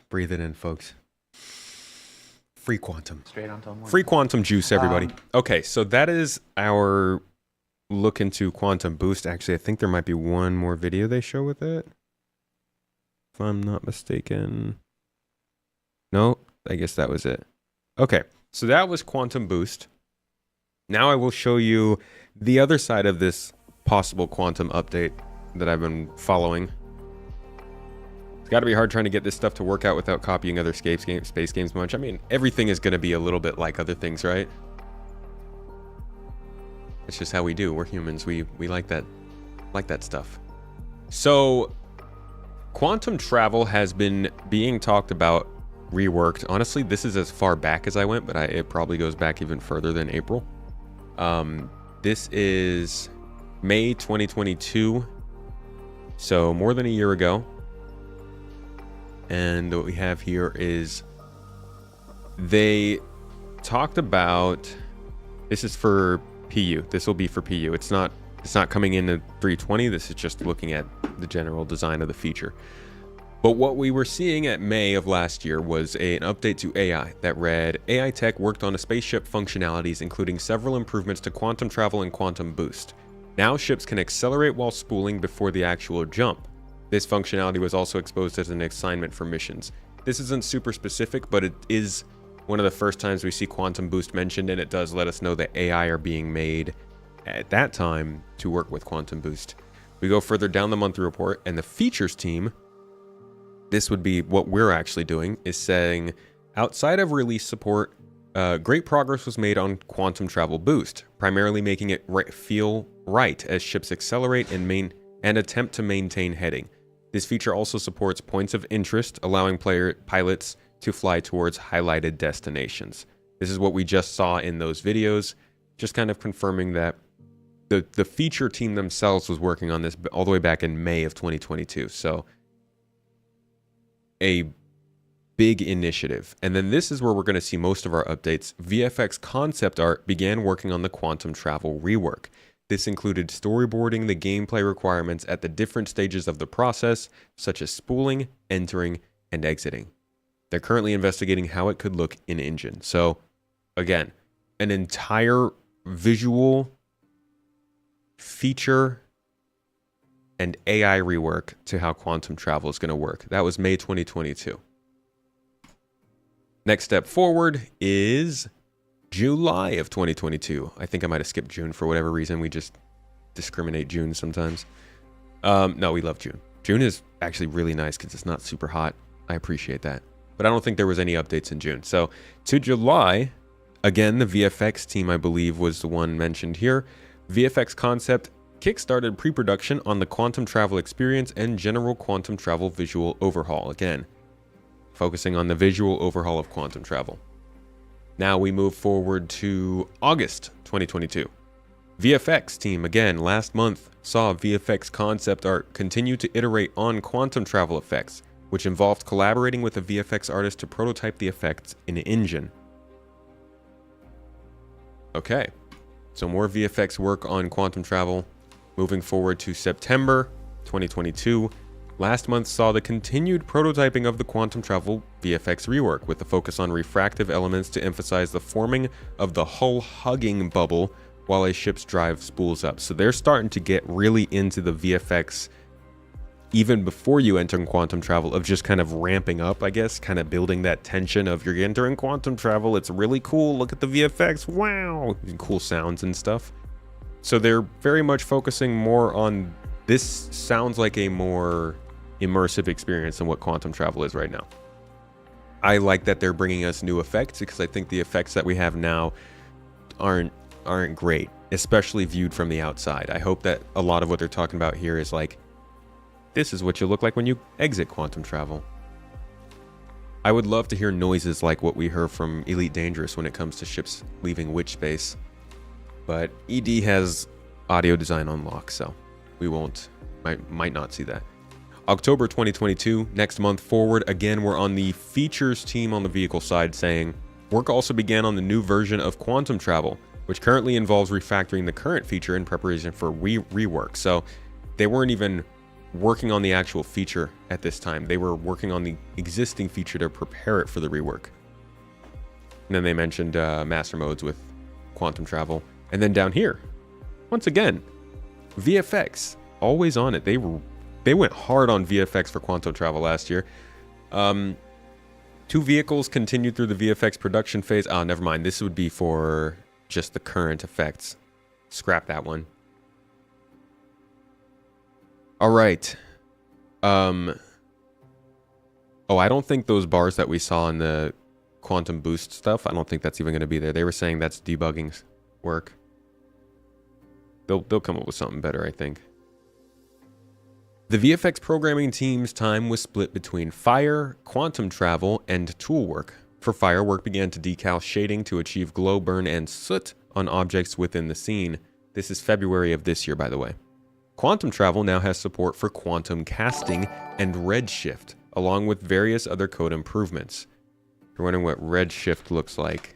[SPEAKER 1] Breathe it in, folks. Free quantum.
[SPEAKER 4] Straight on till morning.
[SPEAKER 1] Free quantum juice, everybody. Okay, so that is our look into quantum boost. Actually, I think there might be one more video they show with it, if I'm not mistaken. No, I guess that was it. Okay, so that was quantum boost. Now I will show you the other side of this possible quantum update that I've been following. It's got to be hard trying to get this stuff to work out without copying other space games much. I mean, everything is going to be a little bit like other things, right? It's just how we do. We're humans. We like that stuff. So, quantum travel has been being talked about, reworked. Honestly, this is as far back as I went, but it probably goes back even further than April. This is May 2022, so more than a year ago. And what we have here is they talked about, this is for PU. This will be for PU. It's not coming into 320. This is just looking at the general design of the feature. But what we were seeing at May of last year was an update to AI that read, AI tech worked on a spaceship functionalities, including several improvements to quantum travel and quantum boost. Now ships can accelerate while spooling before the actual jump. This functionality was also exposed as an assignment for missions. This isn't super specific, but it is one of the first times we see quantum boost mentioned, and it does let us know that AI are being made at that time to work with quantum boost. We go further down the monthly report, and the features team, this would be what we're actually doing, is saying, outside of release support, great progress was made on quantum travel boost, primarily making it feel right as ships accelerate and attempt to maintain heading. This feature also supports points of interest, allowing pilots to fly towards highlighted destinations. This is what we just saw in those videos, just kind of confirming that the feature team themselves was working on this all the way back in May of 2022. So a big initiative. And then this is where we're going to see most of our updates. VFX Concept Art began working on the quantum travel rework. This included storyboarding the gameplay requirements at the different stages of the process, such as spooling, entering, and exiting. They're currently investigating how it could look in engine. So, again, an entire visual feature and AI rework to how quantum travel is going to work. That was May 2022. Next step forward is July of 2022. I think I might have skipped June for whatever reason. We just discriminate June sometimes. No, we love June. June is actually really nice because it's not super hot. I appreciate that. But I don't think there was any updates in June. So to July, again, the VFX team, I believe, was the one mentioned here. VFX Concept kickstarted pre-production on the quantum travel experience and general quantum travel visual overhaul. Again, focusing on the visual overhaul of quantum travel. Now we move forward to August 2022. VFX team, again, last month saw VFX Concept Art continue to iterate on quantum travel effects, which involved collaborating with a VFX artist to prototype the effects in engine. Okay, so more VFX work on quantum travel. Moving forward to September 2022, last month saw the continued prototyping of the quantum travel VFX rework with a focus on refractive elements to emphasize the forming of the hull hugging bubble while a ship's drive spools up. So they're starting to get really into the VFX even before you enter quantum travel, of just kind of ramping up, I guess, kind of building that tension of you're entering quantum travel. It's really cool. Look at the VFX. Wow. Cool sounds and stuff. So they're very much focusing more on this. Sounds like a more immersive experience than what quantum travel is right now. I like that they're bringing us new effects, because I think the effects that we have now aren't great, especially viewed from the outside. I hope that a lot of what they're talking about here is like, this is what you look like when you exit quantum travel. I would love to hear noises like what we heard from Elite Dangerous when it comes to ships leaving witch space. But ED has audio design on lock, so we might not see that. October 2022, next month forward, again, we're on the features team on the vehicle side saying, work also began on the new version of quantum travel, which currently involves refactoring the current feature in preparation for rework. So they weren't even working on the actual feature at this time. They were working on the existing feature to prepare it for the rework. And then they mentioned master modes with quantum travel. And then down here, once again, VFX, always on it. They went hard on VFX for quantum travel last year. 2 vehicles continued through the VFX production phase. Oh, never mind. This would be for just the current effects. Scrap that one. All right. Oh, I don't think those bars that we saw in the quantum boost stuff, I don't think that's even going to be there. They were saying that's debugging work. They'll come up with something better, I think. The VFX programming team's time was split between Fire, quantum travel, and tool work. For Fire, work began to decal shading to achieve glow, burn, and soot on objects within the scene. This is February of this year, by the way. Quantum travel now has support for quantum casting and redshift, along with various other code improvements. If you're wondering what redshift looks like,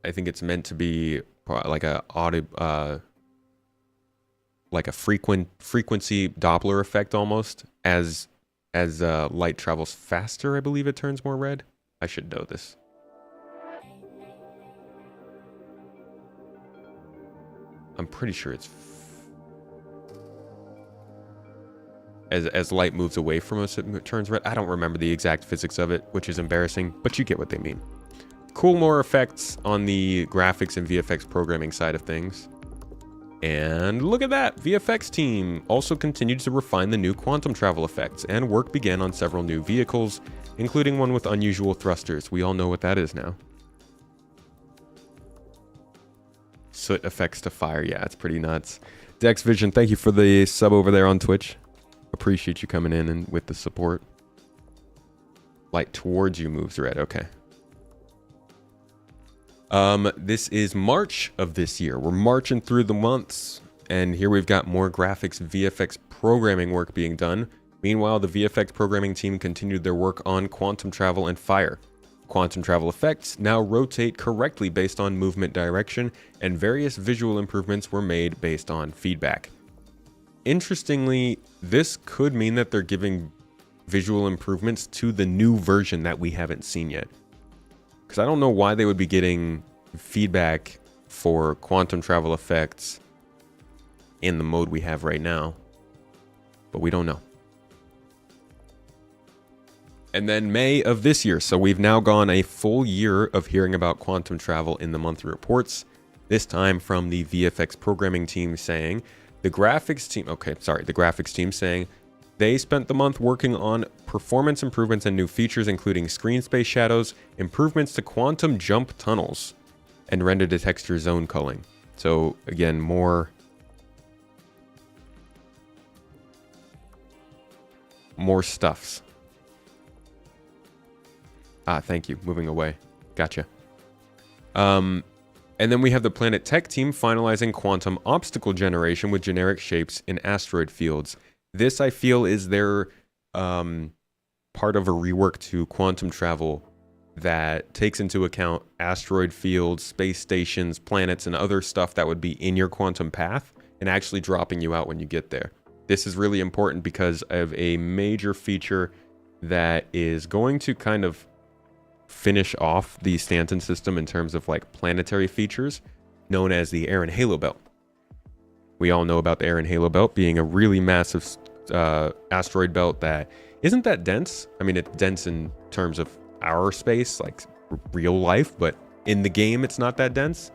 [SPEAKER 1] I think it's meant to be like a frequency Doppler effect almost. As light travels faster, I believe it turns more red. I should know this. I'm pretty sure it's as light moves away from us, it turns red. I don't remember the exact physics of it, which is embarrassing, but you get what they mean. Cool, more effects on the graphics and VFX programming side of things. And look at that! VFX team also continued to refine the new quantum travel effects, and work began on several new vehicles, including one with unusual thrusters. We all know what that is now. Soot effects to fire. Yeah, it's pretty nuts. Dex Vision, thank you for the sub over there on Twitch. Appreciate you coming in and with the support. Light towards you moves red. Okay. This is March of this year. We're marching through the months, and here we've got more graphics VFX programming work being done. Meanwhile, the VFX programming team continued their work on quantum travel and fire. Quantum travel effects now rotate correctly based on movement direction, and various visual improvements were made based on feedback. Interestingly, this could mean that they're giving visual improvements to the new version that we haven't seen yet. Because I don't know why they would be getting feedback for quantum travel effects in the mode we have right now. But we don't know. And then May of this year. So we've now gone a full year of hearing about quantum travel in the monthly reports. This time from the VFX programming team saying, the graphics team saying, they spent the month working on performance improvements and new features, including screen space shadows, improvements to quantum jump tunnels, and render to texture zone culling. So again, more stuffs. Thank you. Moving away. Gotcha. And then we have the Planet Tech team finalizing quantum obstacle generation with generic shapes in asteroid fields. This, I feel, is their part of a rework to quantum travel that takes into account asteroid fields, space stations, planets, and other stuff that would be in your quantum path and actually dropping you out when you get there. This is really important because of a major feature that is going to kind of finish off the Stanton system in terms of like planetary features, known as the Air and Halo Belt, We all know about the Aaron Halo belt being a really massive asteroid belt that isn't that dense. I mean, it's dense in terms of our space, like real life, but in the game, it's not that dense.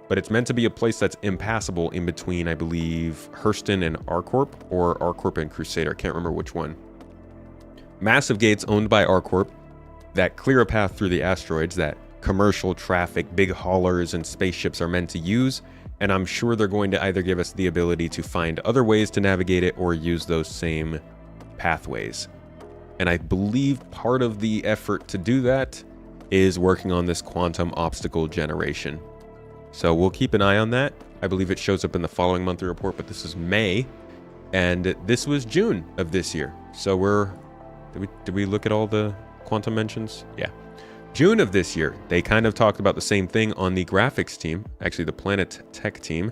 [SPEAKER 1] But it's meant to be a place that's impassable in between, I believe, Hurston and ArcCorp, or ArcCorp and Crusader. I can't remember which one. Massive gates owned by ArcCorp that clear a path through the asteroids that commercial traffic, big haulers, and spaceships are meant to use. And I'm sure they're going to either give us the ability to find other ways to navigate it or use those same pathways. And I believe part of the effort to do that is working on this quantum obstacle generation. So we'll keep an eye on that. I believe it shows up in the following monthly report, but this is May, and this was June of this year. So did we look at all the quantum mentions? Yeah. June of this year, they kind of talked about the same thing on the graphics team, actually the Planet Tech team.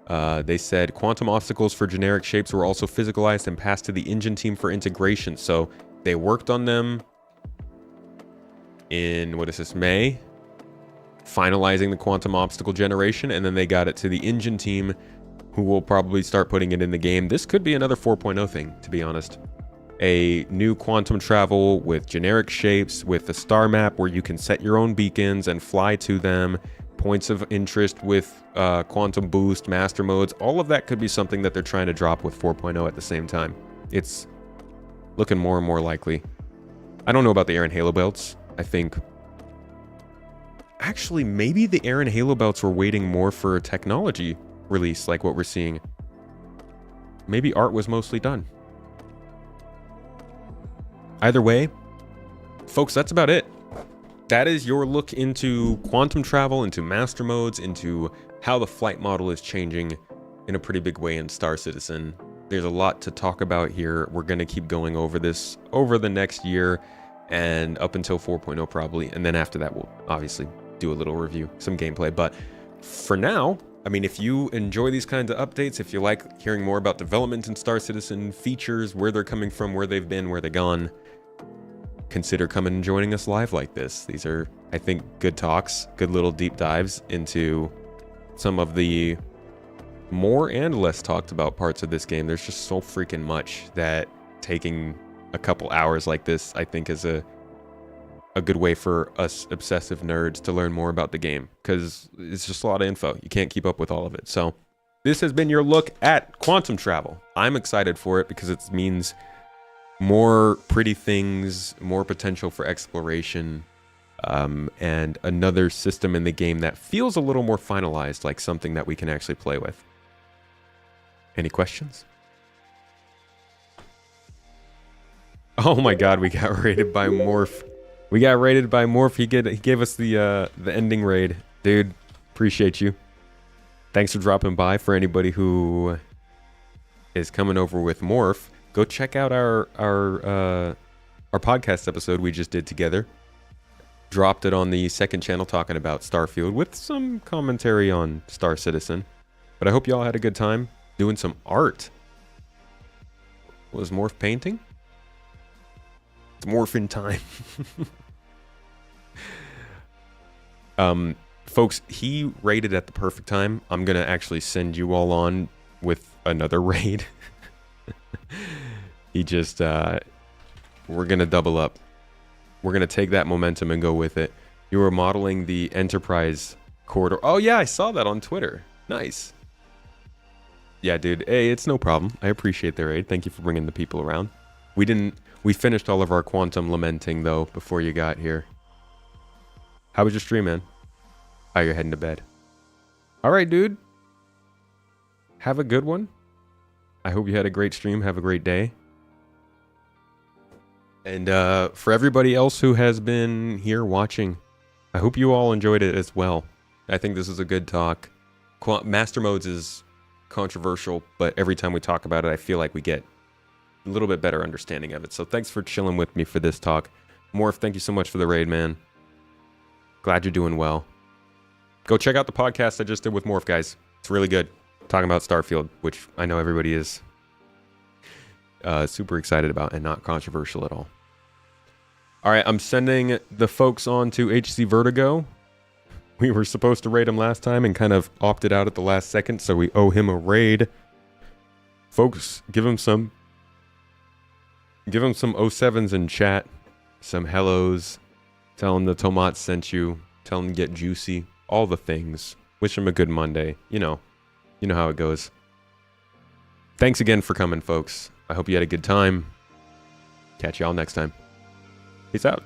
[SPEAKER 1] They said quantum obstacles for generic shapes were also physicalized and passed to the engine team for integration. So they worked on them in, what is this, May? Finalizing the quantum obstacle generation, and then they got it to the engine team, who will probably start putting it in the game. This could be another 4.0 thing, to be honest. A new quantum travel with generic shapes, with a star map where you can set your own beacons and fly to them, points of interest with quantum boost, master modes. All of that could be something that they're trying to drop with 4.0 at the same time. It's looking more and more likely. I don't know about the Aaron Halo belts. I think actually maybe the Aaron Halo belts were waiting more for a technology release like what we're seeing. Maybe art was mostly done. Either way, folks, that's about it. That is your look into quantum travel, into master modes, into how the flight model is changing in a pretty big way in Star Citizen. There's a lot to talk about here. We're going to keep going over this over the next year and up until 4.0 probably. And then after that, we'll obviously do a little review, some gameplay. But for now, I mean, if you enjoy these kinds of updates, if you like hearing more about development in Star Citizen, features, where they're coming from, where they've been, where they've gone, consider coming and joining us live like this. These are, I think, good talks, good little deep dives into some of the more and less talked about parts of this game. There's just so freaking much that taking a couple hours like this, I think, is a good way for us obsessive nerds to learn more about the game, because it's just a lot of info. You can't keep up with all of it. So this has been your look at quantum travel. I'm excited for it because it means more pretty things, more potential for exploration, and another system in the game that feels a little more finalized, like something that we can actually play with. Any questions? Oh my god, we got raided by Morph. We got raided by Morph. He gave us the ending raid. Dude, appreciate you. Thanks for dropping by. For anybody who is coming over with Morph, go check out our podcast episode we just did together. Dropped it on the second channel talking about Starfield with some commentary on Star Citizen. But I hope you all had a good time doing some art. What was Morph painting? It's morphin' time. Folks, he raided at the perfect time. I'm gonna actually send you all on with another raid. He just we're gonna double up. We're gonna take that momentum and go with it. You were modeling the Enterprise corridor. Oh yeah, I saw that on Twitter. Nice. Yeah, dude. Hey, it's no problem. I appreciate the raid. Thank you for bringing the people around. We finished all of our quantum lamenting though before you got here. How was your stream, man? Oh, you're heading to bed. All right, dude. Have a good one. I hope you had a great stream. Have a great day. And for everybody else who has been here watching, I hope you all enjoyed it as well. I think this is a good talk. Master Modes is controversial, but every time we talk about it, I feel like we get a little bit better understanding of it. So thanks for chilling with me for this talk. Morph, thank you so much for the raid, man. Glad you're doing well. Go check out the podcast I just did with Morph, guys. It's really good. Talking about Starfield, which I know everybody is super excited about and not controversial at all. All right, I'm sending the folks on to HC Vertigo. We were supposed to raid him last time and kind of opted out at the last second, so we owe him a raid Folks, give him some 07s in chat, some hellos. Tell him the Tomat sent you. Tell him to get juicy. All the things. Wish him a good Monday. You know how it goes. Thanks again for coming, folks. I hope you had a good time. Catch y'all next time. Peace out.